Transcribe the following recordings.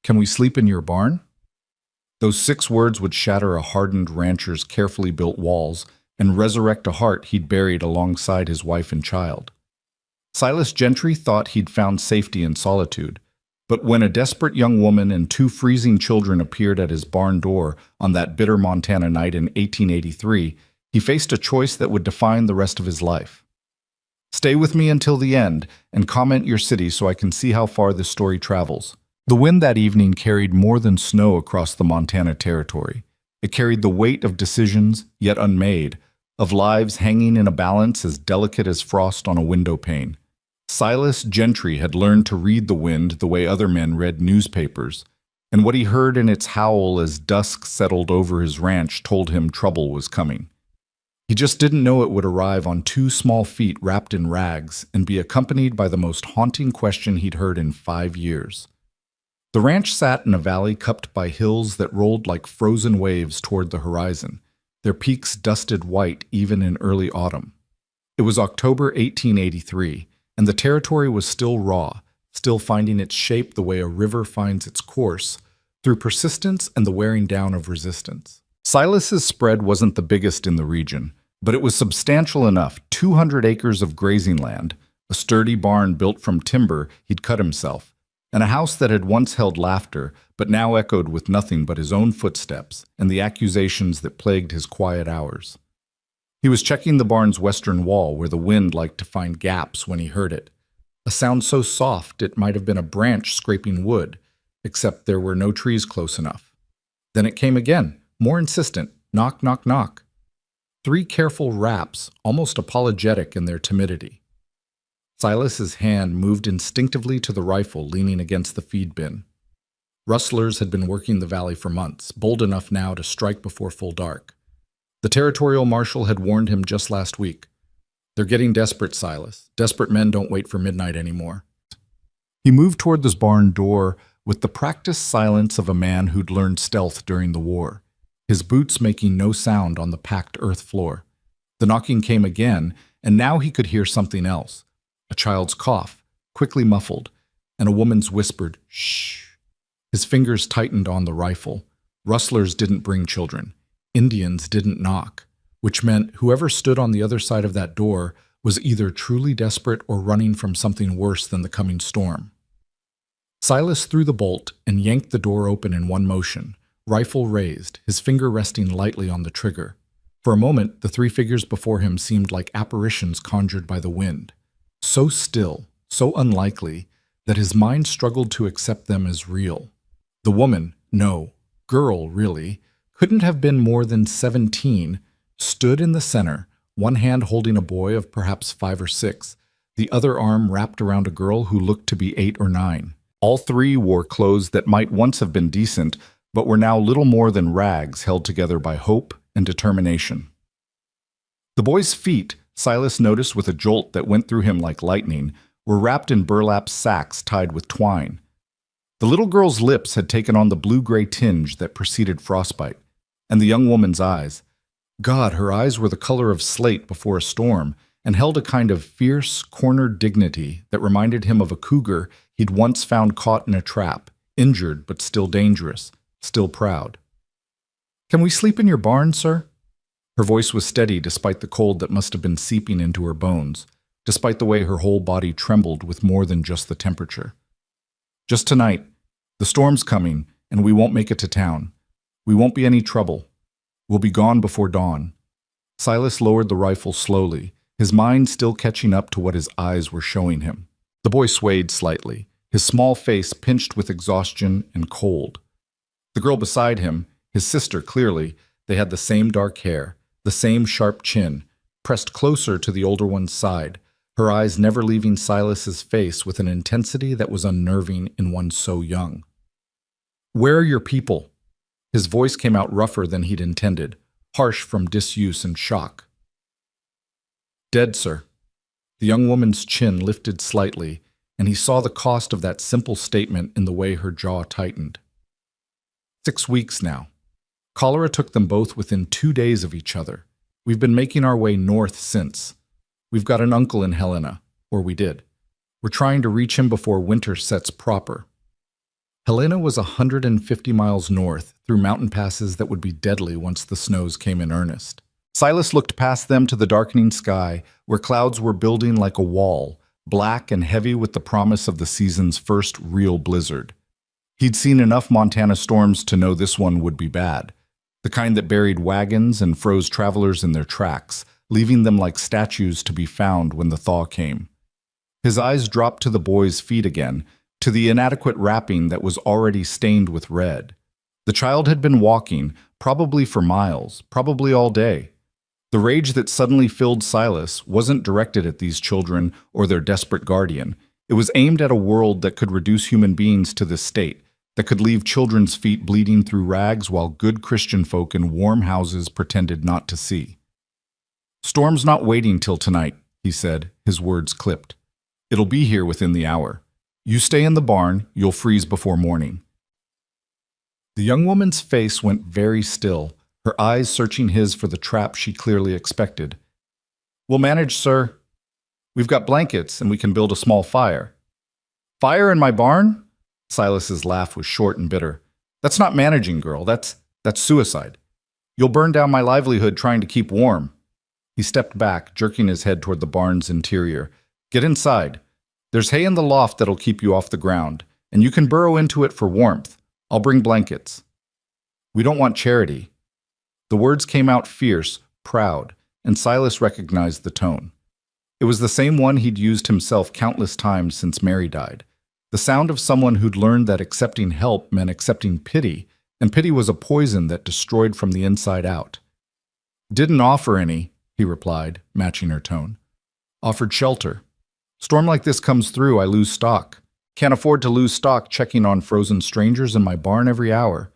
Can we sleep in your barn? Those 6 words would shatter a hardened rancher's carefully built walls and resurrect a heart he'd buried alongside his wife and child. Silas Gentry thought he'd found safety in solitude, but when a desperate young woman and 2 freezing children appeared at his barn door on that bitter Montana night in 1883, he faced a choice that would define the rest of his life. Stay with me until the end and comment your city so I can see how far this story travels. The wind that evening carried more than snow across the Montana territory. It carried the weight of decisions, yet unmade, of lives hanging in a balance as delicate as frost on a window pane. Silas Gentry had learned to read the wind the way other men read newspapers, and what he heard in its howl as dusk settled over his ranch told him trouble was coming. He just didn't know it would arrive on 2 small feet wrapped in rags and be accompanied by the most haunting question he'd heard in 5 years. The ranch sat in a valley cupped by hills that rolled like frozen waves toward the horizon, their peaks dusted white even in early autumn. It was October 1883, and the territory was still raw, still finding its shape the way a river finds its course, through persistence and the wearing down of resistance. Silas's spread wasn't the biggest in the region, but it was substantial enough: 200 acres of grazing land, a sturdy barn built from timber he'd cut himself, and a house that had once held laughter, but now echoed with nothing but his own footsteps and the accusations that plagued his quiet hours. He was checking the barn's western wall where the wind liked to find gaps when he heard it. A sound so soft it might have been a branch scraping wood, except there were no trees close enough. Then it came again, more insistent: knock, knock, knock. 3 careful raps, almost apologetic in their timidity. Silas's hand moved instinctively to the rifle leaning against the feed bin. Rustlers had been working the valley for months, bold enough now to strike before full dark. The territorial marshal had warned him just last week. "They're getting desperate, Silas. Desperate men don't wait for midnight anymore." He moved toward this barn door with the practiced silence of a man who'd learned stealth during the war, his boots making no sound on the packed earth floor. The knocking came again, and now he could hear something else: a child's cough, quickly muffled, and a woman's whispered, "Shh." His fingers tightened on the rifle. Rustlers didn't bring children. Indians didn't knock, which meant whoever stood on the other side of that door was either truly desperate or running from something worse than the coming storm. Silas threw the bolt and yanked the door open in one motion, rifle raised, his finger resting lightly on the trigger. For a moment, the 3 figures before him seemed like apparitions conjured by the wind. So still, so unlikely, that his mind struggled to accept them as real. The woman, no, girl really, couldn't have been more than 17, stood in the center, one hand holding a boy of perhaps 5 or 6, the other arm wrapped around a girl who looked to be 8 or 9. All 3 wore clothes that might once have been decent, but were now little more than rags held together by hope and determination. The boy's feet, Silas noticed with a jolt that went through him like lightning, were wrapped in burlap sacks tied with twine. The little girl's lips had taken on the blue-gray tinge that preceded frostbite, and the young woman's eyes. God, her eyes were the color of slate before a storm, and held a kind of fierce, cornered dignity that reminded him of a cougar he'd once found caught in a trap, injured but still dangerous, still proud. "Can we sleep in your barn, sir?" Her voice was steady despite the cold that must have been seeping into her bones, despite the way her whole body trembled with more than just the temperature. "Just tonight. The storm's coming, and we won't make it to town. We won't be any trouble. We'll be gone before dawn." Silas lowered the rifle slowly, his mind still catching up to what his eyes were showing him. The boy swayed slightly, his small face pinched with exhaustion and cold. The girl beside him, his sister clearly, they had the same dark hair, the same sharp chin, pressed closer to the older one's side, her eyes never leaving Silas's face with an intensity that was unnerving in one so young. "Where are your people?" His voice came out rougher than he'd intended, harsh from disuse and shock. "Dead, sir." The young woman's chin lifted slightly, and he saw the cost of that simple statement in the way her jaw tightened. 6 weeks now. Cholera took them both within 2 days of each other. We've been making our way north since. We've got an uncle in Helena, or we did. We're trying to reach him before winter sets proper. Helena was 150 miles north, through mountain passes that would be deadly once the snows came in earnest. Silas looked past them to the darkening sky, where clouds were building like a wall, black and heavy with the promise of the season's first real blizzard. He'd seen enough Montana storms to know this one would be bad, the kind that buried wagons and froze travelers in their tracks, leaving them like statues to be found when the thaw came. His eyes dropped to the boy's feet again, to the inadequate wrapping that was already stained with red. The child had been walking, probably for miles, probably all day. The rage that suddenly filled Silas wasn't directed at these children or their desperate guardian. It was aimed at a world that could reduce human beings to this state, that could leave children's feet bleeding through rags while good Christian folk in warm houses pretended not to see. "Storm's not waiting till tonight," he said, his words clipped. "It'll be here within the hour. You stay in the barn, you'll freeze before morning." The young woman's face went very still, her eyes searching his for the trap she clearly expected. "We'll manage, sir. We've got blankets and we can build a small fire." "Fire in my barn?" Silas's laugh was short and bitter. "That's not managing, girl. That's suicide. You'll burn down my livelihood trying to keep warm." He stepped back, jerking his head toward the barn's interior. "Get inside. There's hay in the loft that'll keep you off the ground, and you can burrow into it for warmth. I'll bring blankets." "We don't want charity." The words came out fierce, proud, and Silas recognized the tone. It was the same one he'd used himself countless times since Mary died. The sound of someone who'd learned that accepting help meant accepting pity, and pity was a poison that destroyed from the inside out. "Didn't offer any," he replied, matching her tone. "Offered shelter. Storm like this comes through, I lose stock. Can't afford to lose stock checking on frozen strangers in my barn every hour.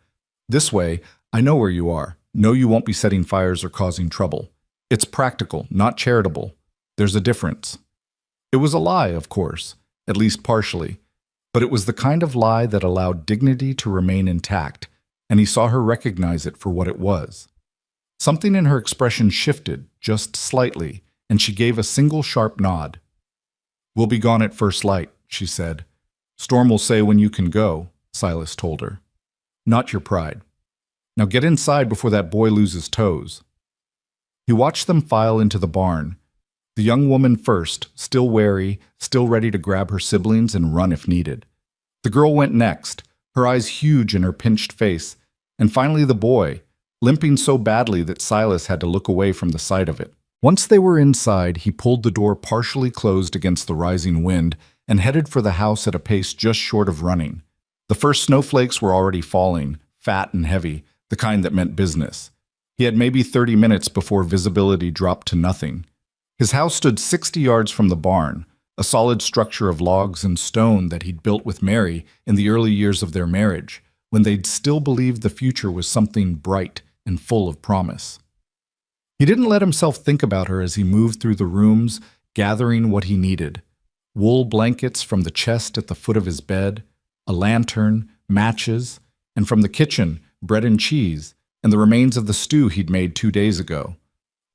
This way, I know where you are. Know you won't be setting fires or causing trouble. It's practical, not charitable. There's a difference." It was a lie, of course, at least partially, but it was the kind of lie that allowed dignity to remain intact, and he saw her recognize it for what it was. Something in her expression shifted, just slightly, and she gave a single sharp nod. "We'll be gone at first light," she said. "Storm will say when you can go," Silas told her. "Not your pride. Now get inside before that boy loses toes." He watched them file into the barn. The young woman first, still wary, still ready to grab her siblings and run if needed. The girl went next, her eyes huge in her pinched face, and finally the boy, limping so badly that Silas had to look away from the sight of it. Once they were inside, he pulled the door partially closed against the rising wind and headed for the house at a pace just short of running. The first snowflakes were already falling, fat and heavy, the kind that meant business. He had maybe 30 minutes before visibility dropped to nothing. His house stood 60 yards from the barn, a solid structure of logs and stone that he'd built with Mary in the early years of their marriage, when they'd still believed the future was something bright and full of promise. He didn't let himself think about her as he moved through the rooms, gathering what he needed. Wool blankets from the chest at the foot of his bed, a lantern, matches, and from the kitchen, bread and cheese, and the remains of the stew he'd made 2 days ago.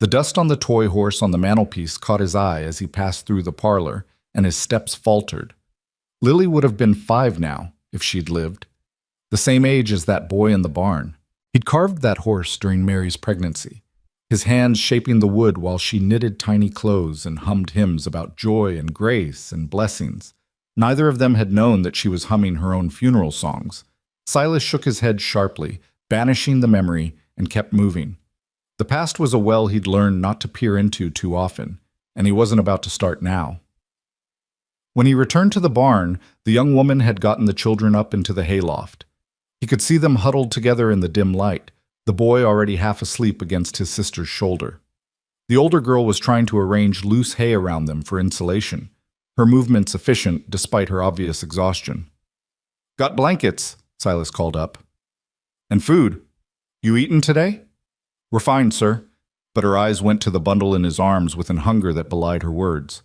The dust on the toy horse on the mantelpiece caught his eye as he passed through the parlor, and his steps faltered. Lily would have been 5 now, if she'd lived. The same age as that boy in the barn. He'd carved that horse during Mary's pregnancy, his hands shaping the wood while she knitted tiny clothes and hummed hymns about joy and grace and blessings. Neither of them had known that she was humming her own funeral songs. Silas shook his head sharply, banishing the memory, and kept moving. The past was a well he'd learned not to peer into too often, and he wasn't about to start now. When he returned to the barn, the young woman had gotten the children up into the hayloft. He could see them huddled together in the dim light, the boy already half asleep against his sister's shoulder. The older girl was trying to arrange loose hay around them for insulation, her movements efficient despite her obvious exhaustion. "Got blankets," Silas called up. "And food. You eaten today?" "We're fine, sir," but her eyes went to the bundle in his arms with an hunger that belied her words.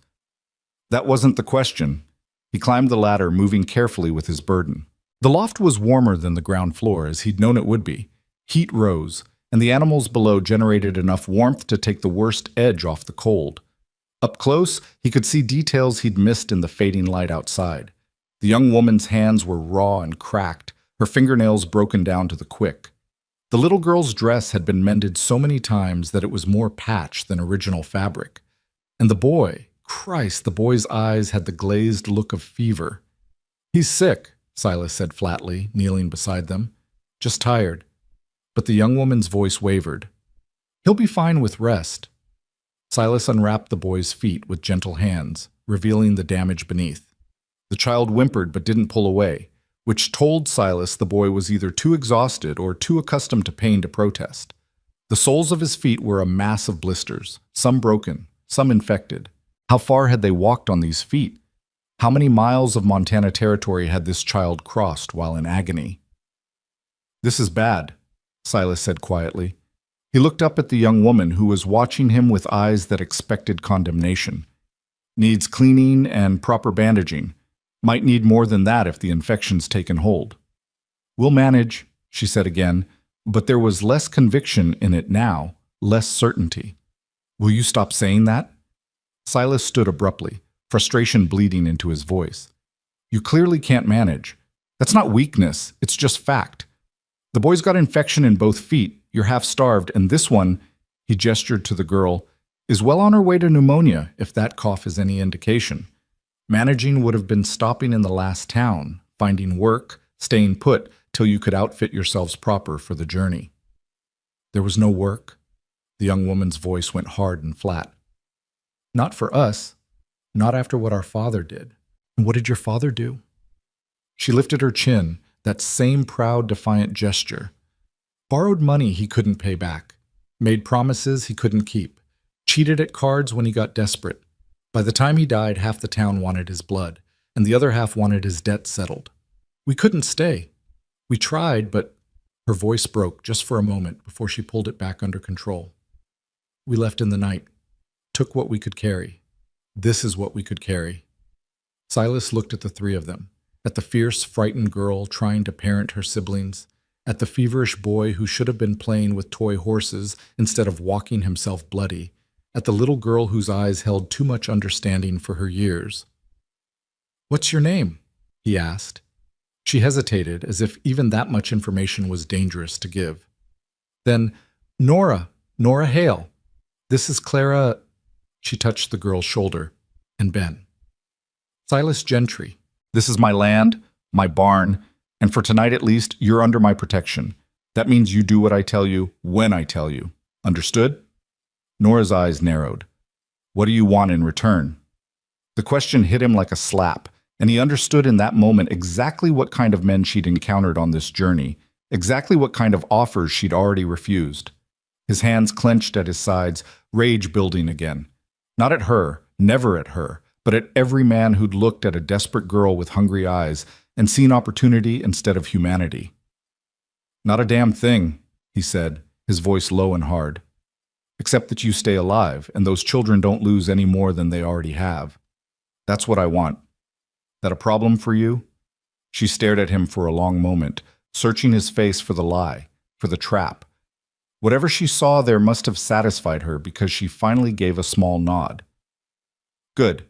That wasn't the question. He climbed the ladder, moving carefully with his burden. The loft was warmer than the ground floor, as he'd known it would be. Heat rose, and the animals below generated enough warmth to take the worst edge off the cold. Up close, he could see details he'd missed in the fading light outside. The young woman's hands were raw and cracked, her fingernails broken down to the quick. The little girl's dress had been mended so many times that it was more patch than original fabric. And the boy, Christ, the boy's eyes had the glazed look of fever. "He's sick," Silas said flatly, kneeling beside them. "Just tired." But the young woman's voice wavered. "He'll be fine with rest." Silas unwrapped the boy's feet with gentle hands, revealing the damage beneath. The child whimpered but didn't pull away, which told Silas the boy was either too exhausted or too accustomed to pain to protest. The soles of his feet were a mass of blisters, some broken, some infected. How far had they walked on these feet? How many miles of Montana territory had this child crossed while in agony? "This is bad," Silas said quietly. He looked up at the young woman who was watching him with eyes that expected condemnation. "Needs cleaning and proper bandaging. Might need more than that if the infection's taken hold." "We'll manage," she said again, but there was less conviction in it now, less certainty. "Will you stop saying that?" Silas stood abruptly, frustration bleeding into his voice. "You clearly can't manage. That's not weakness, it's just fact. The boy's got infection in both feet, you're half-starved, and this one," he gestured to the girl, "is well on her way to pneumonia, if that cough is any indication. Managing would have been stopping in the last town, finding work, staying put till you could outfit yourselves proper for the journey." "There was no work?" The young woman's voice went hard and flat. "Not for us. Not after what our father did." "And what did your father do?" She lifted her chin, that same proud, defiant gesture. "Borrowed money he couldn't pay back. Made promises he couldn't keep. Cheated at cards when he got desperate. By the time he died, half the town wanted his blood, and the other half wanted his debt settled. We couldn't stay. We tried, but—" Her voice broke just for a moment before she pulled it back under control. "We left in the night. Took what we could carry. This is what we could carry." Silas looked at the three of them, at the fierce, frightened girl trying to parent her siblings, at the feverish boy who should have been playing with toy horses instead of walking himself bloody, at the little girl whose eyes held too much understanding for her years. "What's your name?" he asked. She hesitated, as if even that much information was dangerous to give. Then, Nora Hale. This is Clara," she touched the girl's shoulder, "and Ben." "Silas Gentry. This is my land, my barn, and for tonight at least, you're under my protection. That means you do what I tell you, when I tell you. Understood?" Nora's eyes narrowed. "What do you want in return?" The question hit him like a slap, and he understood in that moment exactly what kind of men she'd encountered on this journey, exactly what kind of offers she'd already refused. His hands clenched at his sides, rage building again. Not at her, never at her, but at every man who'd looked at a desperate girl with hungry eyes and seen opportunity instead of humanity. "Not a damn thing," he said, his voice low and hard. "Except that you stay alive, and those children don't lose any more than they already have. That's what I want. That a problem for you?" She stared at him for a long moment, searching his face for the lie, for the trap. Whatever she saw there must have satisfied her because she finally gave a small nod. "Good."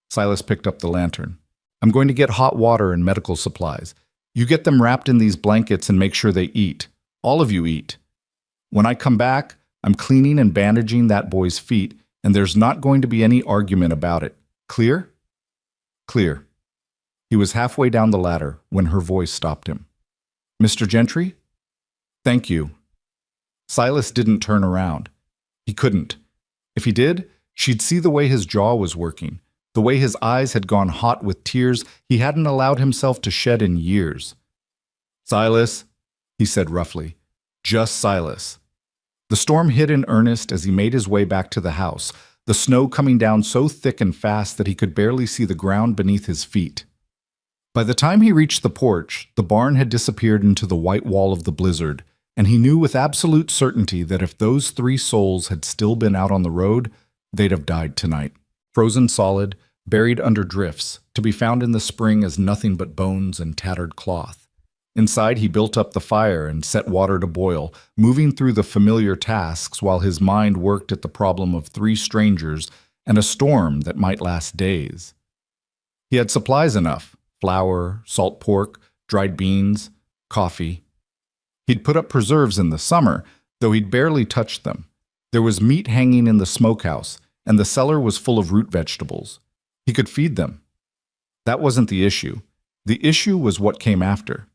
Silas picked up the lantern. "I'm going to get hot water and medical supplies. You get them wrapped in these blankets and make sure they eat. All of you eat. When I come back, I'm cleaning and bandaging that boy's feet, and there's not going to be any argument about it. Clear?" "Clear." He was halfway down the ladder when her voice stopped him. "Mr. Gentry?" "Thank you." Silas didn't turn around. He couldn't. If he did, she'd see the way his jaw was working, the way his eyes had gone hot with tears he hadn't allowed himself to shed in years. "Silas," he said roughly. "Just Silas." The storm hit in earnest as he made his way back to the house, the snow coming down so thick and fast that he could barely see the ground beneath his feet. By the time he reached the porch, the barn had disappeared into the white wall of the blizzard, and he knew with absolute certainty that if those three souls had still been out on the road, they'd have died tonight. Frozen solid, buried under drifts, to be found in the spring as nothing but bones and tattered cloth. Inside, he built up the fire and set water to boil, moving through the familiar tasks while his mind worked at the problem of three strangers and a storm that might last days. He had supplies enough: flour, salt pork, dried beans, coffee. He'd put up preserves in the summer, though he'd barely touched them. There was meat hanging in the smokehouse, and the cellar was full of root vegetables. He could feed them. That wasn't the issue. The issue was what came after.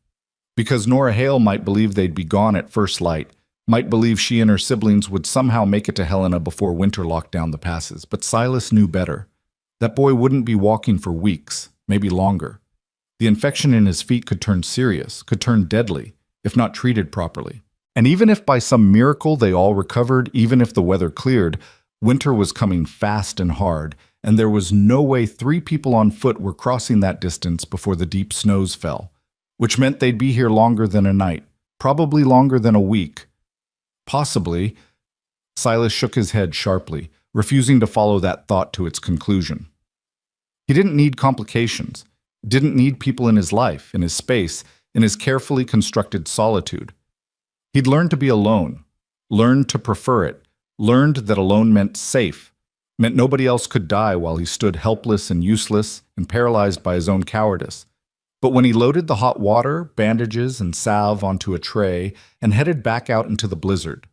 Because Nora Hale might believe they'd be gone at first light, might believe she and her siblings would somehow make it to Helena before winter locked down the passes, but Silas knew better. That boy wouldn't be walking for weeks, maybe longer. The infection in his feet could turn serious, could turn deadly, if not treated properly. And even if by some miracle they all recovered, even if the weather cleared, winter was coming fast and hard, and there was no way 3 people on foot were crossing that distance before the deep snows fell, which meant they'd be here longer than a night, probably longer than a week. Possibly. Silas shook his head sharply, refusing to follow that thought to its conclusion. He didn't need complications, didn't need people in his life, in his space, in his carefully constructed solitude. He'd learned to be alone, learned to prefer it, learned that alone meant safe, meant nobody else could die while he stood helpless and useless and paralyzed by his own cowardice. But when he loaded the hot water, bandages, and salve onto a tray and headed back out into the blizzard,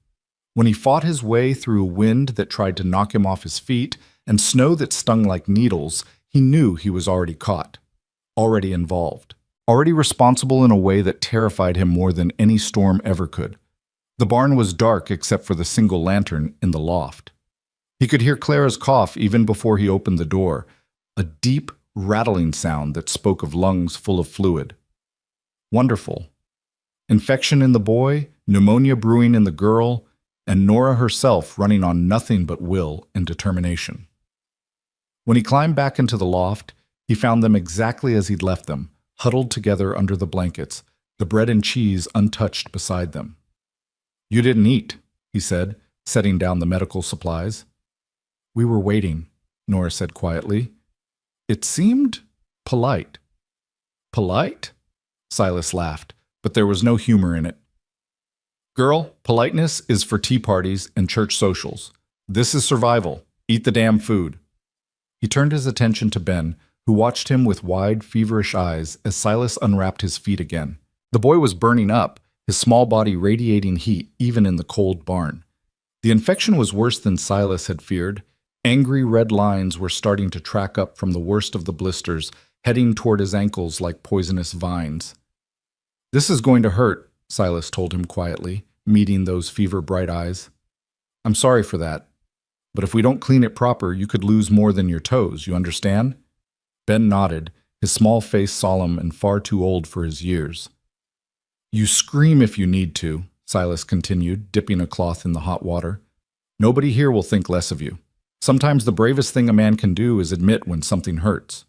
when he fought his way through a wind that tried to knock him off his feet and snow that stung like needles, he knew he was already caught, already involved, already responsible in a way that terrified him more than any storm ever could. The barn was dark except for the single lantern in the loft. He could hear Clara's cough even before he opened the door, a deep, rattling sound that spoke of lungs full of fluid. Wonderful. Infection in the boy, pneumonia brewing in the girl, and Nora herself running on nothing but will and determination. When he climbed back into the loft, he found them exactly as he'd left them, huddled together under the blankets, the bread and cheese untouched beside them. "You didn't eat," he said, setting down the medical supplies. "We were waiting," Nora said quietly. It seemed polite. "Polite?" Silas laughed, but there was no humor in it. "Girl, politeness is for tea parties and church socials. This is survival. Eat the damn food." He turned his attention to Ben, who watched him with wide, feverish eyes as Silas unwrapped his feet again. The boy was burning up, his small body radiating heat even in the cold barn. The infection was worse than Silas had feared. Angry red lines were starting to track up from the worst of the blisters, heading toward his ankles like poisonous vines. "This is going to hurt," Silas told him quietly, meeting those fever-bright eyes. "I'm sorry for that. But if we don't clean it proper, you could lose more than your toes, you understand?" Ben nodded, his small face solemn and far too old for his years. "You scream if you need to," Silas continued, dipping a cloth in the hot water. "Nobody here will think less of you. Sometimes the bravest thing a man can do is admit when something hurts."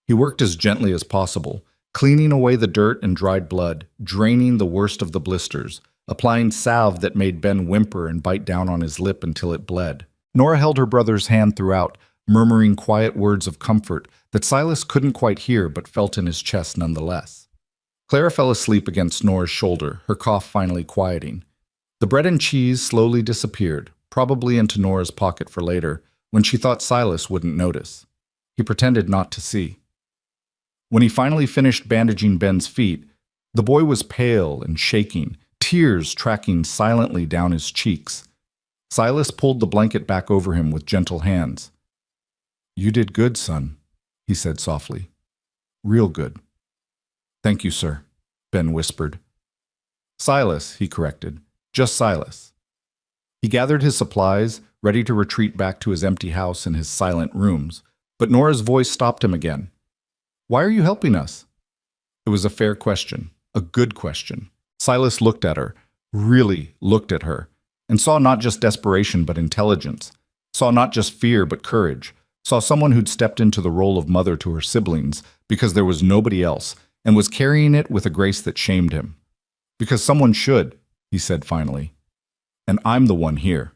He worked as gently as possible, cleaning away the dirt and dried blood, draining the worst of the blisters, applying salve that made Ben whimper and bite down on his lip until it bled. Nora held her brother's hand throughout, murmuring quiet words of comfort that Silas couldn't quite hear but felt in his chest nonetheless. Clara fell asleep against Nora's shoulder, her cough finally quieting. The bread and cheese slowly disappeared, probably into Nora's pocket for later, when she thought Silas wouldn't notice. He pretended not to see. When he finally finished bandaging Ben's feet, the boy was pale and shaking, tears tracking silently down his cheeks. Silas pulled the blanket back over him with gentle hands. "You did good, son," he said softly. "Real good." "Thank you, sir," Ben whispered. "Silas," he corrected. "Just Silas." He gathered his supplies, ready to retreat back to his empty house and his silent rooms, but Nora's voice stopped him again. "Why are you helping us?" It was a fair question, a good question. Silas looked at her, really looked at her, and saw not just desperation but intelligence, saw not just fear but courage, saw someone who'd stepped into the role of mother to her siblings because there was nobody else, and was carrying it with a grace that shamed him. "Because someone should," he said finally. "And I'm the one here."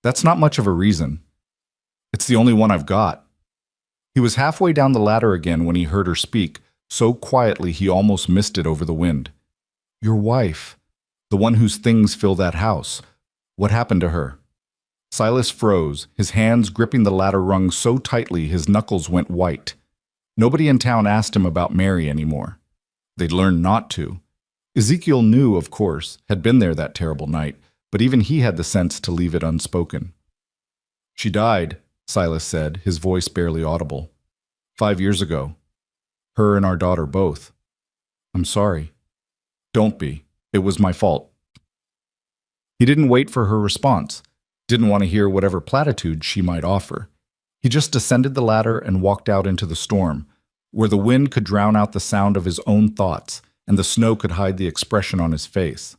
"That's not much of a reason. It's the only one I've got." He was halfway down the ladder again when he heard her speak, so quietly he almost missed it over the wind. "Your wife, the one whose things fill that house. What happened to her?" Silas froze, his hands gripping the ladder rung so tightly his knuckles went white. Nobody in town asked him about Mary anymore. They'd learned not to. Ezekiel knew, of course, had been there that terrible night, but even he had the sense to leave it unspoken. "She died," Silas said, his voice barely audible. "5 years ago. Her and our daughter both. I'm sorry." "Don't be. It was my fault." He didn't wait for her response, didn't want to hear whatever platitude she might offer. He just descended the ladder and walked out into the storm, where the wind could drown out the sound of his own thoughts and the snow could hide the expression on his face.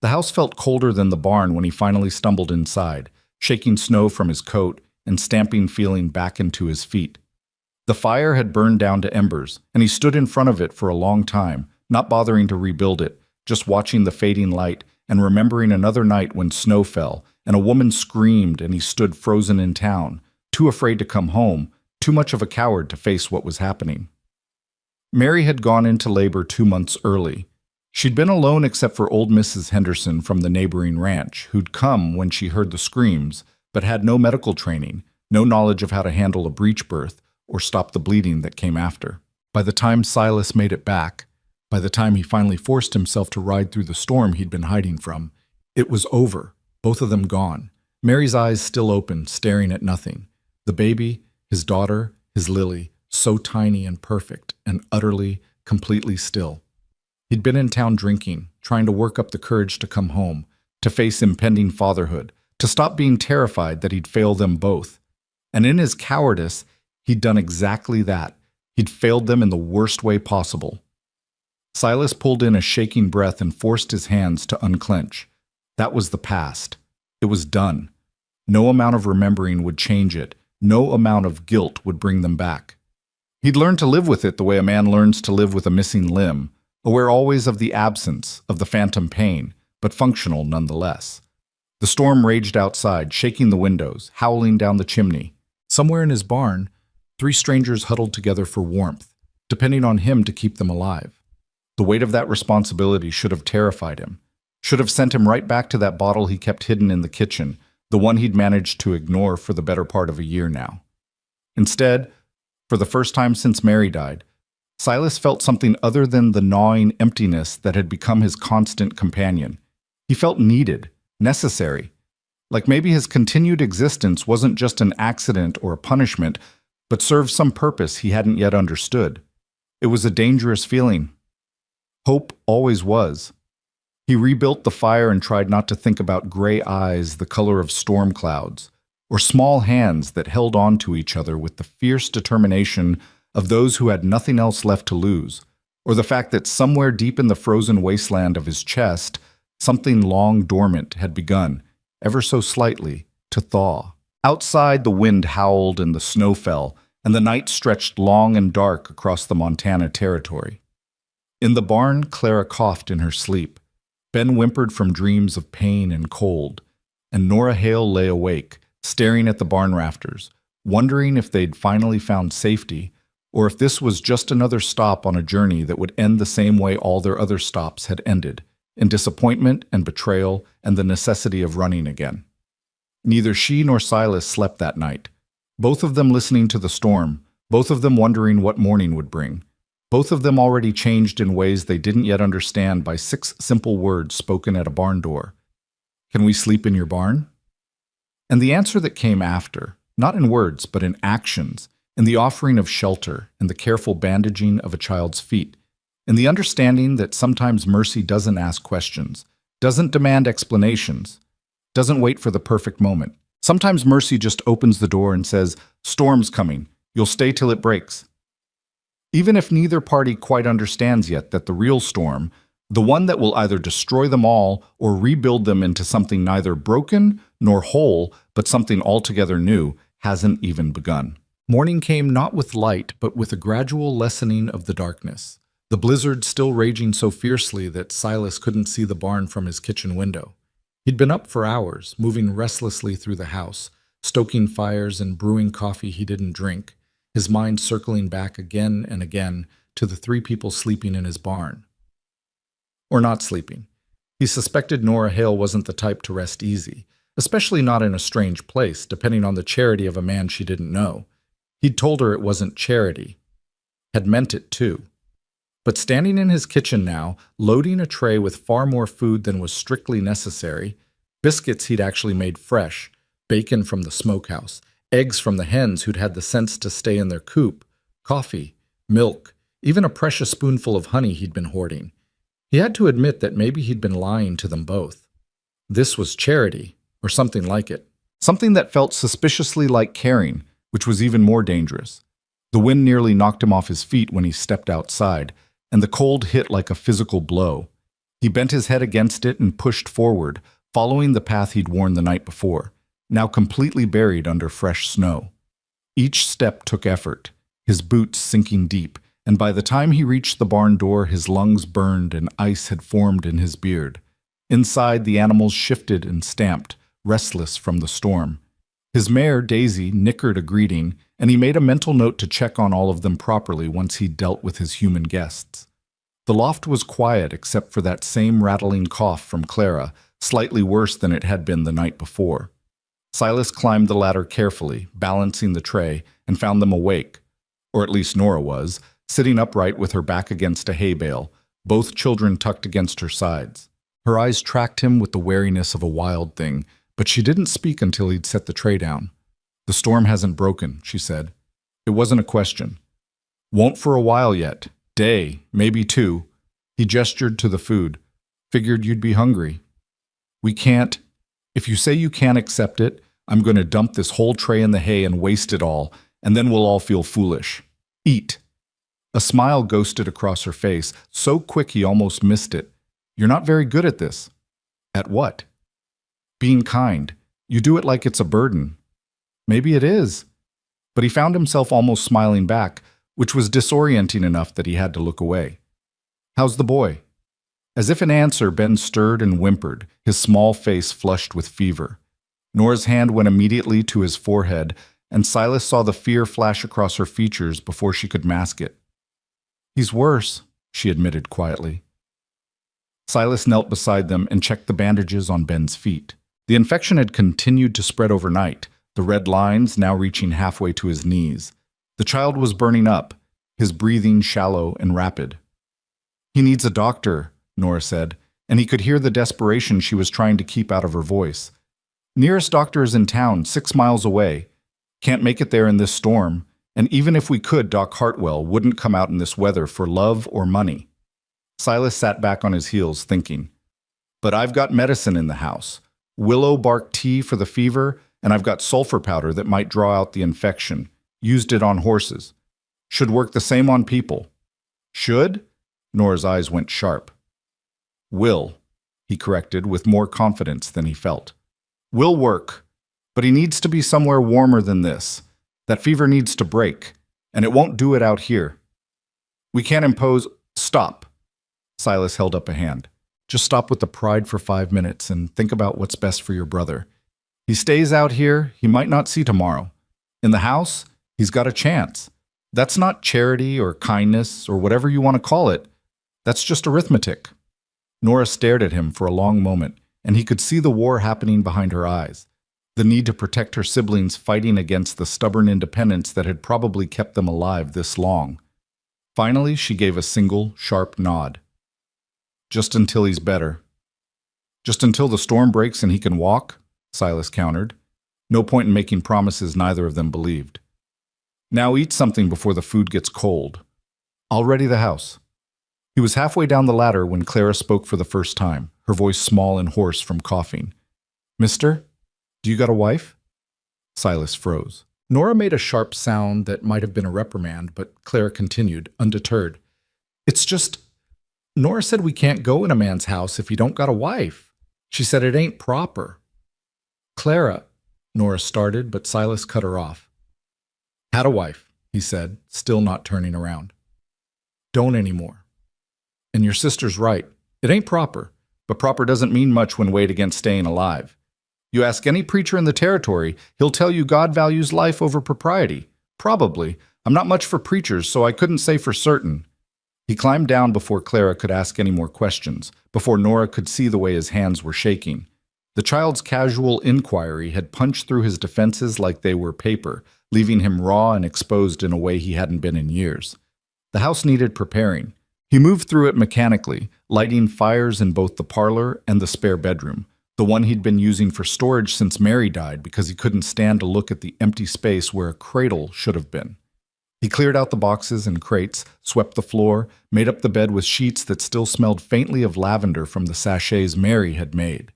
The house felt colder than the barn when he finally stumbled inside, shaking snow from his coat and stamping feeling back into his feet. The fire had burned down to embers, and he stood in front of it for a long time, not bothering to rebuild it, just watching the fading light and remembering another night when snow fell and a woman screamed and he stood frozen in town, too afraid to come home, too much of a coward to face what was happening. Mary had gone into labor 2 months early. She'd been alone except for old Mrs. Henderson from the neighboring ranch, who'd come when she heard the screams, but had no medical training, no knowledge of how to handle a breech birth or stop the bleeding that came after. By the time Silas made it back, by the time he finally forced himself to ride through the storm he'd been hiding from, it was over, both of them gone. Mary's eyes still open, staring at nothing. The baby, his daughter, his Lily, so tiny and perfect and utterly, completely still. He'd been in town drinking, trying to work up the courage to come home, to face impending fatherhood, to stop being terrified that he'd fail them both. And in his cowardice, he'd done exactly that. He'd failed them in the worst way possible. Silas pulled in a shaking breath and forced his hands to unclench. That was the past. It was done. No amount of remembering would change it. No amount of guilt would bring them back. He'd learned to live with it the way a man learns to live with a missing limb, aware always of the absence, of the phantom pain, but functional nonetheless. The storm raged outside, shaking the windows, howling down the chimney. Somewhere in his barn, 3 strangers huddled together for warmth, depending on him to keep them alive. The weight of that responsibility should have terrified him, should have sent him right back to that bottle he kept hidden in the kitchen, the one he'd managed to ignore for the better part of a year now. Instead, for the first time since Mary died, Silas felt something other than the gnawing emptiness that had become his constant companion. He felt needed, necessary, like maybe his continued existence wasn't just an accident or a punishment, but served some purpose he hadn't yet understood. It was a dangerous feeling. Hope always was. He rebuilt the fire and tried not to think about gray eyes the color of storm clouds, or small hands that held on to each other with the fierce determination of those who had nothing else left to lose, or the fact that somewhere deep in the frozen wasteland of his chest, something long dormant had begun, ever so slightly, to thaw. Outside, the wind howled and the snow fell, and the night stretched long and dark across the Montana territory. In the barn, Clara coughed in her sleep. Ben whimpered from dreams of pain and cold, and Nora Hale lay awake, staring at the barn rafters, wondering if they'd finally found safety, or if this was just another stop on a journey that would end the same way all their other stops had ended, in disappointment and betrayal and the necessity of running again. Neither she nor Silas slept that night, both of them listening to the storm, both of them wondering what morning would bring. Both of them already changed in ways they didn't yet understand by 6 simple words spoken at a barn door. "Can we sleep in your barn?" And the answer that came after, not in words but in actions, in the offering of shelter and the careful bandaging of a child's feet, in the understanding that sometimes mercy doesn't ask questions, doesn't demand explanations, doesn't wait for the perfect moment. Sometimes mercy just opens the door and says, "Storm's coming. You'll stay till it breaks." Even if neither party quite understands yet that the real storm, the one that will either destroy them all or rebuild them into something neither broken nor whole, but something altogether new, hasn't even begun. Morning came not with light, but with a gradual lessening of the darkness, the blizzard still raging so fiercely that Silas couldn't see the barn from his kitchen window. He'd been up for hours, moving restlessly through the house, stoking fires and brewing coffee he didn't drink, his mind circling back again and again to the 3 people sleeping in his barn. Or not sleeping. He suspected Nora Hale wasn't the type to rest easy, especially not in a strange place, depending on the charity of a man she didn't know. He'd told her it wasn't charity. Had meant it, too. But standing in his kitchen now, loading a tray with far more food than was strictly necessary, biscuits he'd actually made fresh, bacon from the smokehouse, eggs from the hens who'd had the sense to stay in their coop, coffee, milk, even a precious spoonful of honey he'd been hoarding. He had to admit that maybe he'd been lying to them both. This was charity, or something like it. Something that felt suspiciously like caring, which was even more dangerous. The wind nearly knocked him off his feet when he stepped outside, and the cold hit like a physical blow. He bent his head against it and pushed forward, following the path he'd worn the night before, now completely buried under fresh snow. Each step took effort, his boots sinking deep, and by the time he reached the barn door, his lungs burned and ice had formed in his beard. Inside, the animals shifted and stamped, restless from the storm. His mare, Daisy, nickered a greeting, and he made a mental note to check on all of them properly once he'd dealt with his human guests. The loft was quiet except for that same rattling cough from Clara, slightly worse than it had been the night before. Silas climbed the ladder carefully, balancing the tray, and found them awake, or at least Nora was, sitting upright with her back against a hay bale, both children tucked against her sides. Her eyes tracked him with the wariness of a wild thing, but she didn't speak until he'd set the tray down. "The storm hasn't broken," she said. It wasn't a question. "Won't for a while yet. Day, maybe two." He gestured to the food. "Figured you'd be hungry." "We can't. If you say you can't accept it, I'm going to dump this whole tray in the hay and waste it all, and then we'll all feel foolish. Eat." A smile ghosted across her face, so quick he almost missed it. "You're not very good at this." "At what?" "Being kind. You do it like it's a burden." "Maybe it is." But he found himself almost smiling back, which was disorienting enough that he had to look away. "How's the boy?" As if in answer, Ben stirred and whimpered, his small face flushed with fever. Nora's hand went immediately to his forehead, and Silas saw the fear flash across her features before she could mask it. "He's worse," she admitted quietly. Silas knelt beside them and checked the bandages on Ben's feet. The infection had continued to spread overnight, the red lines now reaching halfway to his knees. The child was burning up, his breathing shallow and rapid. "He needs a doctor," Nora said, and he could hear the desperation she was trying to keep out of her voice. "Nearest doctor is in town, 6 miles away. Can't make it there in this storm, and even if we could, Doc Hartwell wouldn't come out in this weather for love or money." Silas sat back on his heels, thinking. "But I've got medicine in the house. Willow bark tea for the fever, and I've got sulfur powder that might draw out the infection. Used it on horses. Should work the same on people." "Should?" Nora's eyes went sharp. "Will," he corrected with more confidence than he felt. "Will work, but he needs to be somewhere warmer than this. That fever needs to break, and it won't do it out here. We can't impose—" "Stop." Silas held up a hand. "Just stop with the pride for 5 minutes and think about what's best for your brother. He stays out here, he might not see tomorrow. In the house, he's got a chance. That's not charity or kindness or whatever you want to call it. That's just arithmetic." Nora stared at him for a long moment, and he could see the war happening behind her eyes, the need to protect her siblings fighting against the stubborn independence that had probably kept them alive this long. Finally, she gave a single, sharp nod. "Just until he's better." "Just until the storm breaks and he can walk?" Silas countered. No point in making promises neither of them believed. "Now eat something before the food gets cold. I'll ready the house." He was halfway down the ladder when Clara spoke for the first time, her voice small and hoarse from coughing. "Mister, do you got a wife?" Silas froze. Nora made a sharp sound that might have been a reprimand, but Clara continued, undeterred. "It's just, Nora said we can't go in a man's house if he don't got a wife. She said it ain't proper." "Clara," Nora started, but Silas cut her off. "Had a wife," he said, still not turning around. "Don't anymore. And your sister's right. It ain't proper, but proper doesn't mean much when weighed against staying alive. You ask any preacher in the territory, he'll tell you God values life over propriety. Probably. I'm not much for preachers, so I couldn't say for certain." He climbed down before Clara could ask any more questions, before Nora could see the way his hands were shaking. The child's casual inquiry had punched through his defenses like they were paper, leaving him raw and exposed in a way he hadn't been in years. The house needed preparing. He moved through it mechanically, lighting fires in both the parlor and the spare bedroom, the one he'd been using for storage since Mary died because he couldn't stand to look at the empty space where a cradle should have been. He cleared out the boxes and crates, swept the floor, made up the bed with sheets that still smelled faintly of lavender from the sachets Mary had made.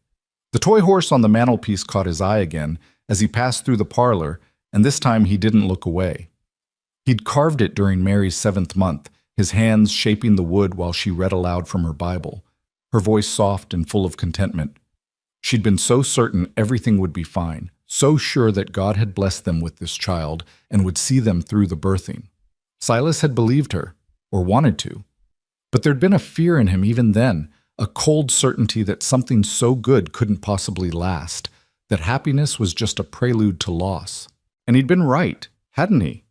The toy horse on the mantelpiece caught his eye again as he passed through the parlor, and this time he didn't look away. He'd carved it during Mary's 7th month, his hands shaping the wood while she read aloud from her Bible, her voice soft and full of contentment. She'd been so certain everything would be fine, so sure that God had blessed them with this child and would see them through the birthing. Silas had believed her, or wanted to. But there'd been a fear in him even then, a cold certainty that something so good couldn't possibly last, that happiness was just a prelude to loss. And he'd been right, hadn't he?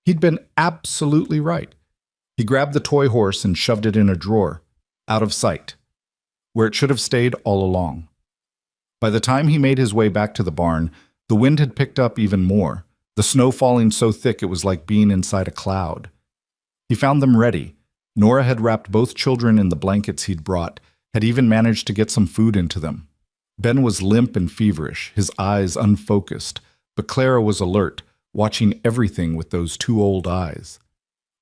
He'd been absolutely right. He grabbed the toy horse and shoved it in a drawer, out of sight, where it should have stayed all along. By the time he made his way back to the barn, the wind had picked up even more, the snow falling so thick it was like being inside a cloud. He found them ready. Nora had wrapped both children in the blankets he'd brought, had even managed to get some food into them. Ben was limp and feverish, his eyes unfocused, but Clara was alert, watching everything with those two old eyes.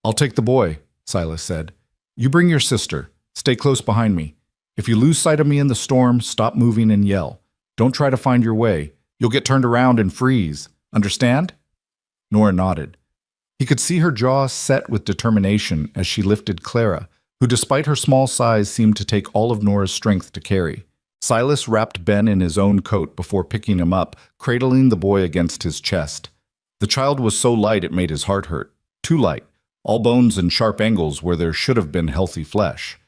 "I'll take the boy," Silas said. "You bring your sister. Stay close behind me. If you lose sight of me in the storm, stop moving and yell. Don't try to find your way. You'll get turned around and freeze. Understand?" Nora nodded. He could see her jaw set with determination as she lifted Clara, who despite her small size seemed to take all of Nora's strength to carry. Silas wrapped Ben in his own coat before picking him up, cradling the boy against his chest. The child was so light it made his heart hurt. Too light, all bones and sharp angles where there should have been healthy flesh.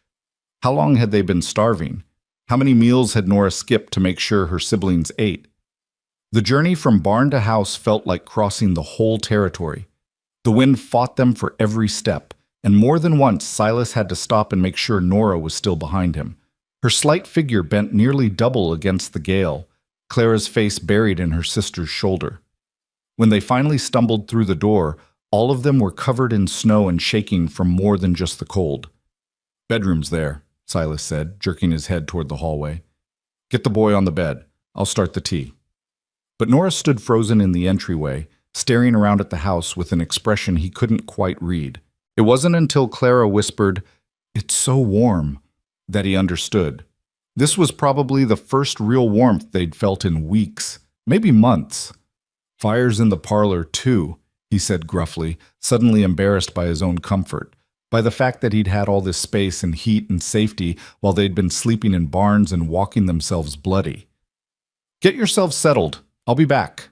How long had they been starving? How many meals had Nora skipped to make sure her siblings ate? The journey from barn to house felt like crossing the whole territory. The wind fought them for every step, and more than once Silas had to stop and make sure Nora was still behind him. Her slight figure bent nearly double against the gale, Clara's face buried in her sister's shoulder. When they finally stumbled through the door, all of them were covered in snow and shaking from more than just the cold. "Bedroom's there," Silas said, jerking his head toward the hallway. "Get the boy on the bed. I'll start the tea." But Nora stood frozen in the entryway, staring around at the house with an expression he couldn't quite read. It wasn't until Clara whispered, "It's so warm," that he understood. This was probably the first real warmth they'd felt in weeks, maybe months. "Fire's in the parlor, too," he said gruffly, suddenly embarrassed by his own comfort, by the fact that he'd had all this space and heat and safety while they'd been sleeping in barns and walking themselves bloody. "Get yourselves settled. I'll be back."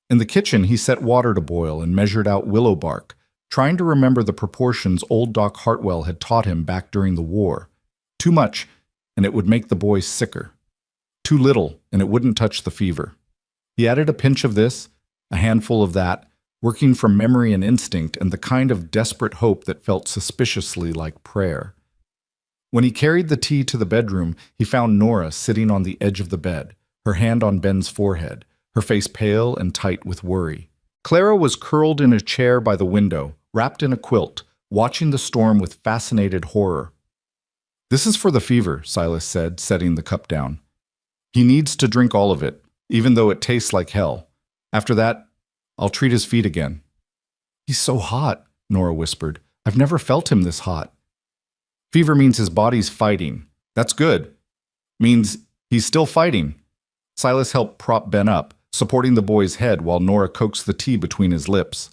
In the kitchen, he set water to boil and measured out willow bark, trying to remember the proportions old Doc Hartwell had taught him back during the war. Too much, and it would make the boy sicker. Too little, and it wouldn't touch the fever. He added a pinch of this, a handful of that, working from memory and instinct and the kind of desperate hope that felt suspiciously like prayer. When he carried the tea to the bedroom, he found Nora sitting on the edge of the bed, her hand on Ben's forehead, her face pale and tight with worry. Clara was curled in a chair by the window, wrapped in a quilt, watching the storm with fascinated horror. "This is for the fever," Silas said, setting the cup down. "He needs to drink all of it, even though it tastes like hell. After that, I'll treat his feet again." "He's so hot," Nora whispered. "I've never felt him this hot." "Fever means his body's fighting. That's good. Means he's still fighting." Silas helped prop Ben up, supporting the boy's head while Nora coaxed the tea between his lips.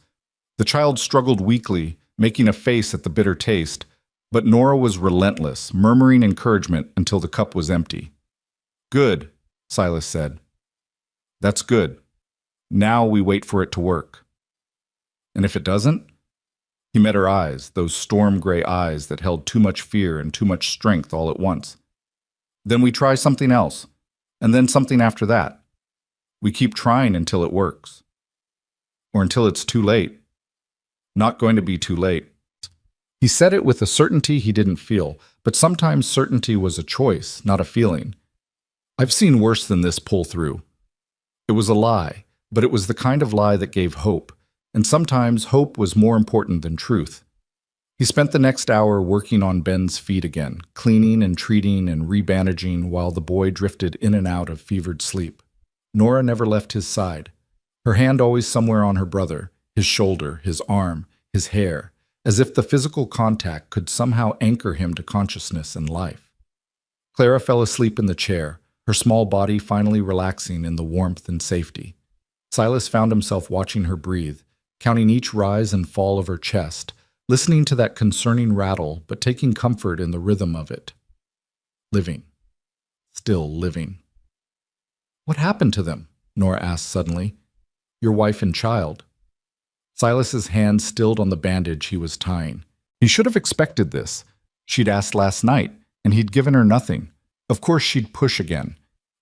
The child struggled weakly, making a face at the bitter taste, but Nora was relentless, murmuring encouragement until the cup was empty. "Good," Silas said. "That's good. Now we wait for it to work." "And if it doesn't?" He met her eyes, those storm-gray eyes that held too much fear and too much strength all at once. "Then we try something else, and then something after that. We keep trying until it works. Or until it's too late. Not going to be too late." He said it with a certainty he didn't feel, but sometimes certainty was a choice, not a feeling. I've seen worse than this pull through. It was a lie, but it was the kind of lie that gave hope, and sometimes hope was more important than truth. He spent the next hour working on Ben's feet again, cleaning and treating and rebandaging while the boy drifted in and out of fevered sleep. Nora never left his side, her hand always somewhere on her brother, his shoulder, his arm, his hair, as if the physical contact could somehow anchor him to consciousness and life. Clara fell asleep in the chair, her small body finally relaxing in the warmth and safety. Silas found himself watching her breathe, counting each rise and fall of her chest, listening to that concerning rattle, but taking comfort in the rhythm of it. Living. Still living. "What happened to them?" Nora asked suddenly. "Your wife and child." Silas's hand stilled on the bandage he was tying. He should have expected this. She'd asked last night, and he'd given her nothing. Of course she'd push again.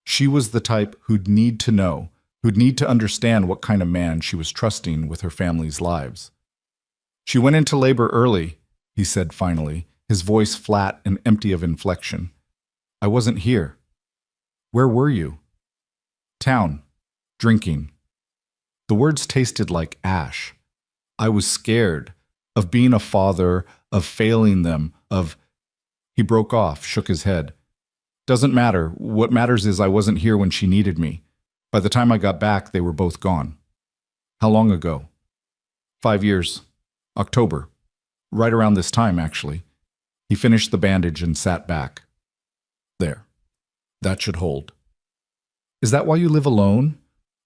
She was the type who'd need to know, who'd need to understand what kind of man she was trusting with her family's lives. "She went into labor early," he said finally, his voice flat and empty of inflection. "I wasn't here." "Where were you?" "Town. Drinking." The words tasted like ash. "I was scared. Of being a father, of failing them, of—" He broke off, shook his head. "Doesn't matter. What matters is I wasn't here when she needed me. By the time I got back, they were both gone." "How long ago?" 5 years. October. Right around this time, actually." He finished the bandage and sat back. "There. That should hold." "Is that why you live alone?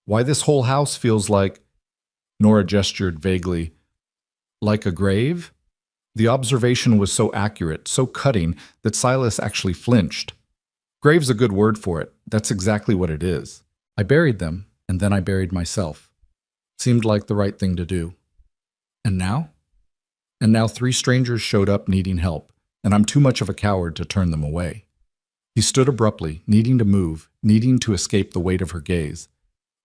Why this whole house feels like—" Nora gestured vaguely. "Like a grave?" The observation was so accurate, so cutting, that Silas actually flinched. "Grave's a good word for it. That's exactly what it is. I buried them, and then I buried myself. Seemed like the right thing to do. And now? And now 3 strangers showed up needing help, and I'm too much of a coward to turn them away." He stood abruptly, needing to move, needing to escape the weight of her gaze.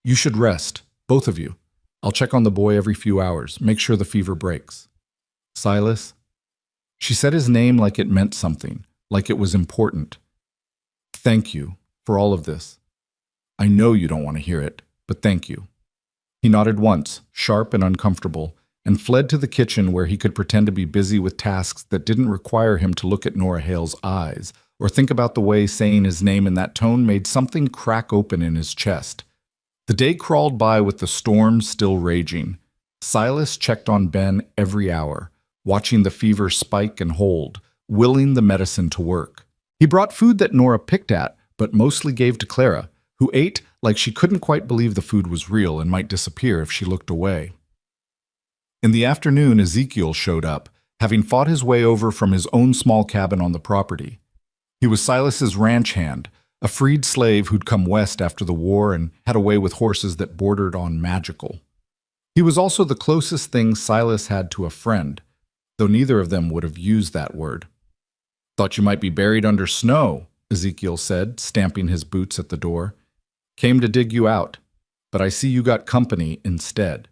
"You should rest, both of you. I'll check on the boy every few hours, make sure the fever breaks." "Silas?" She said his name like it meant something, like it was important. "Thank you for all of this. I know you don't want to hear it, but thank you." He nodded once, sharp and uncomfortable, and fled to the kitchen where he could pretend to be busy with tasks that didn't require him to look at Nora Hale's eyes, or think about the way saying his name in that tone made something crack open in his chest. The day crawled by with the storm still raging. Silas checked on Ben every hour, watching the fever spike and hold, willing the medicine to work. He brought food that Nora picked at, but mostly gave to Clara, who ate like she couldn't quite believe the food was real and might disappear if she looked away. In the afternoon, Ezekiel showed up, having fought his way over from his own small cabin on the property. He was Silas's ranch hand, a freed slave who'd come west after the war and had a way with horses that bordered on magical. He was also the closest thing Silas had to a friend, though neither of them would have used that word. "Thought you might be buried under snow," Ezekiel said, stamping his boots at the door. "Came to dig you out, but I see you got company instead."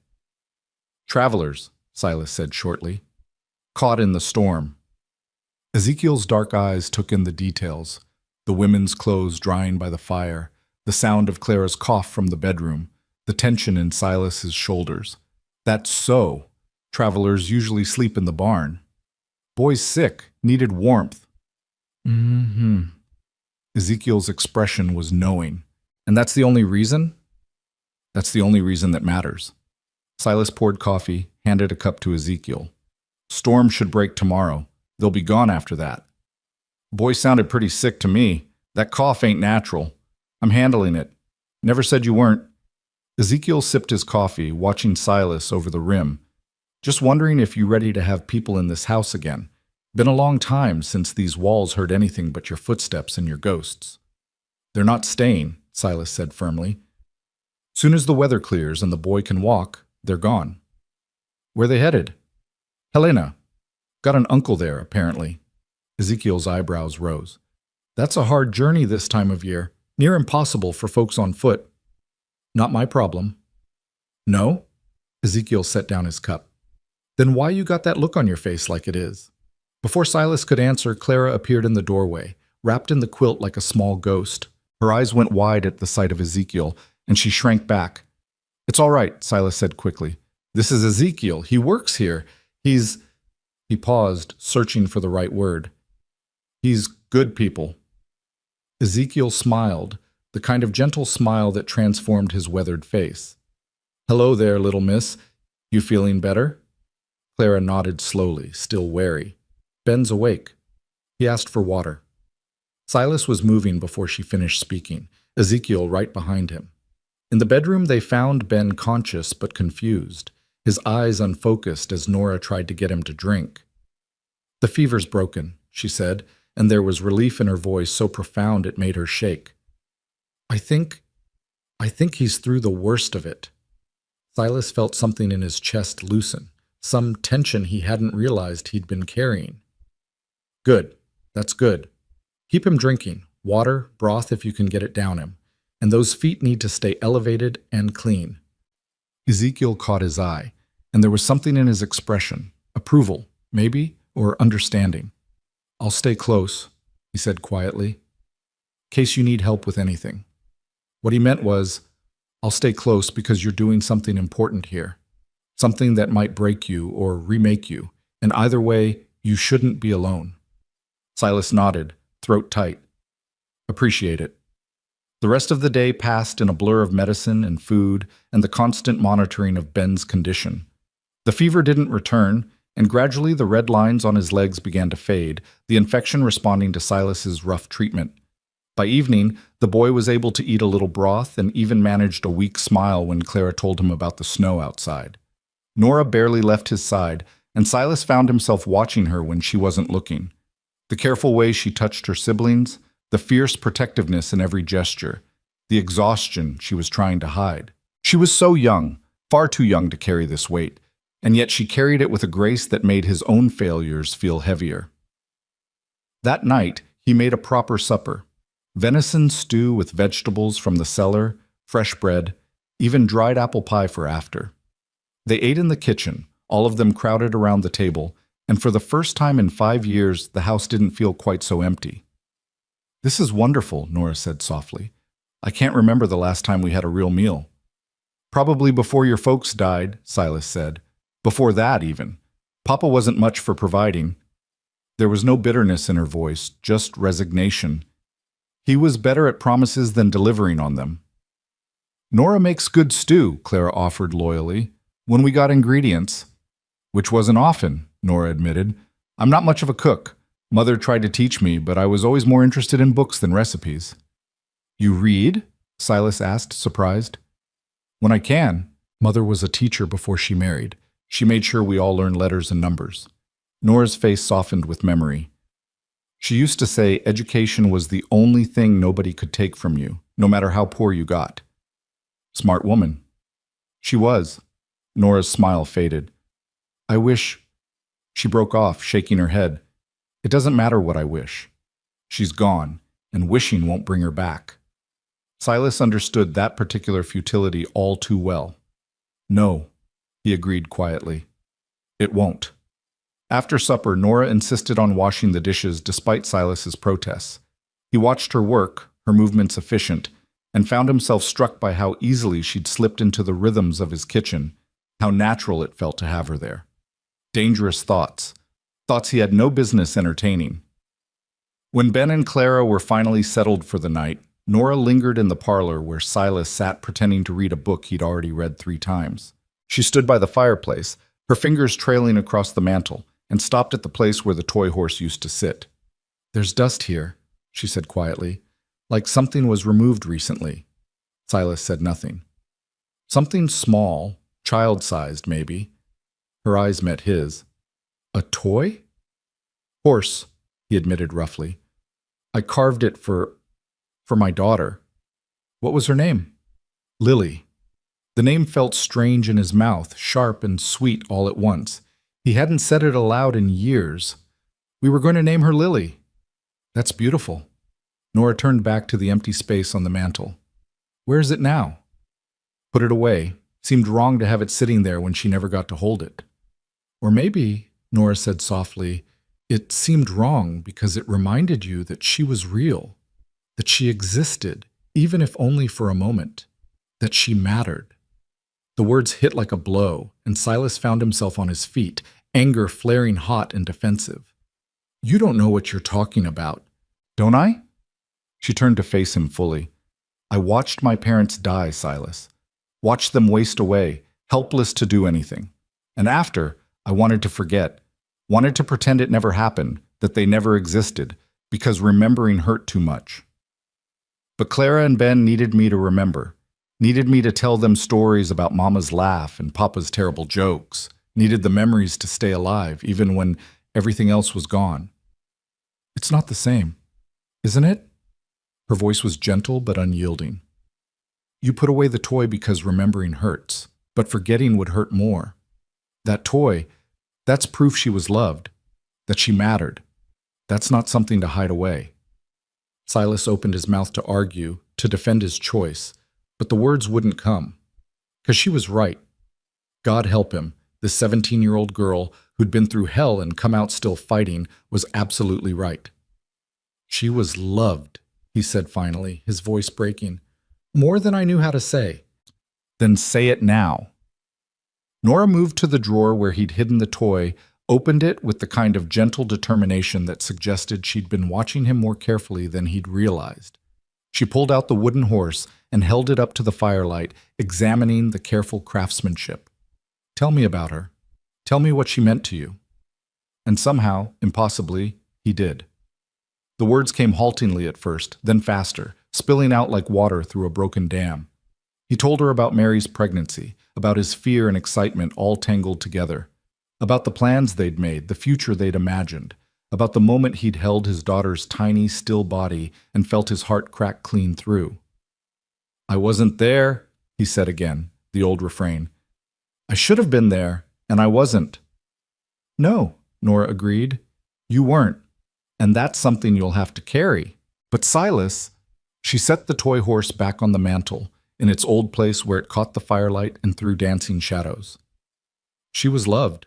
"Travelers," Silas said shortly. "Caught in the storm." Ezekiel's dark eyes took in the details, the women's clothes drying by the fire, the sound of Clara's cough from the bedroom, the tension in Silas's shoulders. "That's so. Travelers usually sleep in the barn. Boy's sick, needed warmth." "Mm-hmm." Ezekiel's expression was knowing. "And that's the only reason?" "That's the only reason that matters." Silas poured coffee, handed a cup to Ezekiel. "Storm should break tomorrow. They'll be gone after that." "Boy sounded pretty sick to me. That cough ain't natural. I'm handling it. Never said you weren't." Ezekiel sipped his coffee, watching Silas over the rim. "Just wondering if you're ready to have people in this house again. Been a long time since these walls heard anything but your footsteps and your ghosts." "They're not staying," Silas said firmly. "Soon as the weather clears and the boy can walk, they're gone." "Where they headed?" "Helena. Got an uncle there, apparently." Ezekiel's eyebrows rose. "That's a hard journey this time of year. Near impossible for folks on foot." "Not my problem." "No?" Ezekiel set down his cup. "Then why you got that look on your face like it is?" Before Silas could answer, Clara appeared in the doorway, wrapped in the quilt like a small ghost. Her eyes went wide at the sight of Ezekiel, and she shrank back. "It's all right," Silas said quickly. "This is Ezekiel. He works here. He He paused, searching for the right word. He's good people. Ezekiel smiled, the kind of gentle smile that transformed his weathered face. Hello there, little miss. You feeling better? Clara nodded slowly, still wary. Ben's awake. He asked for water. Silas was moving before she finished speaking, Ezekiel right behind him. In the bedroom, they found Ben conscious but confused, his eyes unfocused as Nora tried to get him to drink. The fever's broken, she said, and there was relief in her voice so profound it made her shake. I think he's through the worst of it. Silas felt something in his chest loosen, some tension he hadn't realized he'd been carrying. Good. That's good. Keep him drinking. Water, broth if you can get it down him. And those feet need to stay elevated and clean. Ezekiel caught his eye, and there was something in his expression. Approval, maybe, or understanding. I'll stay close, he said quietly, in case you need help with anything. What he meant was, I'll stay close because you're doing something important here. Something that might break you or remake you, and either way, you shouldn't be alone. Silas nodded, throat tight. Appreciate it. The rest of the day passed in a blur of medicine and food and the constant monitoring of Ben's condition. The fever didn't return, and gradually the red lines on his legs began to fade, the infection responding to Silas's rough treatment. By evening, the boy was able to eat a little broth and even managed a weak smile when Clara told him about the snow outside. Nora barely left his side, and Silas found himself watching her when she wasn't looking. The careful way she touched her siblings, the fierce protectiveness in every gesture, the exhaustion she was trying to hide. She was so young, far too young to carry this weight, and yet she carried it with a grace that made his own failures feel heavier. That night, he made a proper supper. Venison stew with vegetables from the cellar, fresh bread, even dried apple pie for after. They ate in the kitchen, all of them crowded around the table, and for the first time in 5 years, the house didn't feel quite so empty. This is wonderful, Nora said softly. I can't remember the last time we had a real meal. Probably before your folks died, Silas said. Before that, even. Papa wasn't much for providing. There was no bitterness in her voice, just resignation. He was better at promises than delivering on them. Nora makes good stew, Clara offered loyally. When we got ingredients. Which wasn't often, Nora admitted. I'm not much of a cook. Mother tried to teach me, but I was always more interested in books than recipes. You read? Silas asked, surprised. When I can. Mother was a teacher before she married. She made sure we all learned letters and numbers. Nora's face softened with memory. She used to say education was the only thing nobody could take from you, no matter how poor you got. Smart woman. She was. Nora's smile faded. I wish... She broke off, shaking her head. It doesn't matter what I wish. She's gone, and wishing won't bring her back. Silas understood that particular futility all too well. No, he agreed quietly. It won't. After supper, Nora insisted on washing the dishes despite Silas's protests. He watched her work, her movements efficient, and found himself struck by how easily she'd slipped into the rhythms of his kitchen, how natural it felt to have her there. Dangerous thoughts, thoughts he had no business entertaining. When Ben and Clara were finally settled for the night, Nora lingered in the parlor where Silas sat pretending to read a book he'd already read 3 times. She stood by the fireplace, her fingers trailing across the mantel, and stopped at the place where the toy horse used to sit. There's dust here, she said quietly, like something was removed recently. Silas said nothing. Something small, child-sized maybe. Her eyes met his. A toy? Horse, he admitted roughly. I carved it for my daughter. What was her name? Lily. The name felt strange in his mouth, sharp and sweet all at once. He hadn't said it aloud in years. We were going to name her Lily. That's beautiful. Nora turned back to the empty space on the mantel. Where is it now? Put it away. Seemed wrong to have it sitting there when she never got to hold it. Or maybe, Nora said softly, it seemed wrong because it reminded you that she was real, that she existed, even if only for a moment, that she mattered. The words hit like a blow, and Silas found himself on his feet, anger flaring hot and defensive. "You don't know what you're talking about." "Don't I?" She turned to face him fully. "I watched my parents die, Silas. Watched them waste away, helpless to do anything. And after, I wanted to forget. Wanted to pretend it never happened, that they never existed, because remembering hurt too much. But Clara and Ben needed me to remember. Needed me to tell them stories about Mama's laugh and Papa's terrible jokes. Needed the memories to stay alive, even when everything else was gone. It's not the same, isn't it?" Her voice was gentle but unyielding. "You put away the toy because remembering hurts, but forgetting would hurt more. That toy, that's proof she was loved, that she mattered. That's not something to hide away." Silas opened his mouth to argue, to defend his choice, but the words wouldn't come. 'Cause she was right. God help him, this 17-year-old girl who'd been through hell and come out still fighting was absolutely right. "She was loved," he said finally, his voice breaking. "More than I knew how to say." "Then say it now." Nora moved to the drawer where he'd hidden the toy, opened it with the kind of gentle determination that suggested she'd been watching him more carefully than he'd realized. She pulled out the wooden horse and held it up to the firelight, examining the careful craftsmanship. "Tell me about her. Tell me what she meant to you." And somehow, impossibly, he did. The words came haltingly at first, then faster, spilling out like water through a broken dam. He told her about Mary's pregnancy, about his fear and excitement all tangled together, about the plans they'd made, the future they'd imagined, about the moment he'd held his daughter's tiny, still body and felt his heart crack clean through. "I wasn't there," he said again, the old refrain. "I should have been there, and I wasn't." "No," Nora agreed. "You weren't, and that's something you'll have to carry." "But Silas," she set the toy horse back on the mantel, in its old place where it caught the firelight and threw dancing shadows. "She was loved.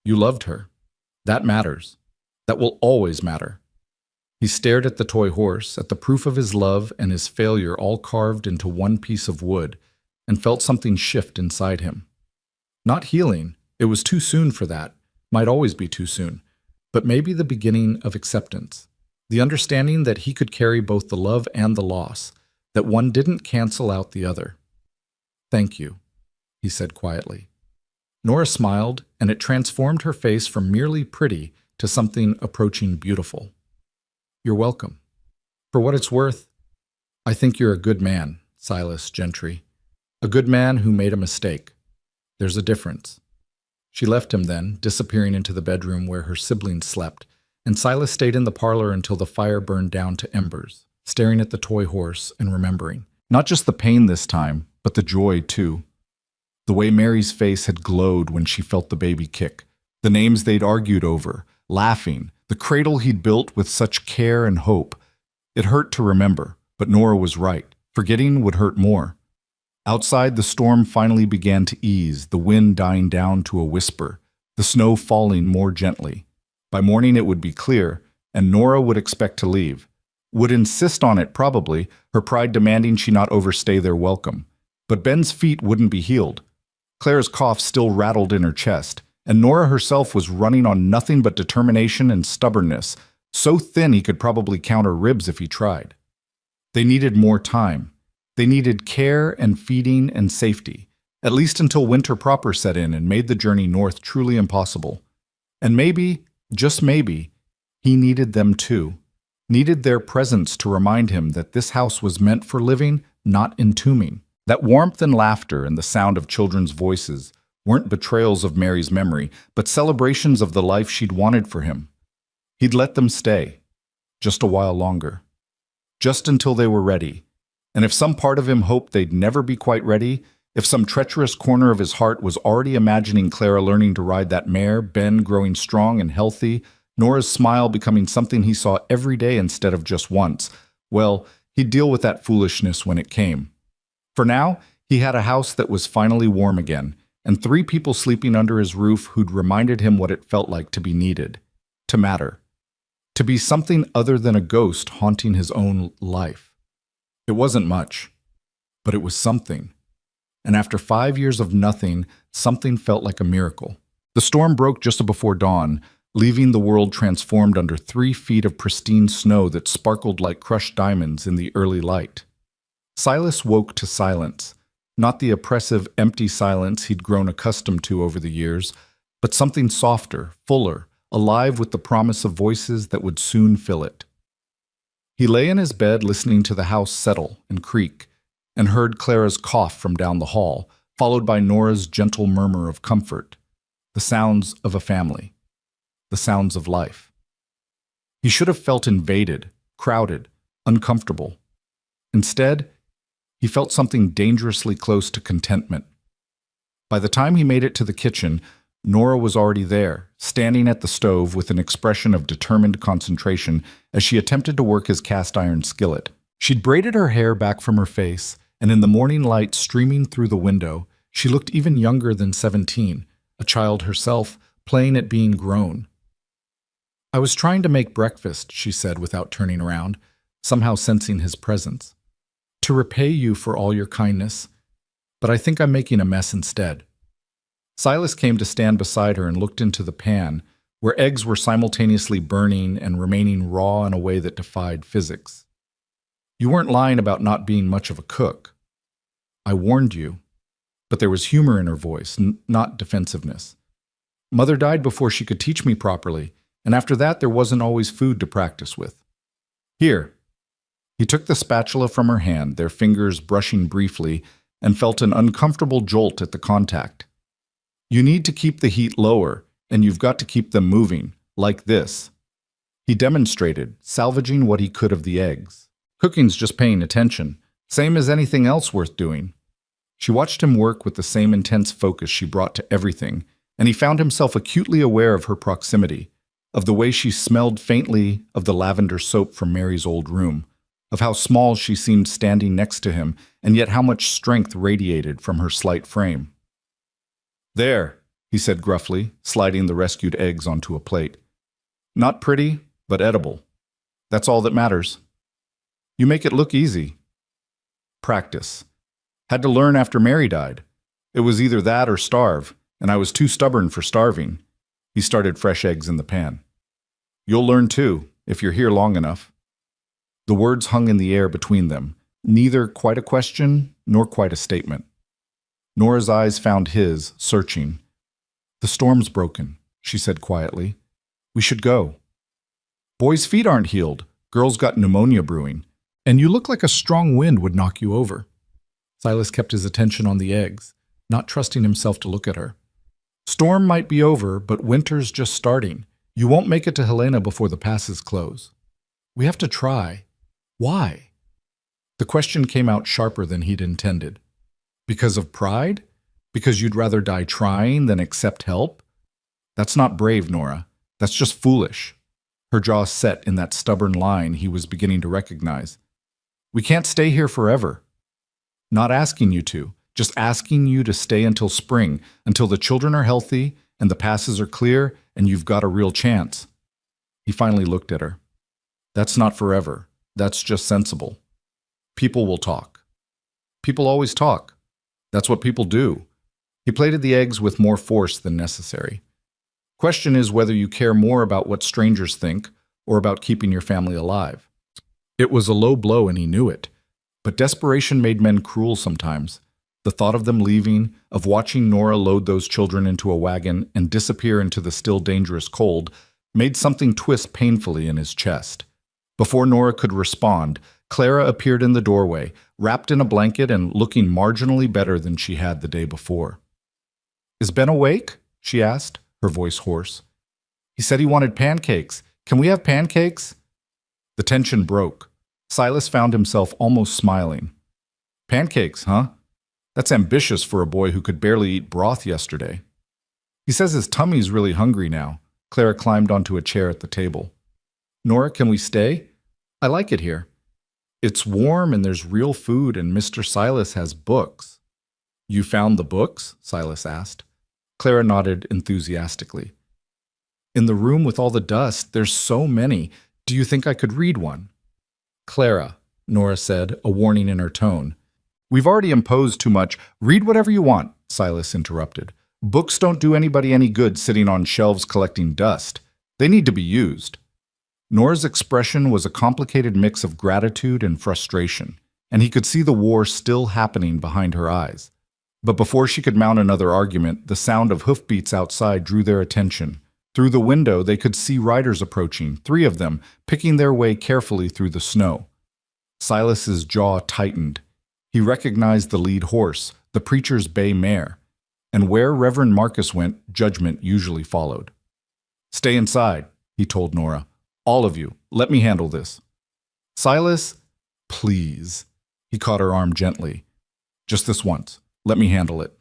You loved her. That matters. That will always matter." He stared at the toy horse, at the proof of his love and his failure all carved into one piece of wood, and felt something shift inside him. Not healing, it was too soon for that, might always be too soon, but maybe the beginning of acceptance, the understanding that he could carry both the love and the loss, that one didn't cancel out the other. "Thank you," he said quietly. Nora smiled, and it transformed her face from merely pretty to something approaching beautiful. "You're welcome. For what it's worth, I think you're a good man, Silas Gentry. A good man who made a mistake. There's a difference." She left him then, disappearing into the bedroom where her siblings slept, and Silas stayed in the parlor until the fire burned down to embers, staring at the toy horse and remembering. Not just the pain this time, but the joy too. The way Mary's face had glowed when she felt the baby kick, the names they'd argued over, laughing, the cradle he'd built with such care and hope. It hurt to remember, but Nora was right. Forgetting would hurt more. Outside, the storm finally began to ease, the wind dying down to a whisper, the snow falling more gently. By morning it would be clear, and Nora would expect to leave. Would insist on it probably, her pride demanding she not overstay their welcome. But Ben's feet wouldn't be healed. Claire's cough still rattled in her chest, and Nora herself was running on nothing but determination and stubbornness, so thin he could probably count her ribs if he tried. They needed more time. They needed care and feeding and safety, at least until winter proper set in and made the journey north truly impossible. And maybe, just maybe, he needed them too. Needed their presence to remind him that this house was meant for living, not entombing. That warmth and laughter and the sound of children's voices weren't betrayals of Mary's memory, but celebrations of the life she'd wanted for him. He'd let them stay, just a while longer. Just until they were ready. And if some part of him hoped they'd never be quite ready, if some treacherous corner of his heart was already imagining Clara learning to ride that mare, Ben growing strong and healthy, Nora's smile becoming something he saw every day instead of just once, well, he'd deal with that foolishness when it came. For now, he had a house that was finally warm again, and 3 people sleeping under his roof who'd reminded him what it felt like to be needed, to matter, to be something other than a ghost haunting his own life. It wasn't much, but it was something. And after 5 years of nothing, something felt like a miracle. The storm broke just before dawn, leaving the world transformed under 3 feet of pristine snow that sparkled like crushed diamonds in the early light. Silas woke to silence, not the oppressive, empty silence he'd grown accustomed to over the years, but something softer, fuller, alive with the promise of voices that would soon fill it. He lay in his bed listening to the house settle and creak, and heard Clara's cough from down the hall, followed by Nora's gentle murmur of comfort, the sounds of a family, the sounds of life. He should have felt invaded, crowded, uncomfortable. Instead, he felt something dangerously close to contentment. By the time he made it to the kitchen, Nora was already there, standing at the stove with an expression of determined concentration as she attempted to work his cast-iron skillet. She'd braided her hair back from her face, and in the morning light streaming through the window, she looked even younger than 17, a child herself, playing at being grown. "I was trying to make breakfast," she said without turning around, somehow sensing his presence, "to repay you for all your kindness, but I think I'm making a mess instead." Silas came to stand beside her and looked into the pan, where eggs were simultaneously burning and remaining raw in a way that defied physics. "You weren't lying about not being much of a cook. I warned you." But there was humor in her voice, not defensiveness. "Mother died before she could teach me properly, and after that there wasn't always food to practice with. Here." He took the spatula from her hand, their fingers brushing briefly, and felt an uncomfortable jolt at the contact. "You need to keep the heat lower, and you've got to keep them moving, like this." He demonstrated, salvaging what he could of the eggs. "Cooking's just paying attention, same as anything else worth doing." She watched him work with the same intense focus she brought to everything, and he found himself acutely aware of her proximity, of the way she smelled faintly of the lavender soap from Mary's old room, of how small she seemed standing next to him, and yet how much strength radiated from her slight frame. "There," he said gruffly, sliding the rescued eggs onto a plate. "Not pretty, but edible. That's all that matters. You make it look easy." "Practice. Had to learn after Mary died. It was either that or starve, and I was too stubborn for starving." He started fresh eggs in the pan. "You'll learn too, if you're here long enough." The words hung in the air between them, neither quite a question nor quite a statement. Nora's eyes found his, searching. "The storm's broken," she said quietly. "We should go. Boys' feet aren't healed. Girls got pneumonia brewing. And you look like a strong wind would knock you over." Silas kept his attention on the eggs, not trusting himself to look at her. "Storm might be over, but winter's just starting. You won't make it to Helena before the passes close. We have to try. Why?" The question came out sharper than he'd intended. "Because of pride? Because you'd rather die trying than accept help? That's not brave, Nora. That's just foolish." Her jaw set in that stubborn line he was beginning to recognize. "We can't stay here forever. Not asking you to, just asking you to stay until spring, until the children are healthy and the passes are clear and you've got a real chance." He finally looked at her. "That's not forever. That's just sensible. People will talk. People always talk. That's what people do." He plated the eggs with more force than necessary. "Question is whether you care more about what strangers think or about keeping your family alive." It was a low blow and he knew it. But desperation made men cruel sometimes. The thought of them leaving, of watching Nora load those children into a wagon and disappear into the still dangerous cold, made something twist painfully in his chest. Before Nora could respond, Clara appeared in the doorway, wrapped in a blanket and looking marginally better than she had the day before. "Is Ben awake?" she asked, her voice hoarse. "He said he wanted pancakes. Can we have pancakes?" The tension broke. Silas found himself almost smiling. "Pancakes, huh? That's ambitious for a boy who could barely eat broth yesterday." "He says his tummy's really hungry now." Clara climbed onto a chair at the table. "Nora, can we stay? I like it here. It's warm and there's real food and Mr. Silas has books." "You found the books?" Silas asked. Clara nodded enthusiastically. "In the room with all the dust, there's so many. Do you think I could read one?" "Clara," Nora said, a warning in her tone. "We've already imposed too much. Read whatever you want," Silas interrupted. Books don't do anybody any good sitting on shelves collecting dust. They need to be used. Nora's expression was a complicated mix of gratitude and frustration, and he could see the war still happening behind her eyes. But before she could mount another argument, the sound of hoofbeats outside drew their attention. Through the window, they could see riders approaching, 3 of them, picking their way carefully through the snow. Silas's jaw tightened. He recognized the lead horse, the preacher's bay mare, and where Reverend Marcus went, judgment usually followed. "Stay inside," he told Nora. "All of you, let me handle this." "Silas, please." He caught her arm gently. "Just this once. Let me handle it."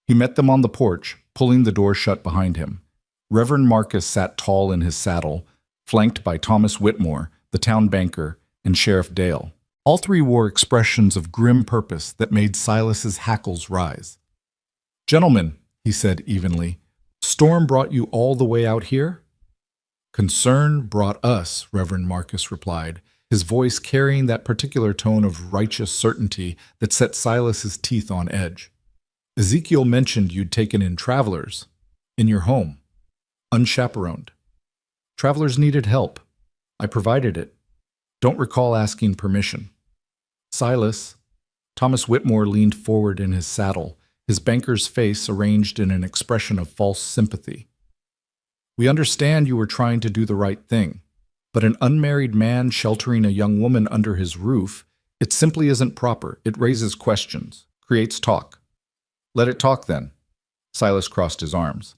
He met them on the porch, pulling the door shut behind him. Reverend Marcus sat tall in his saddle, flanked by Thomas Whitmore, the town banker, and Sheriff Dale. All 3 wore expressions of grim purpose that made Silas's hackles rise. "Gentlemen," he said evenly, "storm brought you all the way out here?" "Concern brought us," Reverend Marcus replied, his voice carrying that particular tone of righteous certainty that set Silas's teeth on edge. "Ezekiel mentioned you'd taken in travelers. In your home. Unchaperoned. Travelers needed help. I provided it. Don't recall asking permission." "Silas," Thomas Whitmore leaned forward in his saddle, his banker's face arranged in an expression of false sympathy. "We understand you were trying to do the right thing, but an unmarried man sheltering a young woman under his roof, it simply isn't proper. It raises questions, creates talk." "Let it talk then." Silas crossed his arms.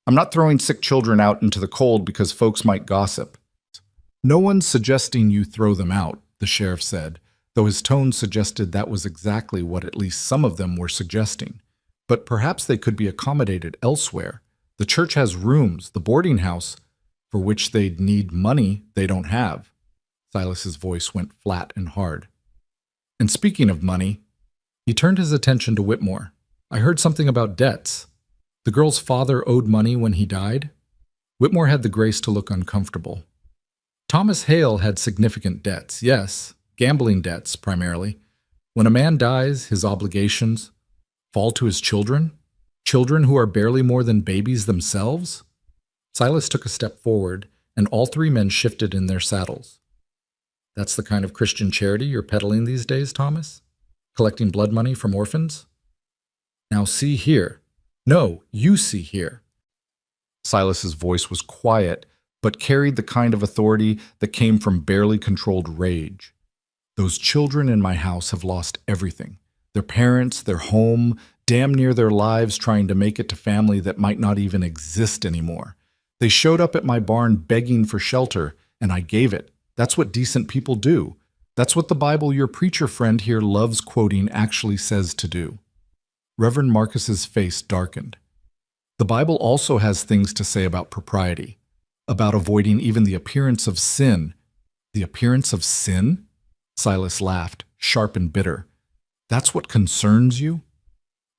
"I'm not throwing sick children out into the cold because folks might gossip." "No one's suggesting you throw them out," the sheriff said, though his tone suggested that was exactly what at least some of them were suggesting. "But perhaps they could be accommodated elsewhere. The church has rooms, the boarding house, for which they'd need money they don't have." Silas's voice went flat and hard. "And speaking of money," he turned his attention to Whitmore. "I heard something about debts. The girl's father owed money when he died?" Whitmore had the grace to look uncomfortable. "Thomas Hale had significant debts, yes, gambling debts primarily. When a man dies, his obligations fall to his children? Children who are barely more than babies themselves?" Silas took a step forward, and all 3 men shifted in their saddles. "That's the kind of Christian charity you're peddling these days, Thomas? Collecting blood money from orphans? Now see here. No, you see here." Silas's voice was quiet, but carried the kind of authority that came from barely controlled rage. "Those children in my house have lost everything. Their parents, their home, damn near their lives trying to make it to family that might not even exist anymore. They showed up at my barn begging for shelter, and I gave it. That's what decent people do. That's what the Bible your preacher friend here loves quoting actually says to do." Reverend Marcus's face darkened. "The Bible also has things to say about propriety, about avoiding even the appearance of sin." "The appearance of sin?" Silas laughed, sharp and bitter. "That's what concerns you?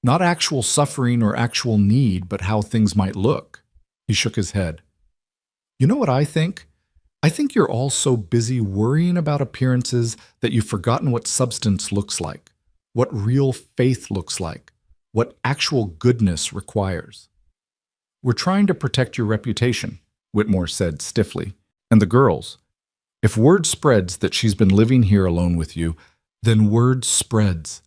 Not actual suffering or actual need, but how things might look." He shook his head. "You know what I think? I think you're all so busy worrying about appearances that you've forgotten what substance looks like, what real faith looks like, what actual goodness requires." "We're trying to protect your reputation," Whitmore said stiffly. "And the girls. If word spreads that she's been living here alone with you, then word spreads.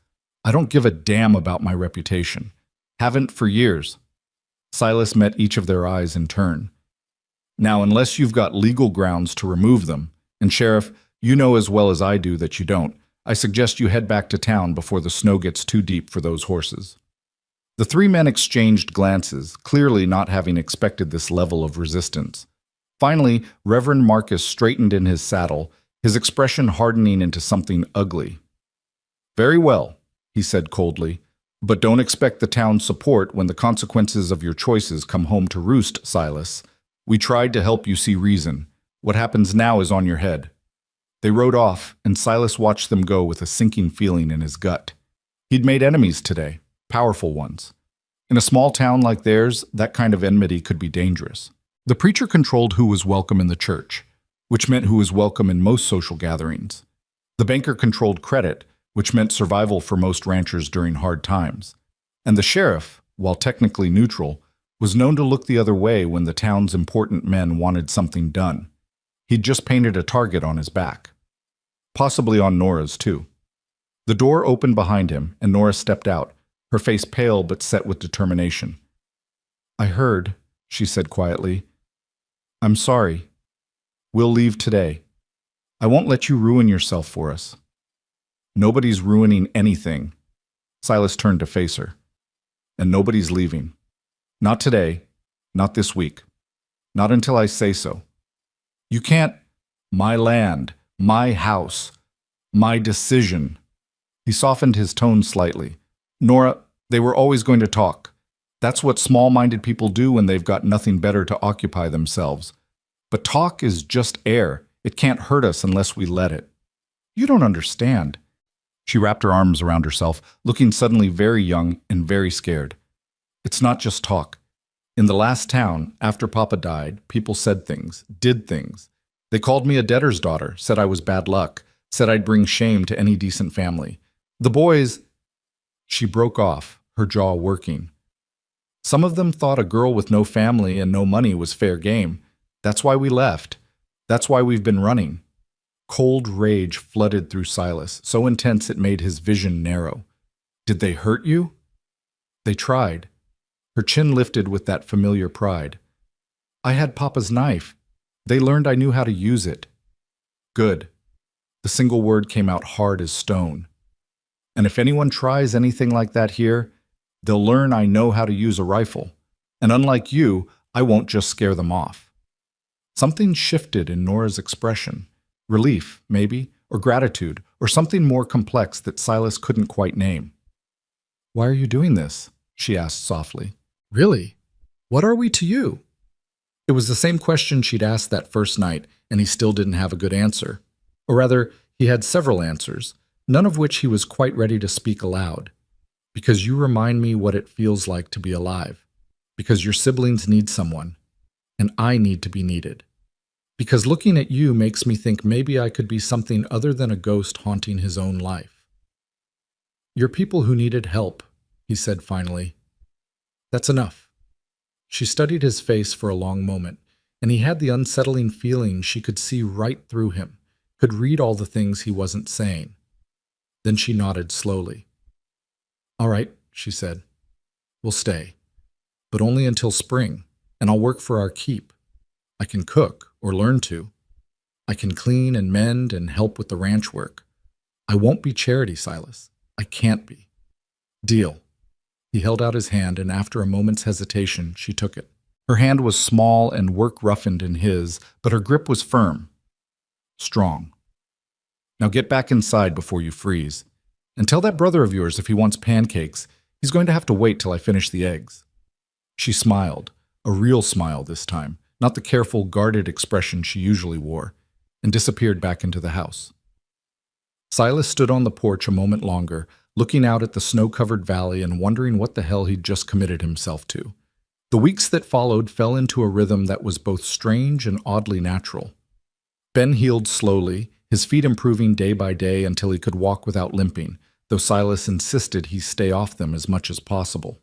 I don't give a damn about my reputation. Haven't for years." Silas met each of their eyes in turn. "Now, unless you've got legal grounds to remove them, and Sheriff, you know as well as I do that you don't, I suggest you head back to town before the snow gets too deep for those horses." The 3 men exchanged glances, clearly not having expected this level of resistance. Finally, Reverend Marcus straightened in his saddle, his expression hardening into something ugly. "Very well," he said coldly, "but don't expect the town's support when the consequences of your choices come home to roost, Silas. We tried to help you see reason. What happens now is on your head." They rode off, and Silas watched them go with a sinking feeling in his gut. He'd made enemies today, powerful ones. In a small town like theirs, that kind of enmity could be dangerous. The preacher controlled who was welcome in the church, which meant who was welcome in most social gatherings. The banker controlled credit, which meant survival for most ranchers during hard times. And the sheriff, while technically neutral, was known to look the other way when the town's important men wanted something done. He'd just painted a target on his back. Possibly on Nora's, too. The door opened behind him, and Nora stepped out, her face pale but set with determination. "I heard," she said quietly. "I'm sorry. We'll leave today. I won't let you ruin yourself for us." "Nobody's ruining anything." Silas turned to face her. "And nobody's leaving. Not today. Not this week. Not until I say so. You can't— My land. My house. My decision." He softened his tone slightly. "Nora, they were always going to talk. That's what small-minded people do when they've got nothing better to occupy themselves. But talk is just air. It can't hurt us unless we let it." "You don't understand." She wrapped her arms around herself, looking suddenly very young and very scared. "It's not just talk. In the last town, after Papa died, people said things, did things. They called me a debtor's daughter, said I was bad luck, said I'd bring shame to any decent family. The boys—" She broke off, her jaw working. "Some of them thought a girl with no family and no money was fair game. That's why we left. That's why we've been running." Cold rage flooded through Silas, so intense it made his vision narrow. "Did they hurt you?" "They tried." Her chin lifted with that familiar pride. "I had Papa's knife. They learned I knew how to use it." "Good." The single word came out hard as stone. "And if anyone tries anything like that here, they'll learn I know how to use a rifle. And unlike you, I won't just scare them off." Something shifted in Nora's expression. Relief, maybe, or gratitude, or something more complex that Silas couldn't quite name. "Why are you doing this?" she asked softly. "Really? What are we to you?" It was the same question she'd asked that first night, and he still didn't have a good answer. Or rather, he had several answers, none of which he was quite ready to speak aloud. "Because you remind me what it feels like to be alive. Because your siblings need someone, and I need to be needed. Because looking at you makes me think maybe I could be something other than a ghost haunting his own life." "You're people who needed help," he said finally. "That's enough." She studied his face for a long moment, and he had the unsettling feeling she could see right through him, could read all the things he wasn't saying. Then she nodded slowly. "All right," she said. "We'll stay. But only until spring, and I'll work for our keep. I can cook, or learn to. I can clean and mend and help with the ranch work. I won't be charity, Silas. I can't be." "Deal." He held out his hand, and after a moment's hesitation, she took it. Her hand was small and work-roughened in his, but her grip was firm. Strong. "Now get back inside before you freeze. And tell that brother of yours if he wants pancakes, he's going to have to wait till I finish the eggs." She smiled, a real smile this time, not the careful, guarded expression she usually wore, and disappeared back into the house. Silas stood on the porch a moment longer, looking out at the snow-covered valley and wondering what the hell he'd just committed himself to. The weeks that followed fell into a rhythm that was both strange and oddly natural. Ben healed slowly, his feet improving day by day until he could walk without limping, though Silas insisted he stay off them as much as possible.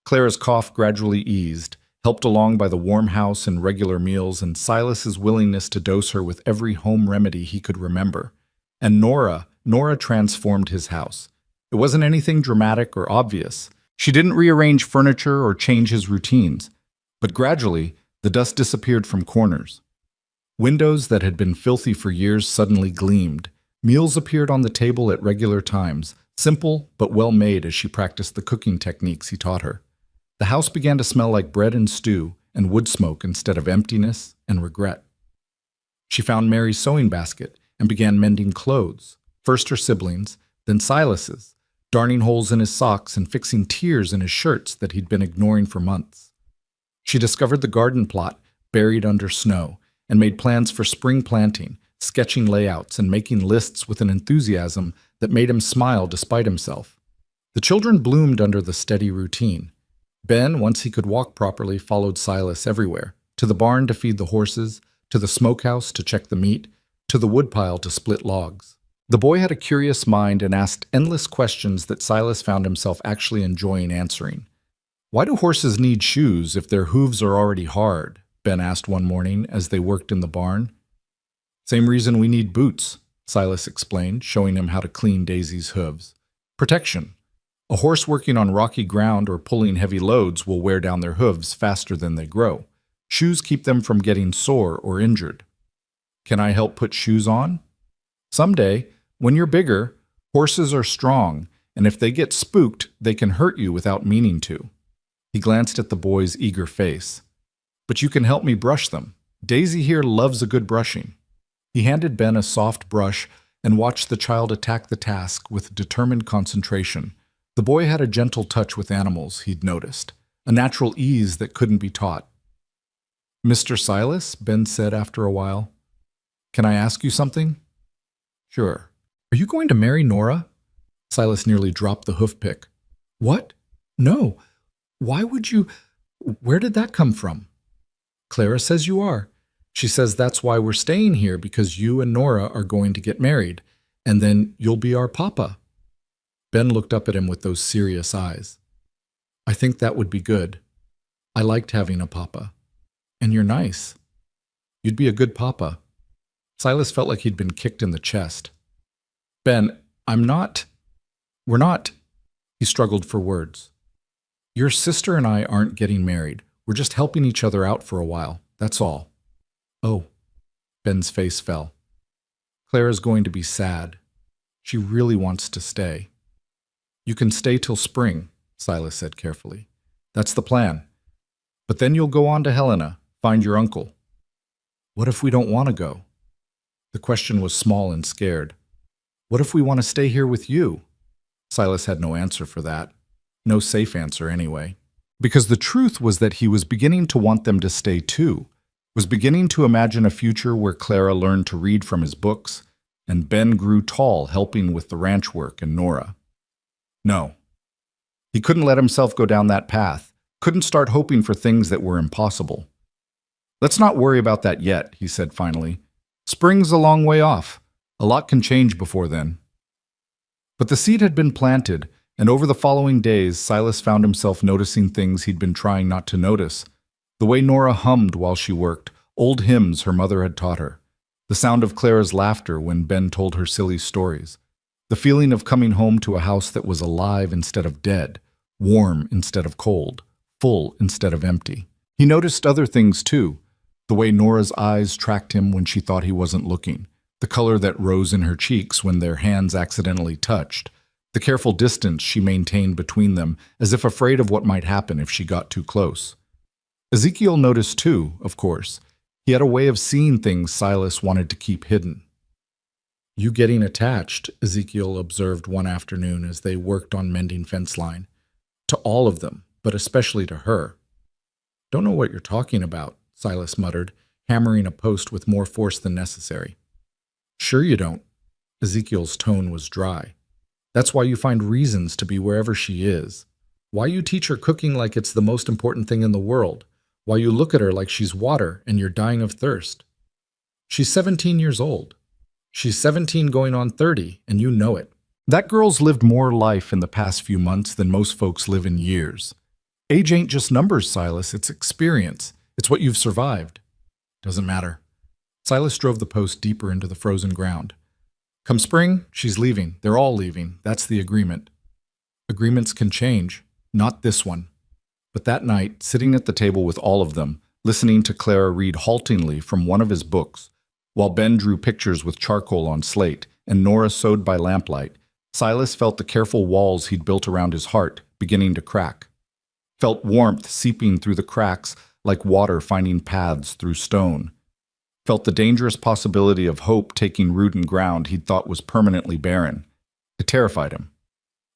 Clara's cough gradually eased, helped along by the warm house and regular meals and Silas's willingness to dose her with every home remedy he could remember. And Nora transformed his house. It wasn't anything dramatic or obvious. She didn't rearrange furniture or change his routines, but gradually the dust disappeared from corners. Windows that had been filthy for years suddenly gleamed. Meals appeared on the table at regular times, simple but well made as she practiced the cooking techniques he taught her. The house began to smell like bread and stew and wood smoke instead of emptiness and regret. She found Mary's sewing basket and began mending clothes, first her siblings, then Silas's, darning holes in his socks and fixing tears in his shirts that he'd been ignoring for months. She discovered the garden plot buried under snow and made plans for spring planting, sketching layouts and making lists with an enthusiasm that made him smile despite himself. The children bloomed under the steady routine. Ben, once he could walk properly, followed Silas everywhere, to the barn to feed the horses, to the smokehouse to check the meat, to the woodpile to split logs. The boy had a curious mind and asked endless questions that Silas found himself actually enjoying answering. Why do horses need shoes if their hooves are already hard? Ben asked one morning as they worked in the barn. Same reason we need boots, Silas explained, showing him how to clean Daisy's hooves. Protection. A horse working on rocky ground or pulling heavy loads will wear down their hooves faster than they grow. Shoes keep them from getting sore or injured. Can I help put shoes on? Someday, when you're bigger, horses are strong, and if they get spooked, they can hurt you without meaning to. He glanced at the boy's eager face. But you can help me brush them. Daisy here loves a good brushing. He handed Ben a soft brush and watched the child attack the task with determined concentration. The boy had a gentle touch with animals, he'd noticed, a natural ease that couldn't be taught. Mr. Silas, Ben said after a while, can I ask you something? Sure. Are you going to marry Nora? Silas nearly dropped the hoof pick. What? No. Why would you? Where did that come from? Clara says you are. She says that's why we're staying here, because you and Nora are going to get married, and then you'll be our papa. Ben looked up at him with those serious eyes. I think that would be good. I liked having a papa. And you're nice. You'd be a good papa. Silas felt like he'd been kicked in the chest. Ben, we're not. He struggled for words. Your sister and I aren't getting married. We're just helping each other out for a while. That's all. Oh. Ben's face fell. Clara's going to be sad. She really wants to stay. You can stay till spring, Silas said carefully. That's the plan. But then you'll go on to Helena, find your uncle. What if we don't want to go? The question was small and scared. What if we want to stay here with you? Silas had no answer for that. No safe answer anyway. Because the truth was that he was beginning to want them to stay too, was beginning to imagine a future where Clara learned to read from his books, and Ben grew tall helping with the ranch work and Nora. No. He couldn't let himself go down that path, couldn't start hoping for things that were impossible. Let's not worry about that yet, he said finally. Spring's a long way off. A lot can change before then. But the seed had been planted, and over the following days, Silas found himself noticing things he'd been trying not to notice. The way Nora hummed while she worked, old hymns her mother had taught her. The sound of Clara's laughter when Ben told her silly stories. The feeling of coming home to a house that was alive instead of dead, warm instead of cold, full instead of empty. He noticed other things too. The way Nora's eyes tracked him when she thought he wasn't looking. The color that rose in her cheeks when their hands accidentally touched. The careful distance she maintained between them, as if afraid of what might happen if she got too close. Ezekiel noticed too, of course. He had a way of seeing things Silas wanted to keep hidden. You getting attached, Ezekiel observed one afternoon as they worked on mending fence line. To all of them, but especially to her. Don't know what you're talking about, Silas muttered, hammering a post with more force than necessary. Sure you don't. Ezekiel's tone was dry. That's why you find reasons to be wherever she is. Why you teach her cooking like it's the most important thing in the world. Why you look at her like she's water and you're dying of thirst. She's 17 years old. She's 17 going on 30, and you know it. That girl's lived more life in the past few months than most folks live in years. Age ain't just numbers, Silas. It's experience. It's what you've survived. Doesn't matter. Silas drove the post deeper into the frozen ground. Come spring, she's leaving. They're all leaving. That's the agreement. Agreements can change. Not this one. But that night, sitting at the table with all of them, listening to Clara read haltingly from one of his books, while Ben drew pictures with charcoal on slate and Nora sewed by lamplight, Silas felt the careful walls he'd built around his heart beginning to crack. Felt warmth seeping through the cracks like water finding paths through stone. Felt the dangerous possibility of hope taking root in ground he'd thought was permanently barren. It terrified him.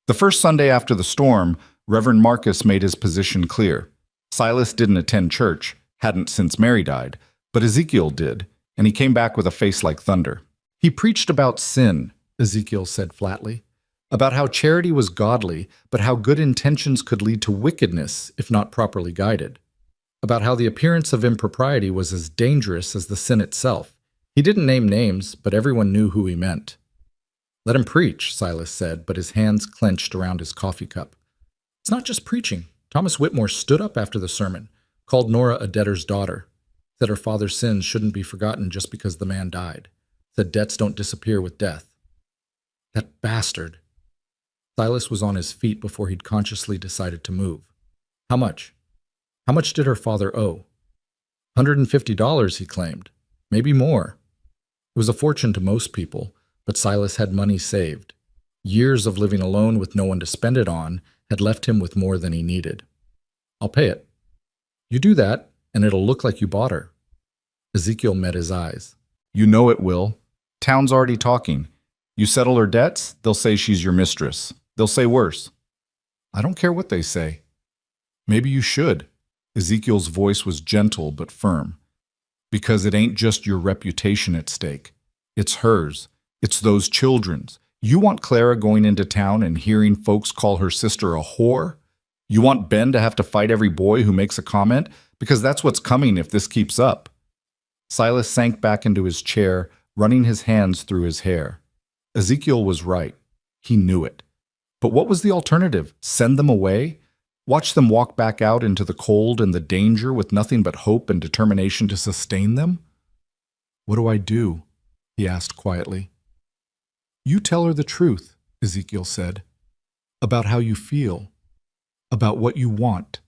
The first Sunday after the storm, Reverend Marcus made his position clear. Silas didn't attend church, hadn't since Mary died, but Ezekiel did, and he came back with a face like thunder. He preached about sin, Ezekiel said flatly, about how charity was godly, but how good intentions could lead to wickedness if not properly guided, about how the appearance of impropriety was as dangerous as the sin itself. He didn't name names, but everyone knew who he meant. Let him preach, Silas said, but his hands clenched around his coffee cup. It's not just preaching. Thomas Whitmore stood up after the sermon, called Nora a debtor's daughter, said her father's sins shouldn't be forgotten just because the man died, said debts don't disappear with death. That bastard. Silas was on his feet before he'd consciously decided to move. How much? How much did her father owe? $150, he claimed. Maybe more. It was a fortune to most people, but Silas had money saved. Years of living alone with no one to spend it on had left him with more than he needed. I'll pay it. You do that, and it'll look like you bought her. Ezekiel met his eyes. You know it will. Town's already talking. You settle her debts, they'll say she's your mistress. They'll say worse. I don't care what they say. Maybe you should. Ezekiel's voice was gentle but firm. Because it ain't just your reputation at stake. It's hers. It's those children's. You want Clara going into town and hearing folks call her sister a whore? You want Ben to have to fight every boy who makes a comment? Because that's what's coming if this keeps up. Silas sank back into his chair, running his hands through his hair. Ezekiel was right. He knew it. But what was the alternative? Send them away? Watch them walk back out into the cold and the danger with nothing but hope and determination to sustain them? What do I do? He asked quietly. You tell her the truth, Ezekiel said, about how you feel, about what you want,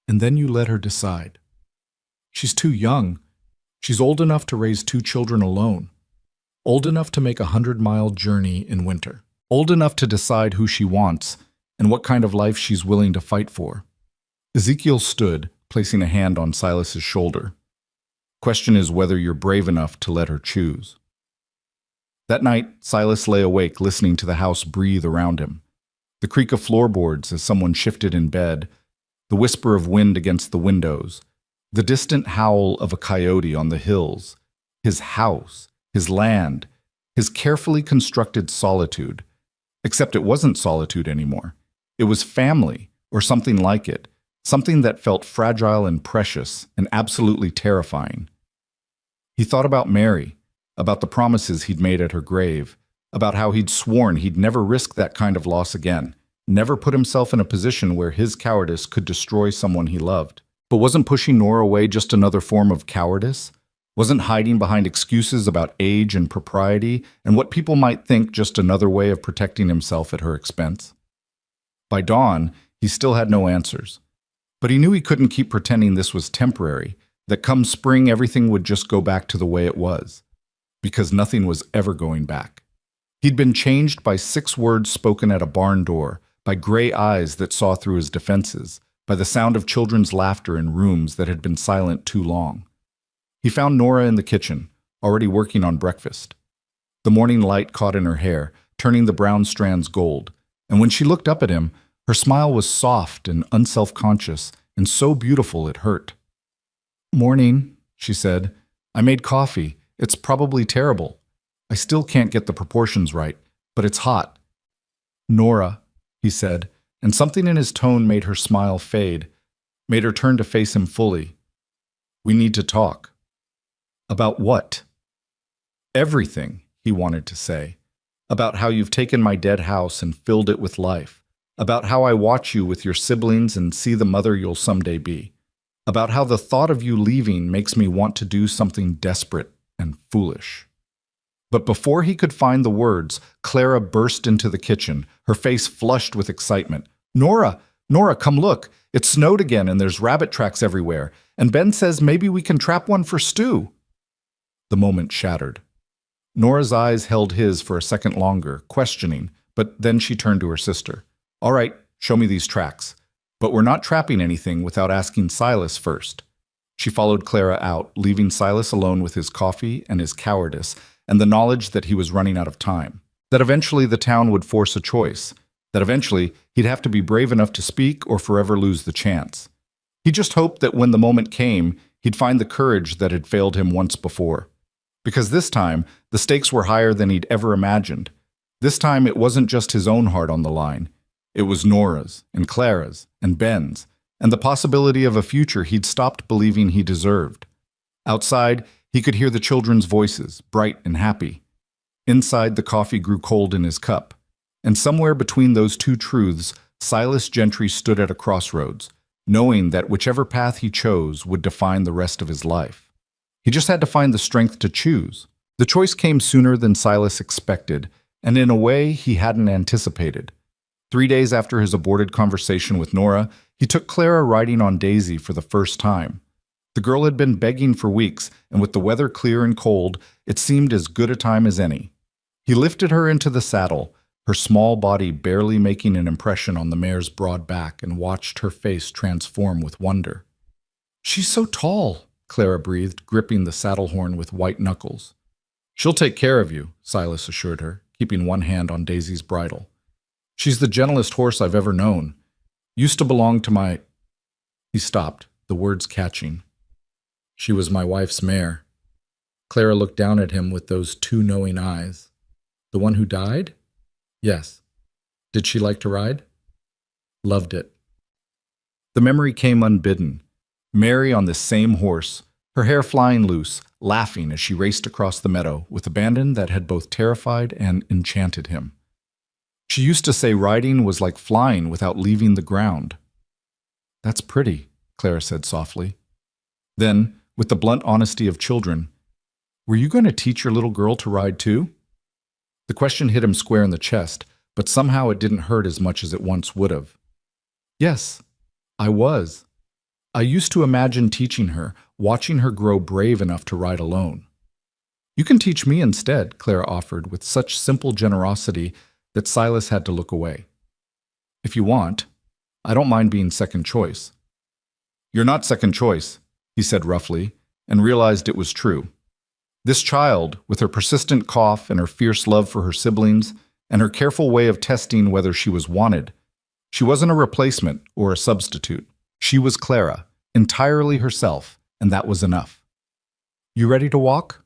and then you let her decide. She's too young. She's old enough to raise 2 children alone, old enough to make a 100-mile journey in winter, old enough to decide who she wants and what kind of life she's willing to fight for. Ezekiel stood, placing a hand on Silas's shoulder. Question is whether you're brave enough to let her choose. That night, Silas lay awake listening to the house breathe around him. The creak of floorboards as someone shifted in bed, the whisper of wind against the windows, the distant howl of a coyote on the hills, his house, his land, his carefully constructed solitude. Except it wasn't solitude anymore. It was family, or something like it, something that felt fragile and precious and absolutely terrifying. He thought about Mary, about the promises he'd made at her grave, about how he'd sworn he'd never risk that kind of loss again, never put himself in a position where his cowardice could destroy someone he loved. But wasn't pushing Nora away just another form of cowardice? Wasn't hiding behind excuses about age and propriety and what people might think just another way of protecting himself at her expense? By dawn, he still had no answers. But he knew he couldn't keep pretending this was temporary, that come spring everything would just go back to the way it was. Because nothing was ever going back. He'd been changed by 6 words spoken at a barn door, by gray eyes that saw through his defenses, by the sound of children's laughter in rooms that had been silent too long. He found Nora in the kitchen, already working on breakfast. The morning light caught in her hair, turning the brown strands gold, and when she looked up at him, her smile was soft and unself-conscious, and so beautiful it hurt. "Morning," she said. "I made coffee. It's probably terrible. I still can't get the proportions right, but it's hot." "Nora," he said, and something in his tone made her smile fade, made her turn to face him fully. "We need to talk." "About what?" "Everything," he wanted to say. "About how you've taken my dead house and filled it with life. About how I watch you with your siblings and see the mother you'll someday be. About how the thought of you leaving makes me want to do something desperate and foolish." But before he could find the words, Clara burst into the kitchen, her face flushed with excitement. "Nora! Nora, come look! It snowed again and there's rabbit tracks everywhere, and Ben says maybe we can trap one for Stu." The moment shattered. Nora's eyes held his for a second longer, questioning, but then she turned to her sister. "All right, show me these tracks. But we're not trapping anything without asking Silas first." She followed Clara out, leaving Silas alone with his coffee and his cowardice, and the knowledge that he was running out of time. That eventually the town would force a choice. That eventually he'd have to be brave enough to speak or forever lose the chance. He just hoped that when the moment came, he'd find the courage that had failed him once before. Because this time, the stakes were higher than he'd ever imagined. This time it wasn't just his own heart on the line. It was Nora's, and Clara's, and Ben's, and the possibility of a future he'd stopped believing he deserved. Outside, he could hear the children's voices, bright and happy. Inside, the coffee grew cold in his cup. And somewhere between those two truths, Silas Gentry stood at a crossroads, knowing that whichever path he chose would define the rest of his life. He just had to find the strength to choose. The choice came sooner than Silas expected, and in a way he hadn't anticipated. 3 days after his aborted conversation with Nora, he took Clara riding on Daisy for the first time. The girl had been begging for weeks, and with the weather clear and cold, it seemed as good a time as any. He lifted her into the saddle, her small body barely making an impression on the mare's broad back, and watched her face transform with wonder. "She's so tall," Clara breathed, gripping the saddle horn with white knuckles. "She'll take care of you," Silas assured her, keeping one hand on Daisy's bridle. "She's the gentlest horse I've ever known. Used to belong to my—" He stopped, the words catching. "She was my wife's mare." Clara looked down at him with those two knowing eyes. "The one who died?" "Yes." "Did she like to ride?" "Loved it." The memory came unbidden. Mary on this same horse, her hair flying loose, laughing as she raced across the meadow with abandon that had both terrified and enchanted him. She used to say riding was like flying without leaving the ground. "That's pretty," Clara said softly. Then, with the blunt honesty of children, "Were you going to teach your little girl to ride too?" The question hit him square in the chest, but somehow it didn't hurt as much as it once would have. "Yes, I was. I used to imagine teaching her, watching her grow brave enough to ride alone." "You can teach me instead," Clara offered with such simple generosity that Silas had to look away. "If you want. I don't mind being second choice." "You're not second choice," he said roughly, and realized it was true. This child, with her persistent cough and her fierce love for her siblings, and her careful way of testing whether she was wanted, she wasn't a replacement or a substitute. She was Clara, entirely herself, and that was enough. "You ready to walk?"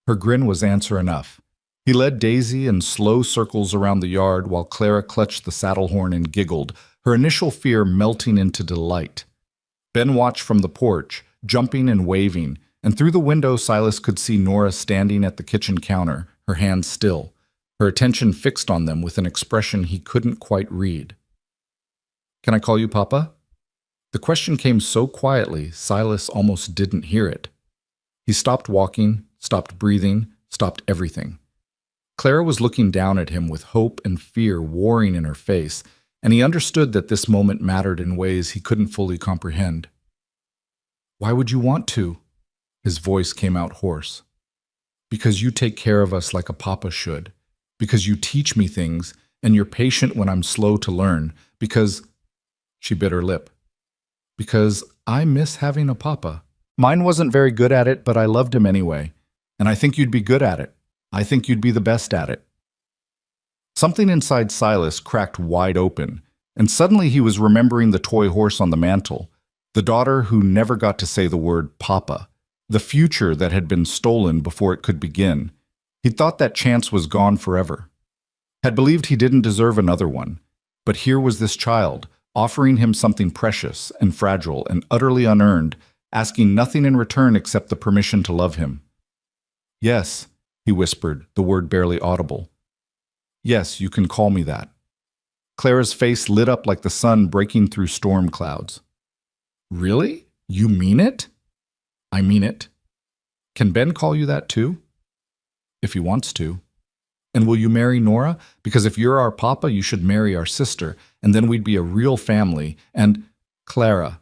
Her grin was answer enough. He led Daisy in slow circles around the yard while Clara clutched the saddle horn and giggled, her initial fear melting into delight. Ben watched from the porch, jumping and waving, and through the window Silas could see Nora standing at the kitchen counter, her hands still, her attention fixed on them with an expression he couldn't quite read. "Can I call you Papa?" The question came so quietly, Silas almost didn't hear it. He stopped walking, stopped breathing, stopped everything. Clara was looking down at him with hope and fear warring in her face, and he understood that this moment mattered in ways he couldn't fully comprehend. "Why would you want to?" His voice came out hoarse. "Because you take care of us like a papa should. Because you teach me things, and you're patient when I'm slow to learn. Because—" She bit her lip. "Because I miss having a papa. Mine wasn't very good at it, but I loved him anyway. And I think you'd be good at it. I think you'd be the best at it." Something inside Silas cracked wide open, and suddenly he was remembering the toy horse on the mantel, the daughter who never got to say the word papa, the future that had been stolen before it could begin. He'd thought that chance was gone forever. Had believed he didn't deserve another one. But here was this child, offering him something precious and fragile and utterly unearned, asking nothing in return except the permission to love him. "Yes," he whispered, the word barely audible. "Yes, you can call me that." Clara's face lit up like the sun breaking through storm clouds. "Really? You mean it?" "I mean it." "Can Ben call you that too?" "If he wants to." "And will you marry Nora? Because if you're our papa, you should marry our sister, and then we'd be a real family, and—" "Clara."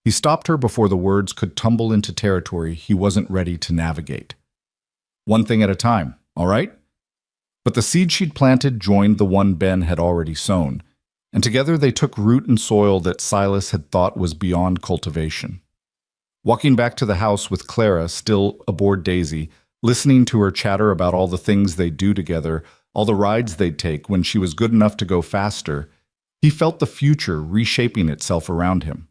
He stopped her before the words could tumble into territory he wasn't ready to navigate. "One thing at a time, all right?" But the seed she'd planted joined the one Ben had already sown, and together they took root in soil that Silas had thought was beyond cultivation. Walking back to the house with Clara still aboard Daisy, listening to her chatter about all the things they'd do together, all the rides they'd take when she was good enough to go faster, he felt the future reshaping itself around him.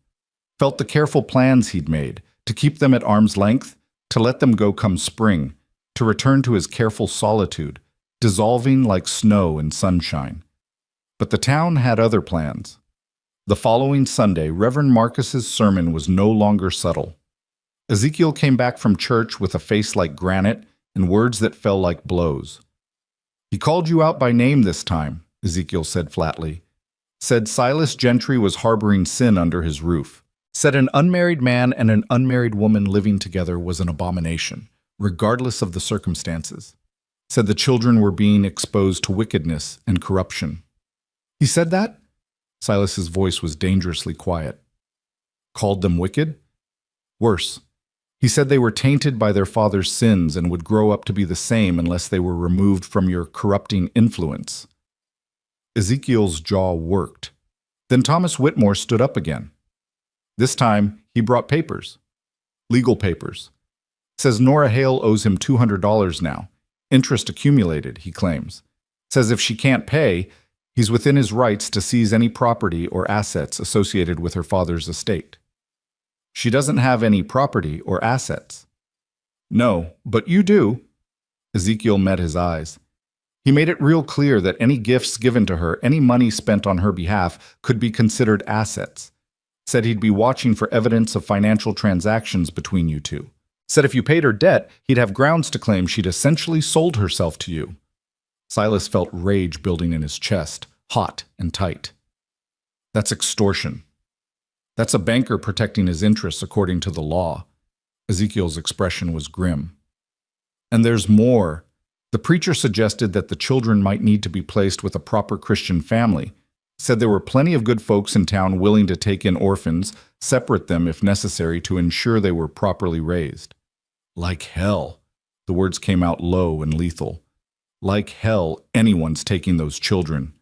Felt the careful plans he'd made, to keep them at arm's length, to let them go come spring, to return to his careful solitude, dissolving like snow in sunshine. But the town had other plans. The following Sunday, Reverend Marcus's sermon was no longer subtle. Ezekiel came back from church with a face like granite and words that fell like blows. "He called you out by name this time," Ezekiel said flatly. Said Silas Gentry was harboring sin under his roof. Said an unmarried man and an unmarried woman living together was an abomination, regardless of the circumstances. Said the children were being exposed to wickedness and corruption. He said that? Silas's voice was dangerously quiet. Called them wicked? Worse. He said they were tainted by their father's sins and would grow up to be the same unless they were removed from your corrupting influence. Ezekiel's jaw worked. Then Thomas Whitmore stood up again. This time, he brought papers. Legal papers. Says Nora Hale owes him $200 now. Interest accumulated, he claims. Says if she can't pay, he's within his rights to seize any property or assets associated with her father's estate. She doesn't have any property or assets. No, but you do. Ezekiel met his eyes. He made it real clear that any gifts given to her, any money spent on her behalf, could be considered assets. Said he'd be watching for evidence of financial transactions between you two. Said if you paid her debt, he'd have grounds to claim she'd essentially sold herself to you. Silas felt rage building in his chest, hot and tight. That's extortion. That's a banker protecting his interests according to the law. Ezekiel's expression was grim. And there's more. The preacher suggested that the children might need to be placed with a proper Christian family. Said there were plenty of good folks in town willing to take in orphans, separate them if necessary to ensure they were properly raised. Like hell. The words came out low and lethal. Like hell, anyone's taking those children.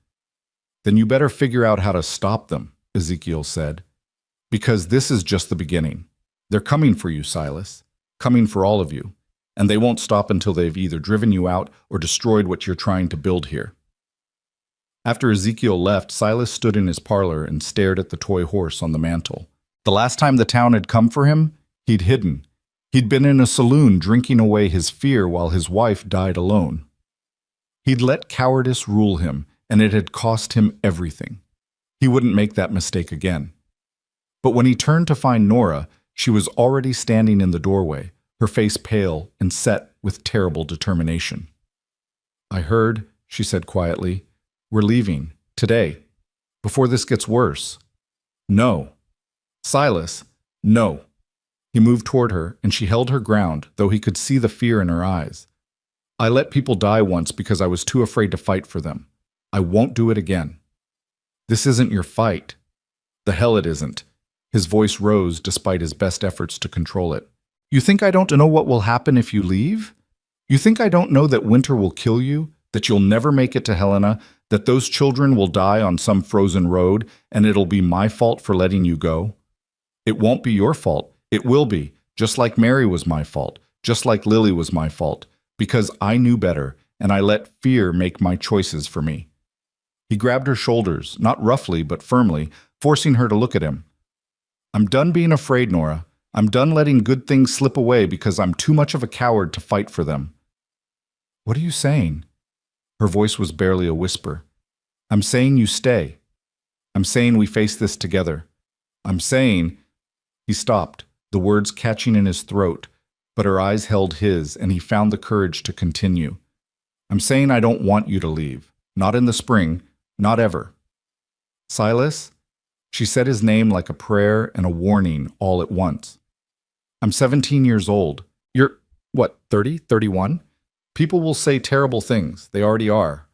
Then you better figure out how to stop them, Ezekiel said. Because this is just the beginning. They're coming for you, Silas. Coming for all of you. And they won't stop until they've either driven you out or destroyed what you're trying to build here. After Ezekiel left, Silas stood in his parlor and stared at the toy horse on the mantel. The last time the town had come for him, he'd hidden. He'd been in a saloon drinking away his fear while his wife died alone. He'd let cowardice rule him, and it had cost him everything. He wouldn't make that mistake again. But when he turned to find Nora, she was already standing in the doorway, her face pale and set with terrible determination. I heard, she said quietly, we're leaving, today, before this gets worse. No. Silas, no. He moved toward her, and she held her ground, though he could see the fear in her eyes. I let people die once because I was too afraid to fight for them. I won't do it again. This isn't your fight. The hell it isn't. His voice rose despite his best efforts to control it. You think I don't know what will happen if you leave? You think I don't know that winter will kill you, that you'll never make it to Helena, that those children will die on some frozen road, and it'll be my fault for letting you go? It won't be your fault. It will be, just like Mary was my fault, just like Lily was my fault, because I knew better, and I let fear make my choices for me. He grabbed her shoulders, not roughly but firmly, forcing her to look at him. I'm done being afraid, Nora. I'm done letting good things slip away because I'm too much of a coward to fight for them. What are you saying? Her voice was barely a whisper. I'm saying you stay. I'm saying we face this together. I'm saying... He stopped, the words catching in his throat, but her eyes held his, and he found the courage to continue. I'm saying I don't want you to leave. Not in the spring. Not ever. Silas? She said his name like a prayer and a warning all at once. I'm 17 years old. You're, what, 30, 31? People will say terrible things. They already are.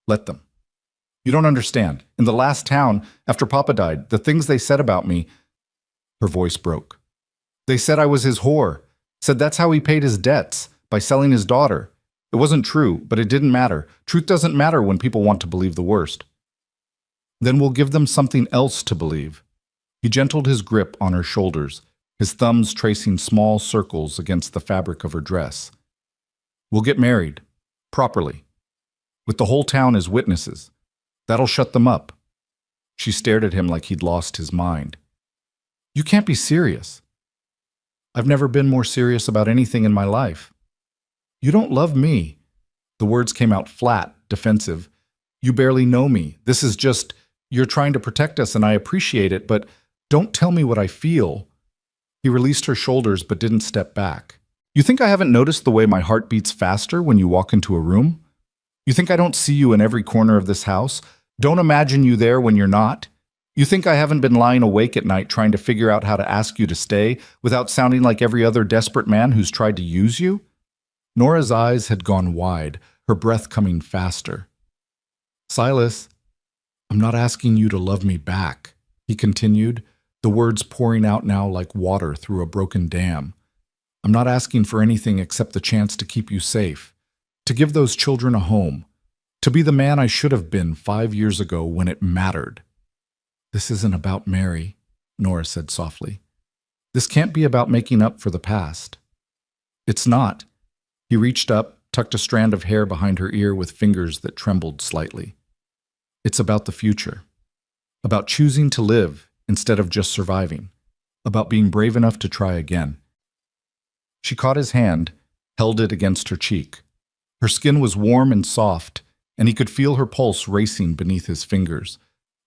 Let them. You don't understand. In the last town, after Papa died, the things they said about me... Her voice broke. They said I was his whore. Said that's how he paid his debts, by selling his daughter. It wasn't true, but it didn't matter. Truth doesn't matter when people want to believe the worst. Then we'll give them something else to believe. He gentled his grip on her shoulders, his thumbs tracing small circles against the fabric of her dress. We'll get married. Properly. With the whole town as witnesses. That'll shut them up. She stared at him like he'd lost his mind. You can't be serious. I've never been more serious about anything in my life. You don't love me. The words came out flat, defensive. You barely know me. This is just... You're trying to protect us, and I appreciate it, but don't tell me what I feel. He released her shoulders but didn't step back. You think I haven't noticed the way my heart beats faster when you walk into a room? You think I don't see you in every corner of this house, Don't imagine you there when you're not. You think I haven't been lying awake at night trying to figure out how to ask you to stay without sounding like every other desperate man who's tried to use you? Nora's eyes had gone wide, her breath coming faster. Silas, I'm not asking you to love me back, he continued, the words pouring out now like water through a broken dam. I'm not asking for anything except the chance to keep you safe, to give those children a home, to be the man I should have been 5 years ago when it mattered. This isn't about Mary, Nora said softly. This can't be about making up for the past. It's not. He reached up, tucked a strand of hair behind her ear with fingers that trembled slightly. It's about the future. About choosing to live instead of just surviving. About being brave enough to try again. She caught his hand, held it against her cheek. Her skin was warm and soft, and he could feel her pulse racing beneath his fingers.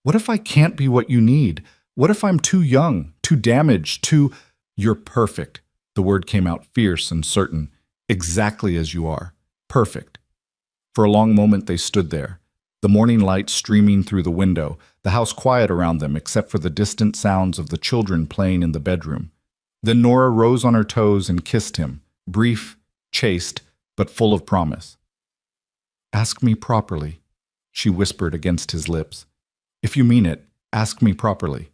What if I can't be what you need? What if I'm too young, too damaged, too— You're perfect. The word came out fierce and certain. Exactly as you are. Perfect. For a long moment they stood there, the morning light streaming through the window, the house quiet around them except for the distant sounds of the children playing in the bedroom. Then Nora rose on her toes and kissed him, brief, chaste, but full of promise. Ask me properly, she whispered against his lips. If you mean it, ask me properly.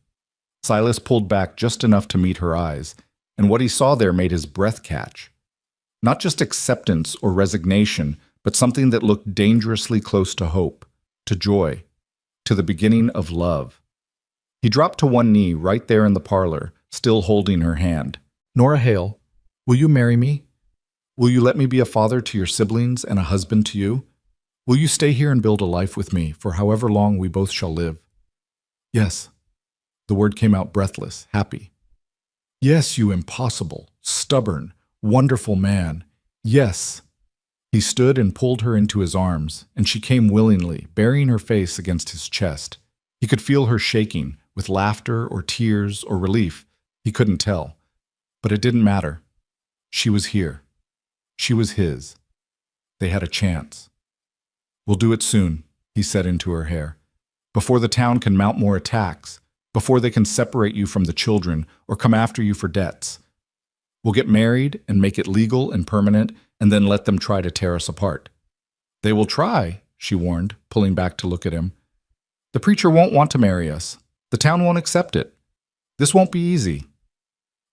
Silas pulled back just enough to meet her eyes, and what he saw there made his breath catch. Not just acceptance or resignation, but something that looked dangerously close to hope, to joy, to the beginning of love. He dropped to one knee right there in the parlor, still holding her hand. Nora Hale, will you marry me? Will you let me be a father to your siblings and a husband to you? Will you stay here and build a life with me for however long we both shall live? Yes. The word came out breathless, happy. Yes, you impossible, stubborn, wonderful man. Yes. He stood and pulled her into his arms, and she came willingly, burying her face against his chest. He could feel her shaking, with laughter or tears or relief. He couldn't tell. But it didn't matter. She was here. She was his. They had a chance. We'll do it soon, he said into her hair. Before the town can mount more attacks, before they can separate you from the children or come after you for debts. We'll get married and make it legal and permanent, and then let them try to tear us apart. They will try, she warned, pulling back to look at him. The preacher won't want to marry us. The town won't accept it. This won't be easy.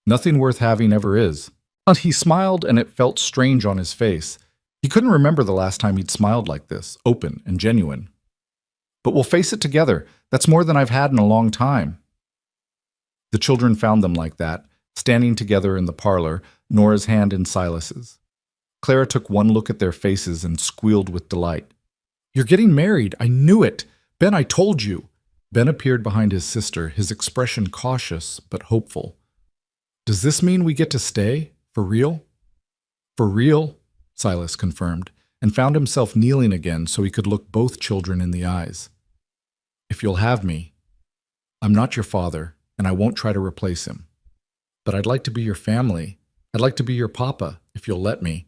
Nothing worth having ever is. But he smiled, and it felt strange on his face. He couldn't remember the last time he'd smiled like this, open and genuine. But we'll face it together. That's more than I've had in a long time. The children found them like that, standing together in the parlor, Nora's hand in Silas's. Clara took one look at their faces and squealed with delight. You're getting married. I knew it. Ben, I told you. Ben appeared behind his sister, his expression cautious but hopeful. Does this mean we get to stay? For real? For real, Silas confirmed, and found himself kneeling again so he could look both children in the eyes. If you'll have me, I'm not your father, and I won't try to replace him. But I'd like to be your family. I'd like to be your papa, if you'll let me.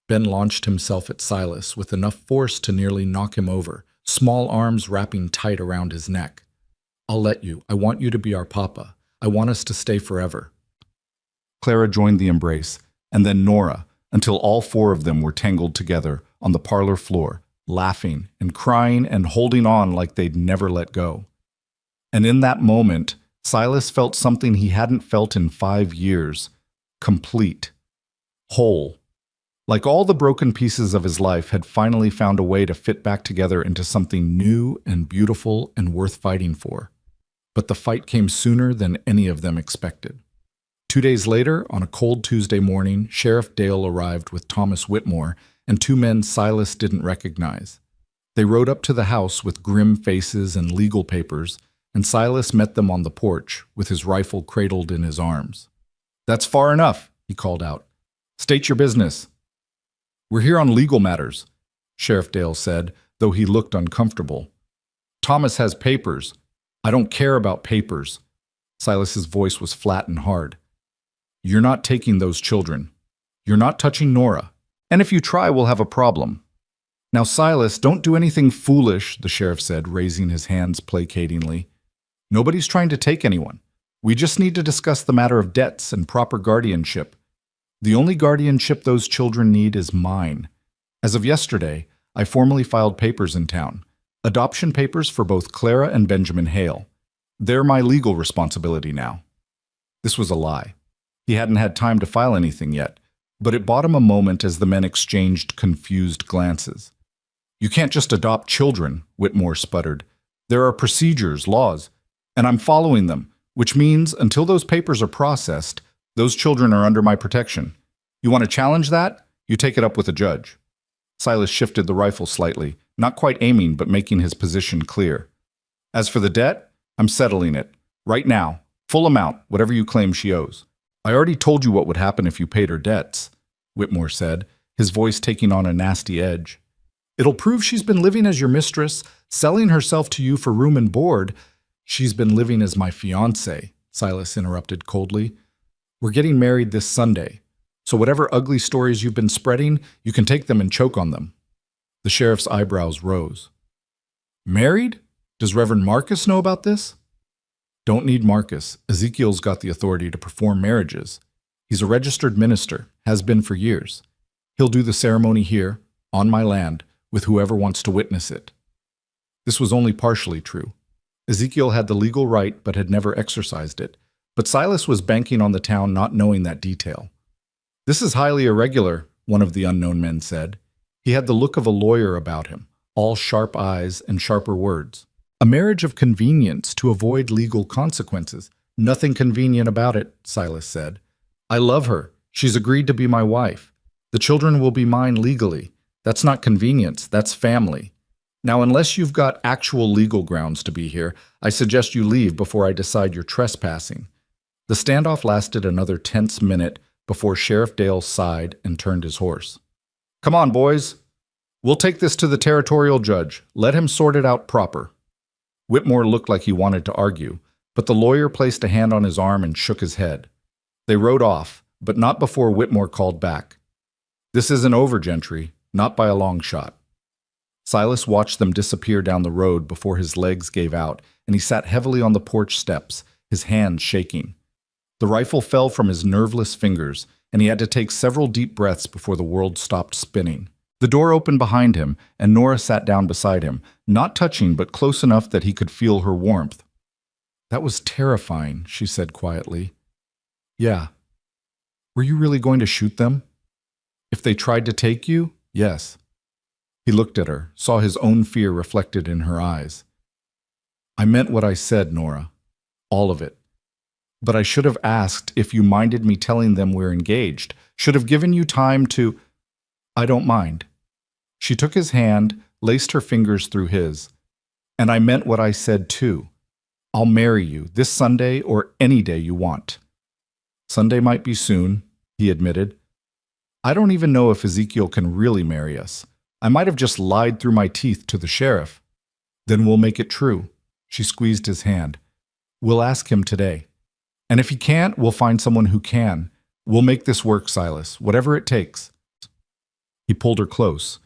Ben launched himself at Silas with enough force to nearly knock him over, small arms wrapping tight around his neck. I'll let you. I want you to be our papa. I want us to stay forever. Clara joined the embrace, and then Nora, until all four of them were tangled together on the parlor floor, laughing and crying and holding on like they'd never let go. And in that moment, Silas felt something he hadn't felt in 5 years. Complete. Whole. Like all the broken pieces of his life had finally found a way to fit back together into something new and beautiful and worth fighting for. But the fight came sooner than any of them expected. 2 days later, on a cold Tuesday morning, Sheriff Dale arrived with Thomas Whitmore and 2 men Silas didn't recognize. They rode up to the house with grim faces and legal papers, and Silas met them on the porch with his rifle cradled in his arms. That's far enough, he called out. State your business. We're here on legal matters, Sheriff Dale said, though he looked uncomfortable. Thomas has papers. I don't care about papers. Silas's voice was flat and hard. You're not taking those children. You're not touching Nora. And if you try, we'll have a problem. Now, Silas, don't do anything foolish, the sheriff said, raising his hands placatingly. Nobody's trying to take anyone. We just need to discuss the matter of debts and proper guardianship. The only guardianship those children need is mine. As of yesterday, I formally filed papers in town. Adoption papers for both Clara and Benjamin Hale. They're my legal responsibility now. This was a lie. He hadn't had time to file anything yet, but it bought him a moment as the men exchanged confused glances. You can't just adopt children, Whitmore sputtered. There are procedures, laws, and I'm following them, which means until those papers are processed, those children are under my protection. You want to challenge that? You take it up with a judge. Silas shifted the rifle slightly, not quite aiming but making his position clear. As for the debt, I'm settling it. Right now. Full amount, whatever you claim she owes. I already told you what would happen if you paid her debts, Whitmore said, his voice taking on a nasty edge. It'll prove she's been living as your mistress, selling herself to you for room and board. She's been living as my fiancé, Silas interrupted coldly. We're getting married this Sunday, so whatever ugly stories you've been spreading, you can take them and choke on them. The sheriff's eyebrows rose. Married? Does Reverend Marcus know about this? Don't need Marcus. Ezekiel's got the authority to perform marriages. He's a registered minister, has been for years. He'll do the ceremony here, on my land, with whoever wants to witness it. This was only partially true. Ezekiel had the legal right but had never exercised it, but Silas was banking on the town not knowing that detail. This is highly irregular, one of the unknown men said. He had the look of a lawyer about him, all sharp eyes and sharper words. A marriage of convenience to avoid legal consequences. Nothing convenient about it, Silas said. I love her. She's agreed to be my wife. The children will be mine legally. That's not convenience, that's family. Now, unless you've got actual legal grounds to be here, I suggest you leave before I decide you're trespassing. The standoff lasted another tense minute before Sheriff Dale sighed and turned his horse. Come on, boys. We'll take this to the territorial judge. Let him sort it out proper. Whitmore looked like he wanted to argue, but the lawyer placed a hand on his arm and shook his head. They rode off, but not before Whitmore called back. This isn't over, Gentry, not by a long shot. Silas watched them disappear down the road before his legs gave out, and he sat heavily on the porch steps, his hands shaking. The rifle fell from his nerveless fingers, and he had to take several deep breaths before the world stopped spinning. The door opened behind him, and Nora sat down beside him, not touching but close enough that he could feel her warmth. That was terrifying, she said quietly. Yeah. Were you really going to shoot them? If they tried to take you, yes. He looked at her, saw his own fear reflected in her eyes. I meant what I said, Nora. All of it. But I should have asked if you minded me telling them we're engaged. Should have given you time to... I don't mind. She took his hand, laced her fingers through his. And I meant what I said, too. I'll marry you this Sunday or any day you want. Sunday might be soon, he admitted. I don't even know if Ezekiel can really marry us. I might have just lied through my teeth to the sheriff. Then we'll make it true. She squeezed his hand. We'll ask him today. And if he can't, we'll find someone who can. We'll make this work, Silas, whatever it takes. He pulled her close,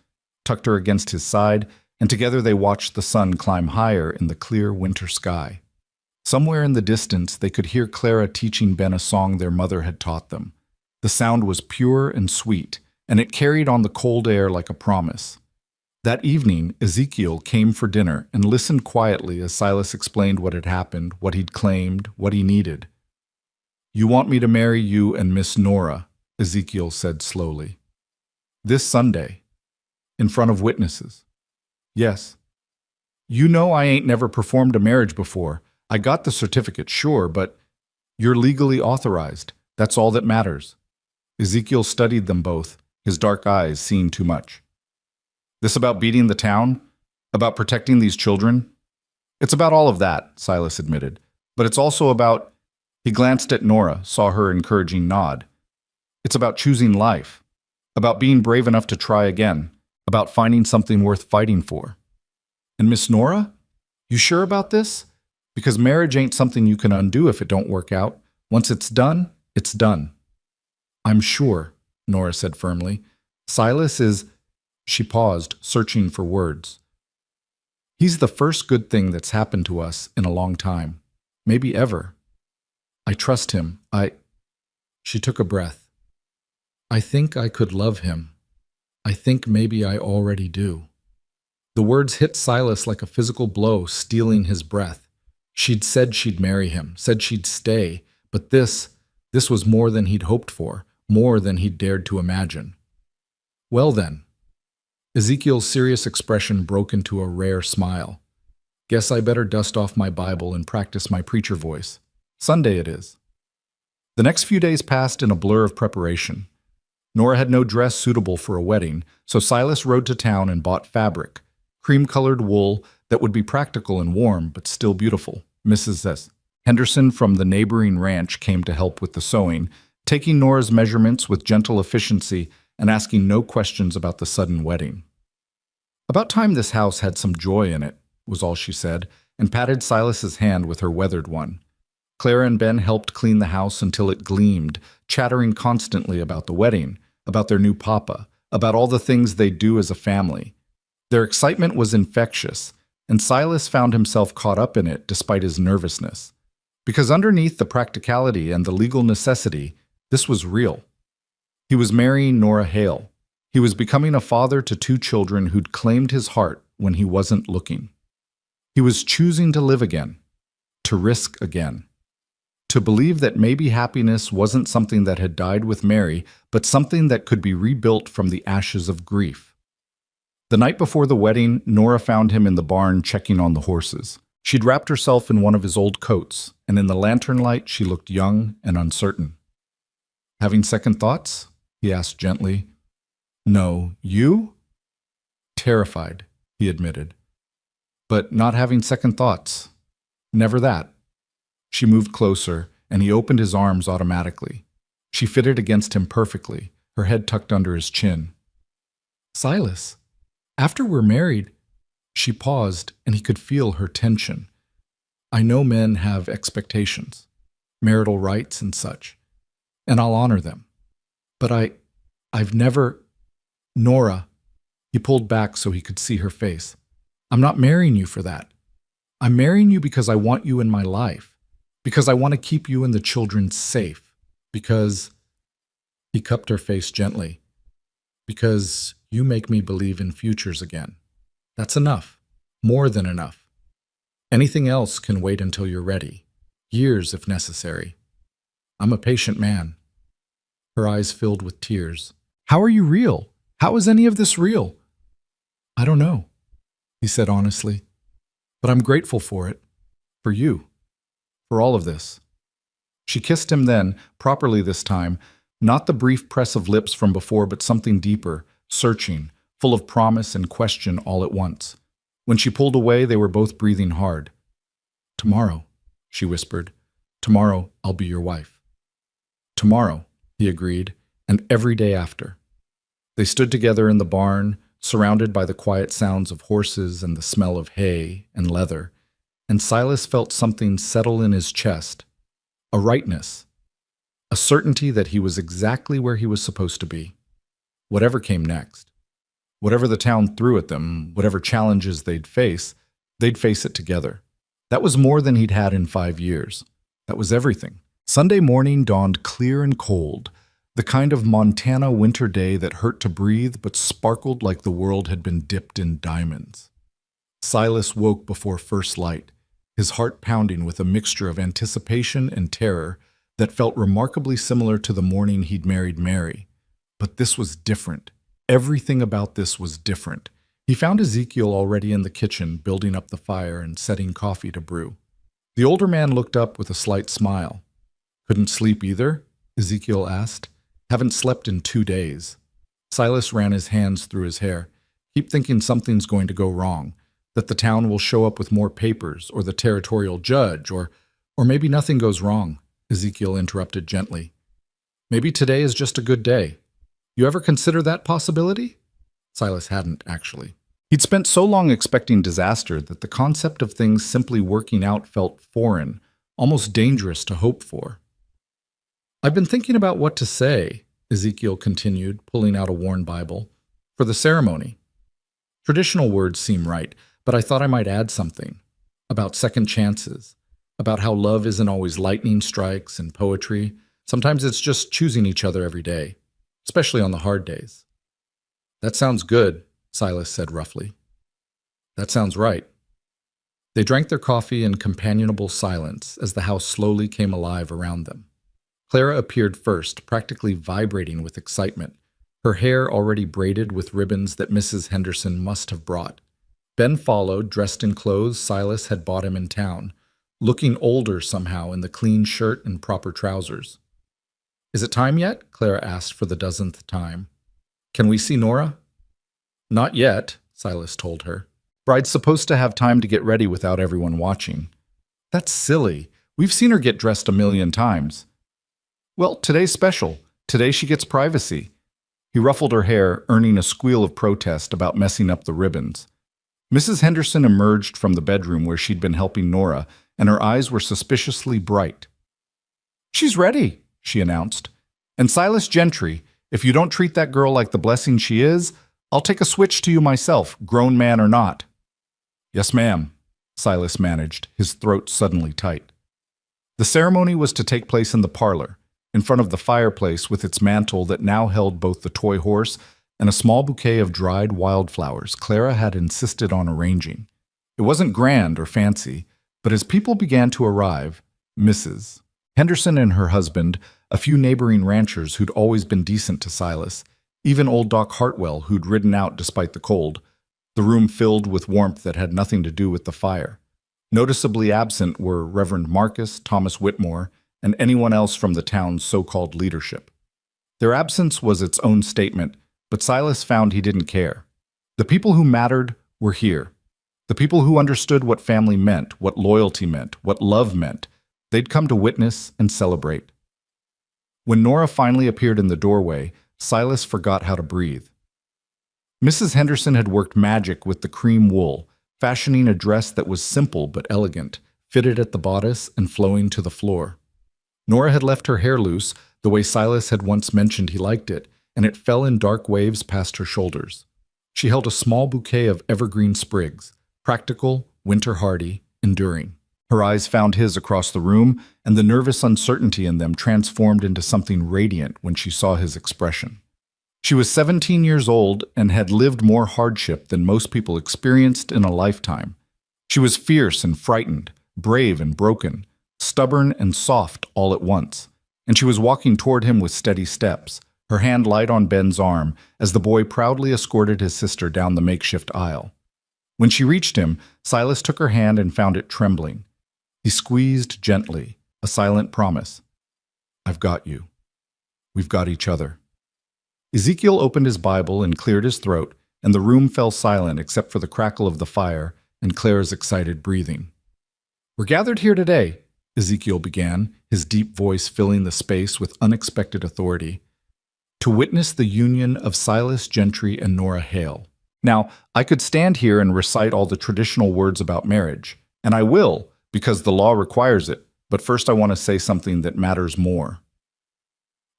tucked her against his side, and together they watched the sun climb higher in the clear winter sky. Somewhere in the distance, they could hear Clara teaching Ben a song their mother had taught them. The sound was pure and sweet, and it carried on the cold air like a promise. That evening, Ezekiel came for dinner and listened quietly as Silas explained what had happened, what he'd claimed, what he needed. You want me to marry you and Miss Nora, Ezekiel said slowly. This Sunday, in front of witnesses. Yes. You know I ain't never performed a marriage before. I got the certificate, sure, but you're legally authorized. That's all that matters. Ezekiel studied them both, his dark eyes seeing too much. This about beating the town? About protecting these children? It's about all of that, Silas admitted. But it's also about... He glanced at Nora, saw her encouraging nod. It's about choosing life. About being brave enough to try again. About finding something worth fighting for. And Miss Nora? You sure about this? Because marriage ain't something you can undo if it don't work out. Once it's done, it's done. I'm sure, Nora said firmly. Silas is... She paused, searching for words. He's the first good thing that's happened to us in a long time. Maybe ever. I trust him. She took a breath. I think I could love him. I think maybe I already do. The words hit Silas like a physical blow, stealing his breath. She'd said she'd marry him, said she'd stay, but this was more than he'd hoped for, more than he'd dared to imagine. Well then. Ezekiel's serious expression broke into a rare smile. Guess I better dust off my Bible and practice my preacher voice. Sunday it is. The next few days passed in a blur of preparation. Nora had no dress suitable for a wedding, so Silas rode to town and bought fabric, cream-colored wool that would be practical and warm, but still beautiful. Mrs. Henderson from the neighboring ranch came to help with the sewing, taking Nora's measurements with gentle efficiency and asking no questions about the sudden wedding. About time this house had some joy in it, was all she said, and patted Silas's hand with her weathered one. Clara and Ben helped clean the house until it gleamed, chattering constantly about the wedding, about their new papa, about all the things they'd do as a family. Their excitement was infectious, and Silas found himself caught up in it despite his nervousness. Because underneath the practicality and the legal necessity, this was real. He was marrying Nora Hale. He was becoming a father to 2 children who'd claimed his heart when he wasn't looking. He was choosing to live again, to risk again, to believe that maybe happiness wasn't something that had died with Mary, but something that could be rebuilt from the ashes of grief. The night before the wedding, Nora found him in the barn checking on the horses. She'd wrapped herself in one of his old coats, and in the lantern light she looked young and uncertain. Having second thoughts? He asked gently. No, you? Terrified, he admitted. But not having second thoughts. Never that. She moved closer, and he opened his arms automatically. She fitted against him perfectly, her head tucked under his chin. Silas, after we're married, she paused, and he could feel her tension. I know men have expectations, marital rights and such, and I'll honor them. But I've never... Nora, he pulled back so he could see her face. I'm not marrying you for that. I'm marrying you because I want you in my life, because I want to keep you and the children safe, because... He cupped her face gently. Because you make me believe in futures again. That's enough. More than enough. Anything else can wait until you're ready. Years if necessary. I'm a patient man. Her eyes filled with tears. How are you real? How is any of this real? I don't know, he said honestly. But I'm grateful for it. For you. For all of this. She kissed him then, properly this time, not the brief press of lips from before, but something deeper, searching, full of promise and question all at once. When she pulled away, they were both breathing hard. Tomorrow, she whispered. Tomorrow, I'll be your wife. Tomorrow, he agreed, and every day after. They stood together in the barn, surrounded by the quiet sounds of horses and the smell of hay and leather, and Silas felt something settle in his chest, a rightness, a certainty that he was exactly where he was supposed to be. Whatever came next, whatever the town threw at them, whatever challenges they'd face it together. That was more than he'd had in 5 years. That was everything. Sunday morning dawned clear and cold, the kind of Montana winter day that hurt to breathe but sparkled like the world had been dipped in diamonds. Silas woke before first light, his heart pounding with a mixture of anticipation and terror that felt remarkably similar to the morning he'd married Mary. But this was different. Everything about this was different. He found Ezekiel already in the kitchen, building up the fire and setting coffee to brew. The older man looked up with a slight smile. Couldn't sleep either? Ezekiel asked. Haven't slept in 2 days. Silas ran his hands through his hair. Keep thinking something's going to go wrong, that the town will show up with more papers, or the territorial judge, or maybe nothing goes wrong, Ezekiel interrupted gently. Maybe today is just a good day. You ever consider that possibility? Silas hadn't, actually. He'd spent so long expecting disaster that the concept of things simply working out felt foreign, almost dangerous to hope for. I've been thinking about what to say, Ezekiel continued, pulling out a worn Bible. For the ceremony. Traditional words seem right, but I thought I might add something. About second chances. About how love isn't always lightning strikes and poetry. Sometimes it's just choosing each other every day, especially on the hard days. That sounds good, Silas said roughly. That sounds right. They drank their coffee in companionable silence as the house slowly came alive around them. Clara appeared first, practically vibrating with excitement, her hair already braided with ribbons that Mrs. Henderson must have brought. Ben followed, dressed in clothes Silas had bought him in town, looking older somehow in the clean shirt and proper trousers. Is it time yet? Clara asked for the dozenth time. Can we see Nora? Not yet, Silas told her. Bride's supposed to have time to get ready without everyone watching. That's silly. We've seen her get dressed a million times. Well, today's special. Today she gets privacy. He ruffled her hair, earning a squeal of protest about messing up the ribbons. Mrs. Henderson emerged from the bedroom where she'd been helping Nora, and her eyes were suspiciously bright. She's ready, she announced. And Silas Gentry, if you don't treat that girl like the blessing she is, I'll take a switch to you myself, grown man or not. Yes, ma'am, Silas managed, his throat suddenly tight. The ceremony was to take place in the parlor, in front of the fireplace with its mantel that now held both the toy horse and a small bouquet of dried wildflowers Clara had insisted on arranging. It wasn't grand or fancy, but as people began to arrive, Mrs. Henderson and her husband, a few neighboring ranchers who'd always been decent to Silas, even old Doc Hartwell who'd ridden out despite the cold, the room filled with warmth that had nothing to do with the fire. Noticeably absent were Reverend Marcus, Thomas Whitmore, and anyone else from the town's so-called leadership. Their absence was its own statement, but Silas found he didn't care. The people who mattered were here. The people who understood what family meant, what loyalty meant, what love meant. They'd come to witness and celebrate. When Nora finally appeared in the doorway, Silas forgot how to breathe. Mrs. Henderson had worked magic with the cream wool, fashioning a dress that was simple but elegant, fitted at the bodice and flowing to the floor. Nora had left her hair loose, the way Silas had once mentioned he liked it, and it fell in dark waves past her shoulders. She held a small bouquet of evergreen sprigs, practical, winter-hardy, enduring. Her eyes found his across the room, and the nervous uncertainty in them transformed into something radiant when she saw his expression. She was 17 years old and had lived more hardship than most people experienced in a lifetime. She was fierce and frightened, brave and broken, stubborn and soft all at once, and she was walking toward him with steady steps, her hand light on Ben's arm as the boy proudly escorted his sister down the makeshift aisle. When she reached him, Silas took her hand and found it trembling. He squeezed gently, a silent promise. I've got you. We've got each other. Ezekiel opened his Bible and cleared his throat, and the room fell silent except for the crackle of the fire and Clara's excited breathing. We're gathered here today, Ezekiel began, his deep voice filling the space with unexpected authority, to witness the union of Silas Gentry and Nora Hale. Now, I could stand here and recite all the traditional words about marriage, and I will, because the law requires it, but first I want to say something that matters more.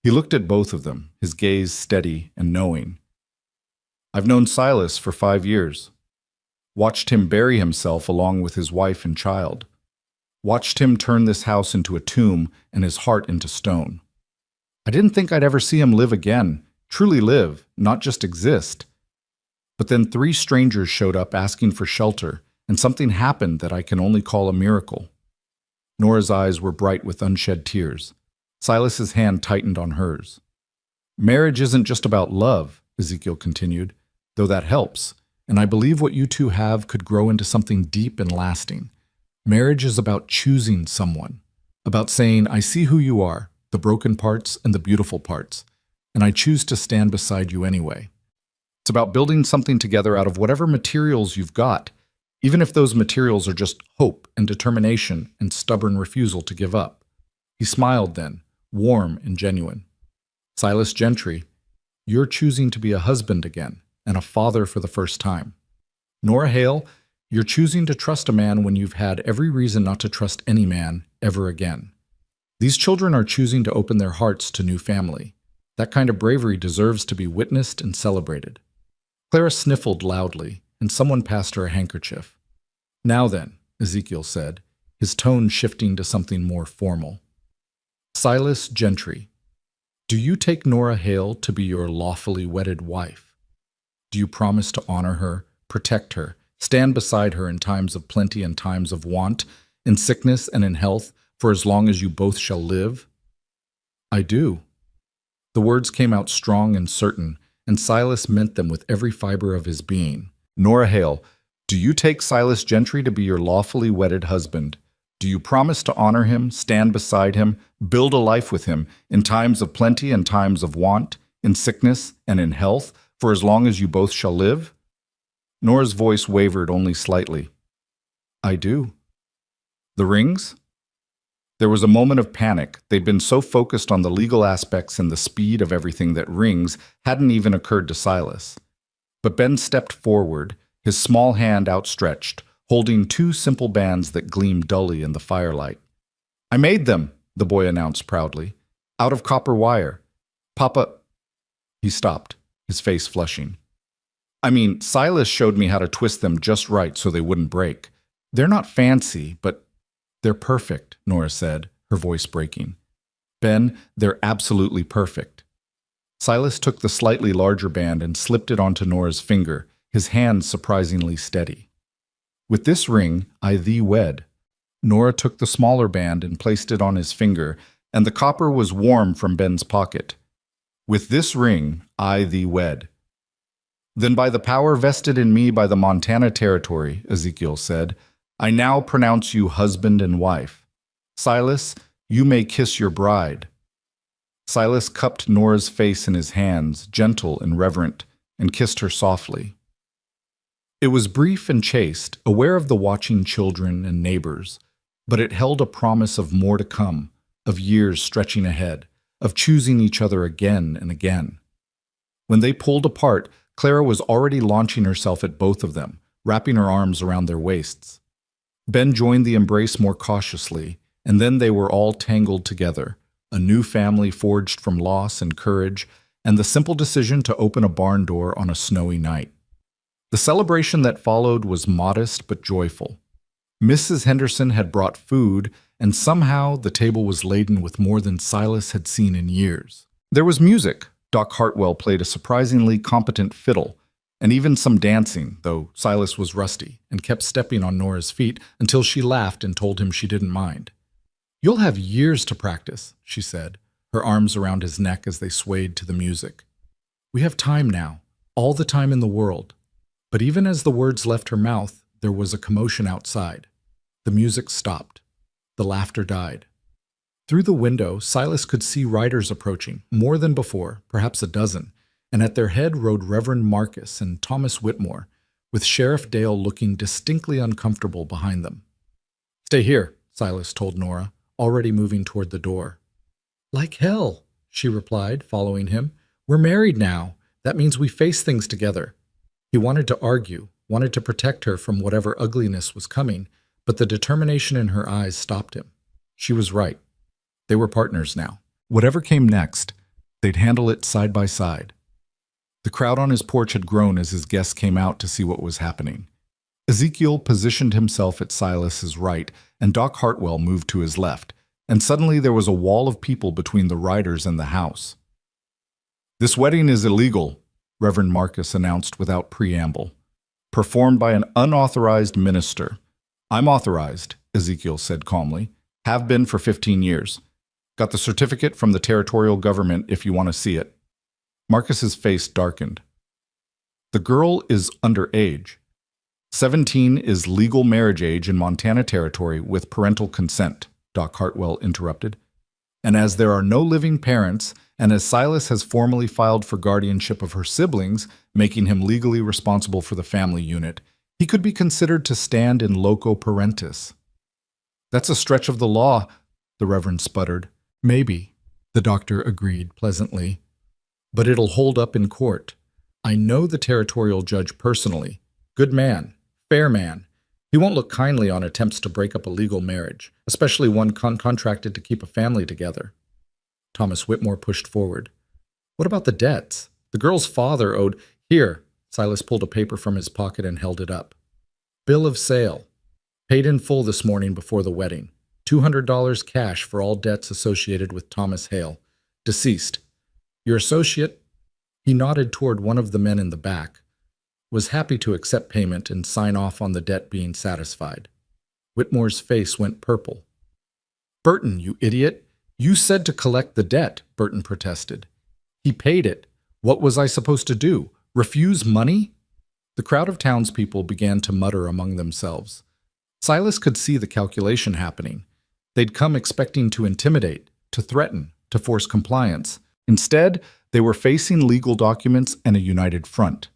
He looked at both of them, his gaze steady and knowing. I've known Silas for 5 years. Watched him bury himself along with his wife and child. Watched him turn this house into a tomb and his heart into stone. I didn't think I'd ever see him live again, truly live, not just exist. But then 3 strangers showed up asking for shelter, and something happened that I can only call a miracle. Nora's eyes were bright with unshed tears. Silas's hand tightened on hers. Marriage isn't just about love, Ezekiel continued, though that helps, and I believe what you two have could grow into something deep and lasting. Marriage is about choosing someone, about saying, I see who you are, the broken parts and the beautiful parts, and I choose to stand beside you anyway. It's about building something together out of whatever materials you've got, even if those materials are just hope and determination and stubborn refusal to give up. He smiled then, warm and genuine. Silas Gentry, you're choosing to be a husband again and a father for the first time. Nora Hale, you're choosing to trust a man when you've had every reason not to trust any man ever again. These children are choosing to open their hearts to new family. That kind of bravery deserves to be witnessed and celebrated. Clara sniffled loudly, and someone passed her a handkerchief. "Now then," Ezekiel said, his tone shifting to something more formal. "Silas Gentry, do you take Nora Hale to be your lawfully wedded wife? Do you promise to honor her, protect her, stand beside her in times of plenty and times of want, in sickness and in health, for as long as you both shall live?" "I do." The words came out strong and certain, and Silas meant them with every fiber of his being. "Nora Hale, do you take Silas Gentry to be your lawfully wedded husband? Do you promise to honor him, stand beside him, build a life with him, in times of plenty and times of want, in sickness and in health, for as long as you both shall live?" Nora's voice wavered only slightly. "I do." "The rings?" There was a moment of panic. They'd been so focused on the legal aspects and the speed of everything that rings hadn't even occurred to Silas. But Ben stepped forward, his small hand outstretched, holding two simple bands that gleamed dully in the firelight. "I made them," the boy announced proudly, "out of copper wire. Papa—" He stopped, his face flushing. "I mean, Silas showed me how to twist them just right so they wouldn't break. They're not fancy, but they're perfect," Nora said, her voice breaking. "Ben, they're absolutely perfect." Silas took the slightly larger band and slipped it onto Nora's finger, his hand surprisingly steady. "With this ring, I thee wed." Nora took the smaller band and placed it on his finger, and the copper was warm from Ben's pocket. "With this ring, I thee wed." "Then by the power vested in me by the Montana Territory," Ezekiel said, "I now pronounce you husband and wife. Silas, you may kiss your bride." Silas cupped Nora's face in his hands, gentle and reverent, and kissed her softly. It was brief and chaste, aware of the watching children and neighbors, but it held a promise of more to come, of years stretching ahead, of choosing each other again and again. When they pulled apart, Clara was already launching herself at both of them, wrapping her arms around their waists. Ben joined the embrace more cautiously, and then they were all tangled together, a new family forged from loss and courage, and the simple decision to open a barn door on a snowy night. The celebration that followed was modest but joyful. Mrs. Henderson had brought food, and somehow the table was laden with more than Silas had seen in years. There was music. Doc Hartwell played a surprisingly competent fiddle, and even some dancing, though Silas was rusty and kept stepping on Nora's feet until she laughed and told him she didn't mind. "You'll have years to practice," she said, her arms around his neck as they swayed to the music. "We have time now, all the time in the world." But even as the words left her mouth, there was a commotion outside. The music stopped. The laughter died. Through the window, Silas could see riders approaching, more than before, perhaps a dozen, and at their head rode Reverend Marcus and Thomas Whitmore, with Sheriff Dale looking distinctly uncomfortable behind them. "Stay here," Silas told Nora, already moving toward the door. "Like hell," she replied, following him. "We're married now. That means we face things together." He wanted to argue, wanted to protect her from whatever ugliness was coming, but the determination in her eyes stopped him. She was right. They were partners now. Whatever came next, they'd handle it side by side. The crowd on his porch had grown as his guests came out to see what was happening. Ezekiel positioned himself at Silas's right, and Doc Hartwell moved to his left, and suddenly there was a wall of people between the riders and the house. "This wedding is illegal," Reverend Marcus announced without preamble. "Performed by an unauthorized minister." "I'm authorized," Ezekiel said calmly. "Have been for 15 years. Got the certificate from the territorial government if you want to see it." Marcus's face darkened. "The girl is underage. 17 is legal marriage age in Montana Territory with parental consent," Doc Hartwell interrupted. "And as there are no living parents, and as Silas has formally filed for guardianship of her siblings, making him legally responsible for the family unit, he could be considered to stand in loco parentis." "That's a stretch of the law," the Reverend sputtered. "Maybe," the doctor agreed pleasantly. "But it'll hold up in court. I know the territorial judge personally. Good man, fair man. He won't look kindly on attempts to break up a legal marriage, especially one contracted to keep a family together." Thomas Whitmore pushed forward. "What about the debts? The girl's father owed—" "Here," Silas pulled a paper from his pocket and held it up. Bill of sale. Paid in full this morning before the wedding. $200 cash for all debts associated with Thomas Hale. Deceased. Your associate, he nodded toward one of the men in the back, was happy to accept payment and sign off on the debt being satisfied. Whitmore's face went purple. Burton, you idiot! You said to collect the debt, Burton protested. He paid it. What was I supposed to do? Refuse money? The crowd of townspeople began to mutter among themselves. Silas could see the calculation happening. They'd come expecting to intimidate, to threaten, to force compliance. Instead, they were facing legal documents and a united front.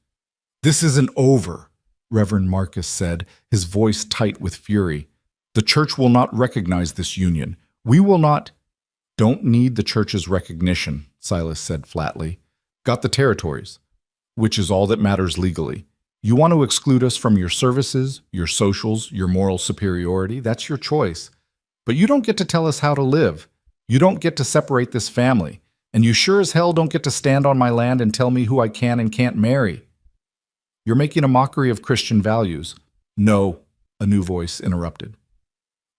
This isn't over, Reverend Marcus said, his voice tight with fury. The church will not recognize this union. We will not— Don't need the church's recognition, Silas said flatly. Got the territories, which is all that matters legally. You want to exclude us from your services, your socials, your moral superiority, that's your choice. But you don't get to tell us how to live. You don't get to separate this family. And you sure as hell don't get to stand on my land and tell me who I can and can't marry. You're making a mockery of Christian values. No, a new voice interrupted.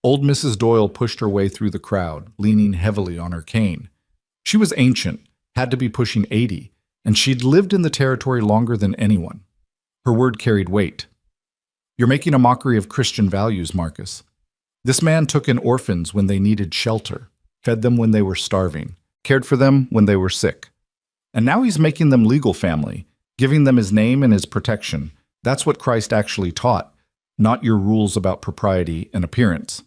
Old Mrs. Doyle pushed her way through the crowd, leaning heavily on her cane. She was ancient, had to be pushing 80, and she'd lived in the territory longer than anyone. Her word carried weight. You're making a mockery of Christian values, Marcus. This man took in orphans when they needed shelter, fed them when they were starving, cared for them when they were sick. And now he's making them legal family, giving them his name and his protection. That's what Christ actually taught, not your rules about propriety and appearance.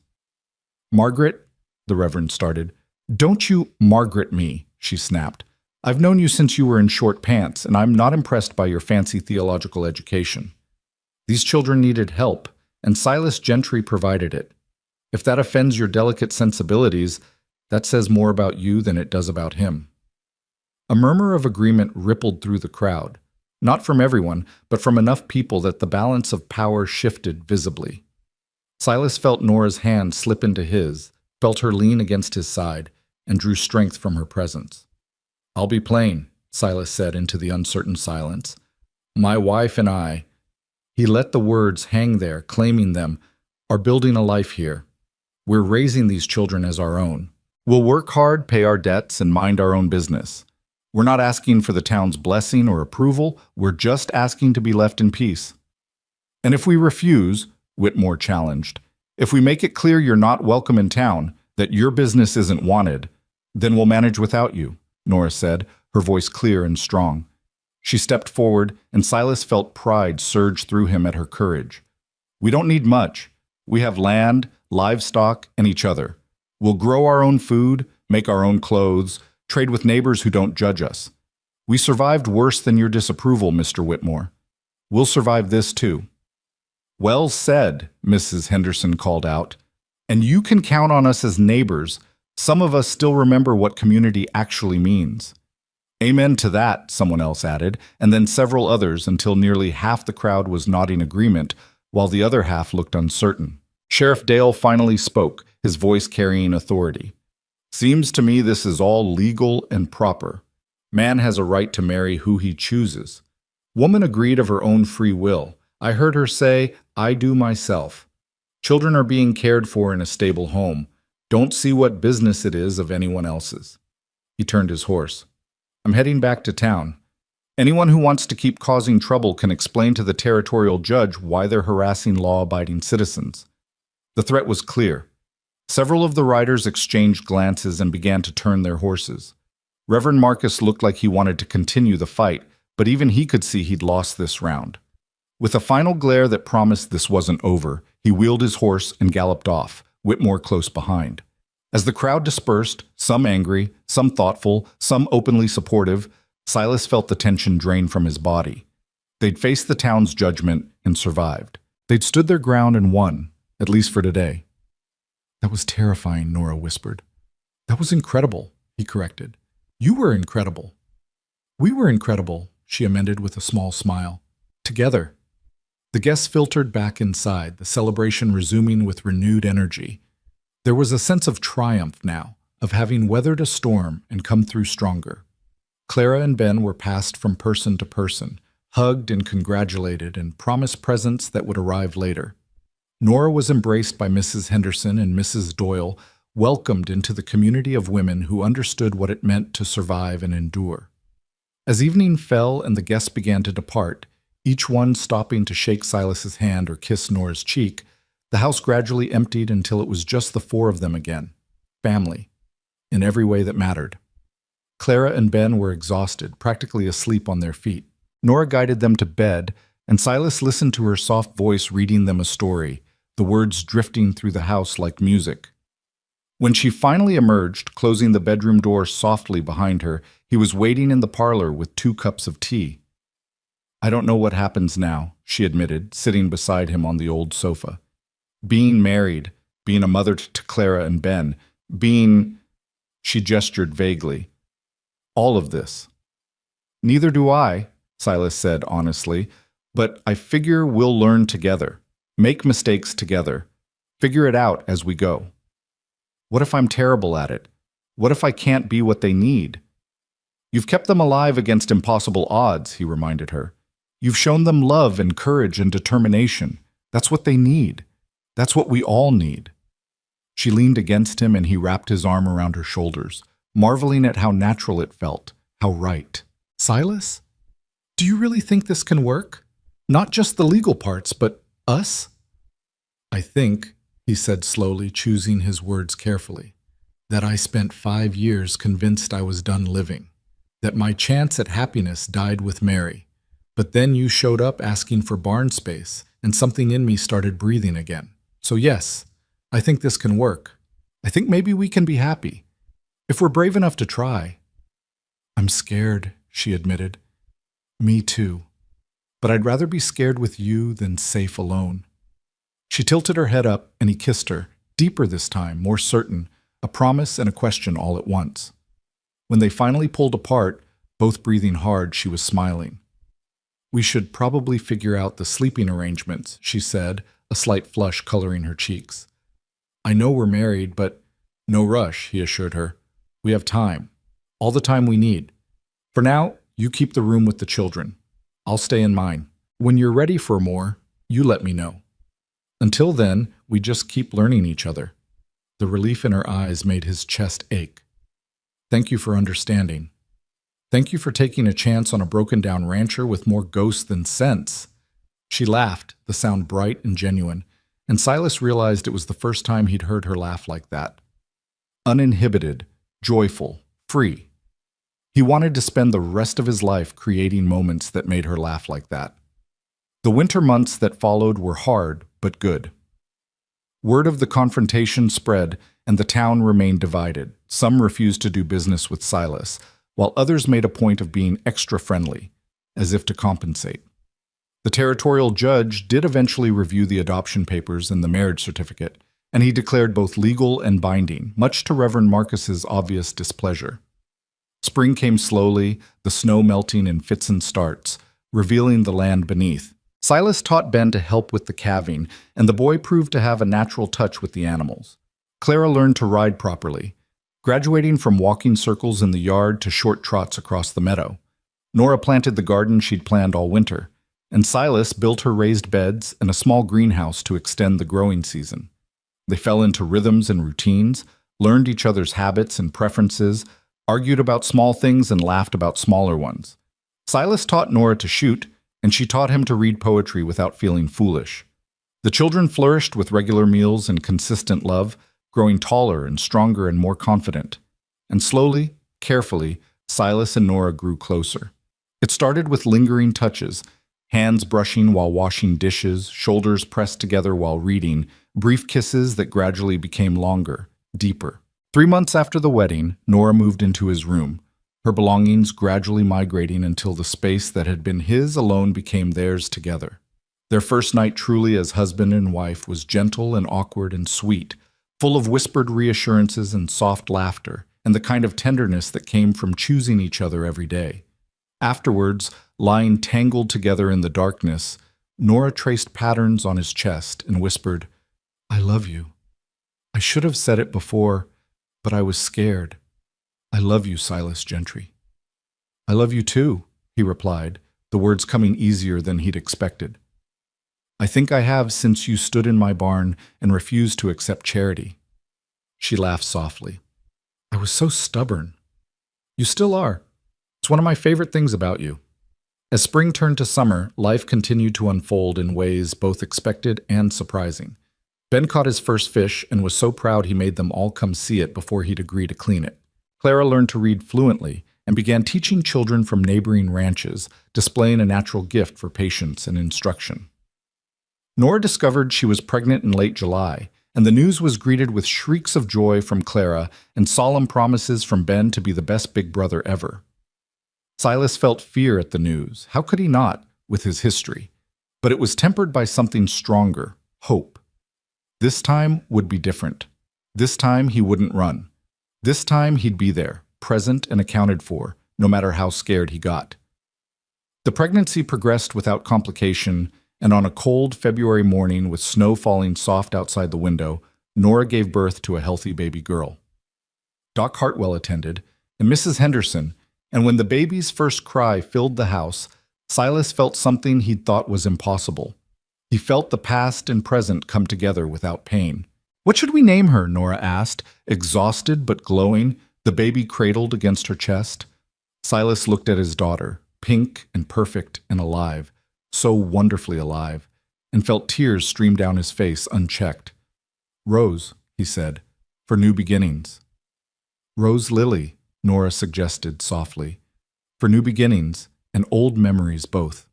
Margaret, the Reverend started. Don't you Margaret me, she snapped. I've known you since you were in short pants, and I'm not impressed by your fancy theological education. These children needed help, and Silas Gentry provided it. If that offends your delicate sensibilities, that says more about you than it does about him. A murmur of agreement rippled through the crowd, not from everyone, but from enough people that the balance of power shifted visibly. Silas felt Nora's hand slip into his, felt her lean against his side, and drew strength from her presence. I'll be plain, Silas said into the uncertain silence. My wife and I— He let the words hang there, claiming them— are building a life here. We're raising these children as our own. We'll work hard, pay our debts, and mind our own business. We're not asking for the town's blessing or approval. We're just asking to be left in peace. And if we refuse, Whitmore challenged, if we make it clear you're not welcome in town, that your business isn't wanted, then we'll manage without you, Nora said, her voice clear and strong. She stepped forward, and Silas felt pride surge through him at her courage. We don't need much. We have land, livestock, and each other. We'll grow our own food, make our own clothes, trade with neighbors who don't judge us. We survived worse than your disapproval, Mr. Whitmore. We'll survive this too. Well said, Mrs. Henderson called out. And you can count on us as neighbors. Some of us still remember what community actually means. Amen to that, someone else added, and then several others until nearly half the crowd was nodding agreement, while the other half looked uncertain. Sheriff Dale finally spoke, his voice carrying authority. Seems to me this is all legal and proper. Man has a right to marry who he chooses. Woman agreed of her own free will. I heard her say, I do myself. Children are being cared for in a stable home. Don't see what business it is of anyone else's. He turned his horse. I'm heading back to town. Anyone who wants to keep causing trouble can explain to the territorial judge why they're harassing law-abiding citizens. The threat was clear. Several of the riders exchanged glances and began to turn their horses. Reverend Marcus looked like he wanted to continue the fight, but even he could see he'd lost this round. With a final glare that promised this wasn't over, he wheeled his horse and galloped off, Whitmore close behind. As the crowd dispersed, some angry, some thoughtful, some openly supportive, Silas felt the tension drain from his body. They'd faced the town's judgment and survived. They'd stood their ground and won, at least for today. That was terrifying, Nora whispered. That was incredible, he corrected. You were incredible. We were incredible, she amended with a small smile. Together. The guests filtered back inside, the celebration resuming with renewed energy. There was a sense of triumph now, of having weathered a storm and come through stronger. Clara and Ben were passed from person to person, hugged and congratulated, and promised presents that would arrive later. Nora was embraced by Mrs. Henderson and Mrs. Doyle, welcomed into the community of women who understood what it meant to survive and endure. As evening fell and the guests began to depart, each one stopping to shake Silas's hand or kiss Nora's cheek, the house gradually emptied until it was just the four of them again. Family, in every way that mattered. Clara and Ben were exhausted, practically asleep on their feet. Nora guided them to bed, and Silas listened to her soft voice reading them a story, the words drifting through the house like music. When she finally emerged, closing the bedroom door softly behind her, he was waiting in the parlor with 2 cups of tea. "I don't know what happens now," she admitted, sitting beside him on the old sofa. "Being married, being a mother to Clara and Ben, being—" she gestured vaguely. "All of this." "Neither do I," Silas said honestly, "but I figure we'll learn together, make mistakes together, figure it out as we go. What if I'm terrible at it? What if I can't be what they need?" "You've kept them alive against impossible odds," he reminded her. "You've shown them love and courage and determination. That's what they need. That's what we all need." She leaned against him and he wrapped his arm around her shoulders, marveling at how natural it felt, how right. "Silas, do you really think this can work? Not just the legal parts, but us?" "I think," he said slowly, choosing his words carefully, "that I spent 5 years convinced I was done living, that my chance at happiness died with Mary. But then you showed up asking for barn space, and something in me started breathing again. So yes, I think this can work. I think maybe we can be happy, if we're brave enough to try." "I'm scared," she admitted. "Me too. But I'd rather be scared with you than safe alone." She tilted her head up and he kissed her, deeper this time, more certain, a promise and a question all at once. When they finally pulled apart, both breathing hard, she was smiling. "We should probably figure out the sleeping arrangements," she said, a slight flush coloring her cheeks. "I know we're married, but—" "No rush," he assured her. "We have time. All the time we need. For now, you keep the room with the children. I'll stay in mine. When you're ready for more, you let me know. Until then, we just keep learning each other." The relief in her eyes made his chest ache. "Thank you for understanding. Thank you for taking a chance on a broken-down rancher with more ghosts than sense." She laughed, the sound bright and genuine, and Silas realized it was the first time he'd heard her laugh like that. Uninhibited, joyful, free. He wanted to spend the rest of his life creating moments that made her laugh like that. The winter months that followed were hard, but good. Word of the confrontation spread, and the town remained divided. Some refused to do business with Silas, while others made a point of being extra friendly, as if to compensate. The territorial judge did eventually review the adoption papers and the marriage certificate, and he declared both legal and binding, much to Reverend Marcus's obvious displeasure. Spring came slowly, the snow melting in fits and starts, revealing the land beneath. Silas taught Ben to help with the calving, and the boy proved to have a natural touch with the animals. Clara learned to ride properly, graduating from walking circles in the yard to short trots across the meadow. Nora planted the garden she'd planned all winter, and Silas built her raised beds and a small greenhouse to extend the growing season. They fell into rhythms and routines, learned each other's habits and preferences, argued about small things and laughed about smaller ones. Silas taught Nora to shoot, and she taught him to read poetry without feeling foolish. The children flourished with regular meals and consistent love, growing taller and stronger and more confident. And slowly, carefully, Silas and Nora grew closer. It started with lingering touches, hands brushing while washing dishes, shoulders pressed together while reading, brief kisses that gradually became longer, deeper. 3 months after the wedding, Nora moved into his room, her belongings gradually migrating until the space that had been his alone became theirs together. Their first night truly as husband and wife was gentle and awkward and sweet, full of whispered reassurances and soft laughter, and the kind of tenderness that came from choosing each other every day. Afterwards, lying tangled together in the darkness, Nora traced patterns on his chest and whispered, "I love you. I should have said it before, but I was scared. I love you, Silas Gentry." "I love you too," he replied, the words coming easier than he'd expected. I think I have since you stood in my barn and refused to accept charity. She laughed softly. I was so stubborn. You still are. It's one of my favorite things about you. As spring turned to summer, life continued to unfold in ways both expected and surprising. Ben caught his first fish and was so proud he made them all come see it before he'd agree to clean it. Clara learned to read fluently and began teaching children from neighboring ranches, displaying a natural gift for patience and instruction. Nora discovered she was pregnant in late July, and the news was greeted with shrieks of joy from Clara and solemn promises from Ben to be the best big brother ever. Silas felt fear at the news. How could he not, with his history? But it was tempered by something stronger, hope. This time would be different. This time he wouldn't run. This time he'd be there, present and accounted for, no matter how scared he got. The pregnancy progressed without complication, and on a cold February morning with snow falling soft outside the window, Nora gave birth to a healthy baby girl. Doc Hartwell attended, and Mrs. Henderson, and when the baby's first cry filled the house, Silas felt something he'd thought was impossible. He felt the past and present come together without pain. What should we name her? Nora asked, exhausted but glowing, the baby cradled against her chest. Silas looked at his daughter, pink and perfect and alive, so wonderfully alive, and felt tears stream down his face unchecked. Rose, he said, for new beginnings. Rose Lily, Nora suggested softly, for new beginnings and old memories both.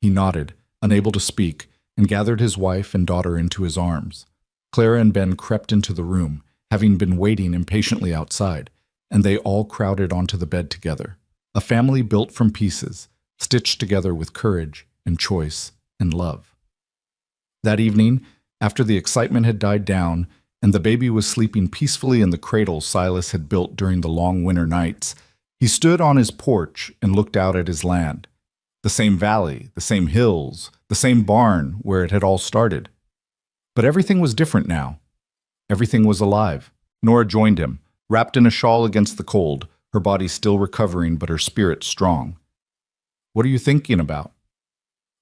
He nodded, unable to speak, and gathered his wife and daughter into his arms. Clara and Ben crept into the room, having been waiting impatiently outside, and they all crowded onto the bed together. A family built from pieces, stitched together with courage and choice and love. That evening, after the excitement had died down and the baby was sleeping peacefully in the cradle Silas had built during the long winter nights, he stood on his porch and looked out at his land. The same valley, the same hills, the same barn where it had all started. But everything was different now. Everything was alive. Nora joined him, wrapped in a shawl against the cold, her body still recovering but her spirit strong. What are you thinking about?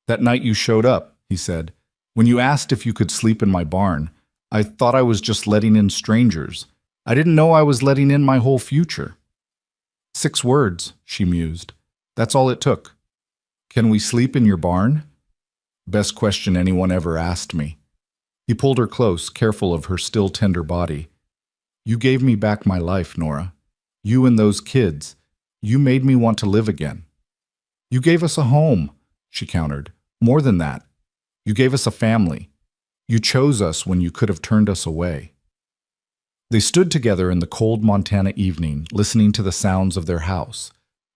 That night you showed up, he said. When you asked if you could sleep in my barn, I thought I was just letting in strangers. I didn't know I was letting in my whole future. 6 words, she mused. That's all it took. Can we sleep in your barn? Best question anyone ever asked me. He pulled her close, careful of her still tender body. You gave me back my life, Nora. You and those kids. You made me want to live again. You gave us a home, she countered. More than that. You gave us a family. You chose us when you could have turned us away. They stood together in the cold Montana evening, listening to the sounds of their house.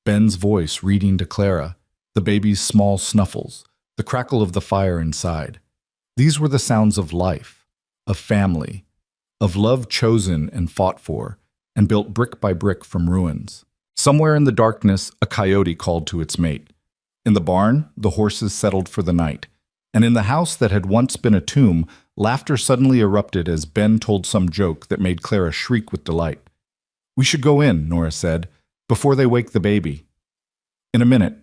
Ben's voice reading to Clara, the baby's small snuffles, the crackle of the fire inside. These were the sounds of life, of family, of love chosen and fought for, and built brick by brick from ruins. Somewhere in the darkness, a coyote called to its mate. In the barn, the horses settled for the night. And in the house that had once been a tomb, laughter suddenly erupted as Ben told some joke that made Clara shriek with delight. We should go in, Nora said, before they wake the baby. In a minute.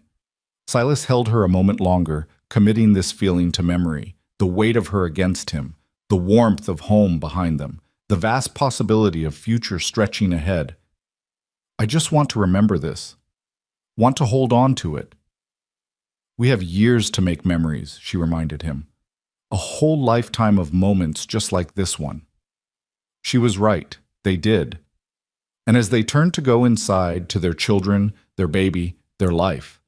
Silas held her a moment longer, committing this feeling to memory, the weight of her against him, the warmth of home behind them, the vast possibility of future stretching ahead. I just want to remember this. Want to hold on to it. We have years to make memories, she reminded him. A whole lifetime of moments just like this one. She was right. They did. And as they turned to go inside to their children, their baby, their life,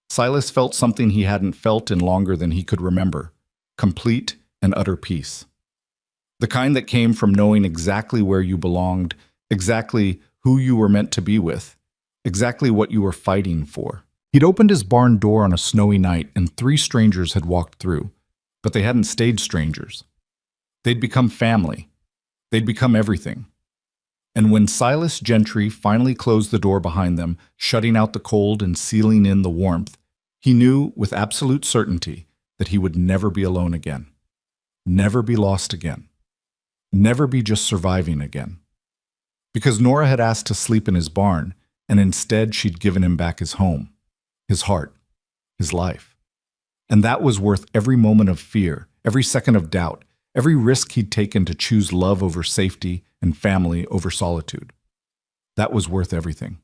Silas felt something he hadn't felt in longer than he could remember. Complete and utter peace. The kind that came from knowing exactly where you belonged, exactly who you were meant to be with, exactly what you were fighting for. He'd opened his barn door on a snowy night and 3 strangers had walked through, but they hadn't stayed strangers. They'd become family. They'd become everything. And when Silas Gentry finally closed the door behind them, shutting out the cold and sealing in the warmth, he knew with absolute certainty that he would never be alone again. Never be lost again. Never be just surviving again. Because Nora had asked to sleep in his barn, and instead she'd given him back his home, his heart, his life. And that was worth every moment of fear, every second of doubt, every risk he'd taken to choose love over safety and family over solitude. That was worth everything.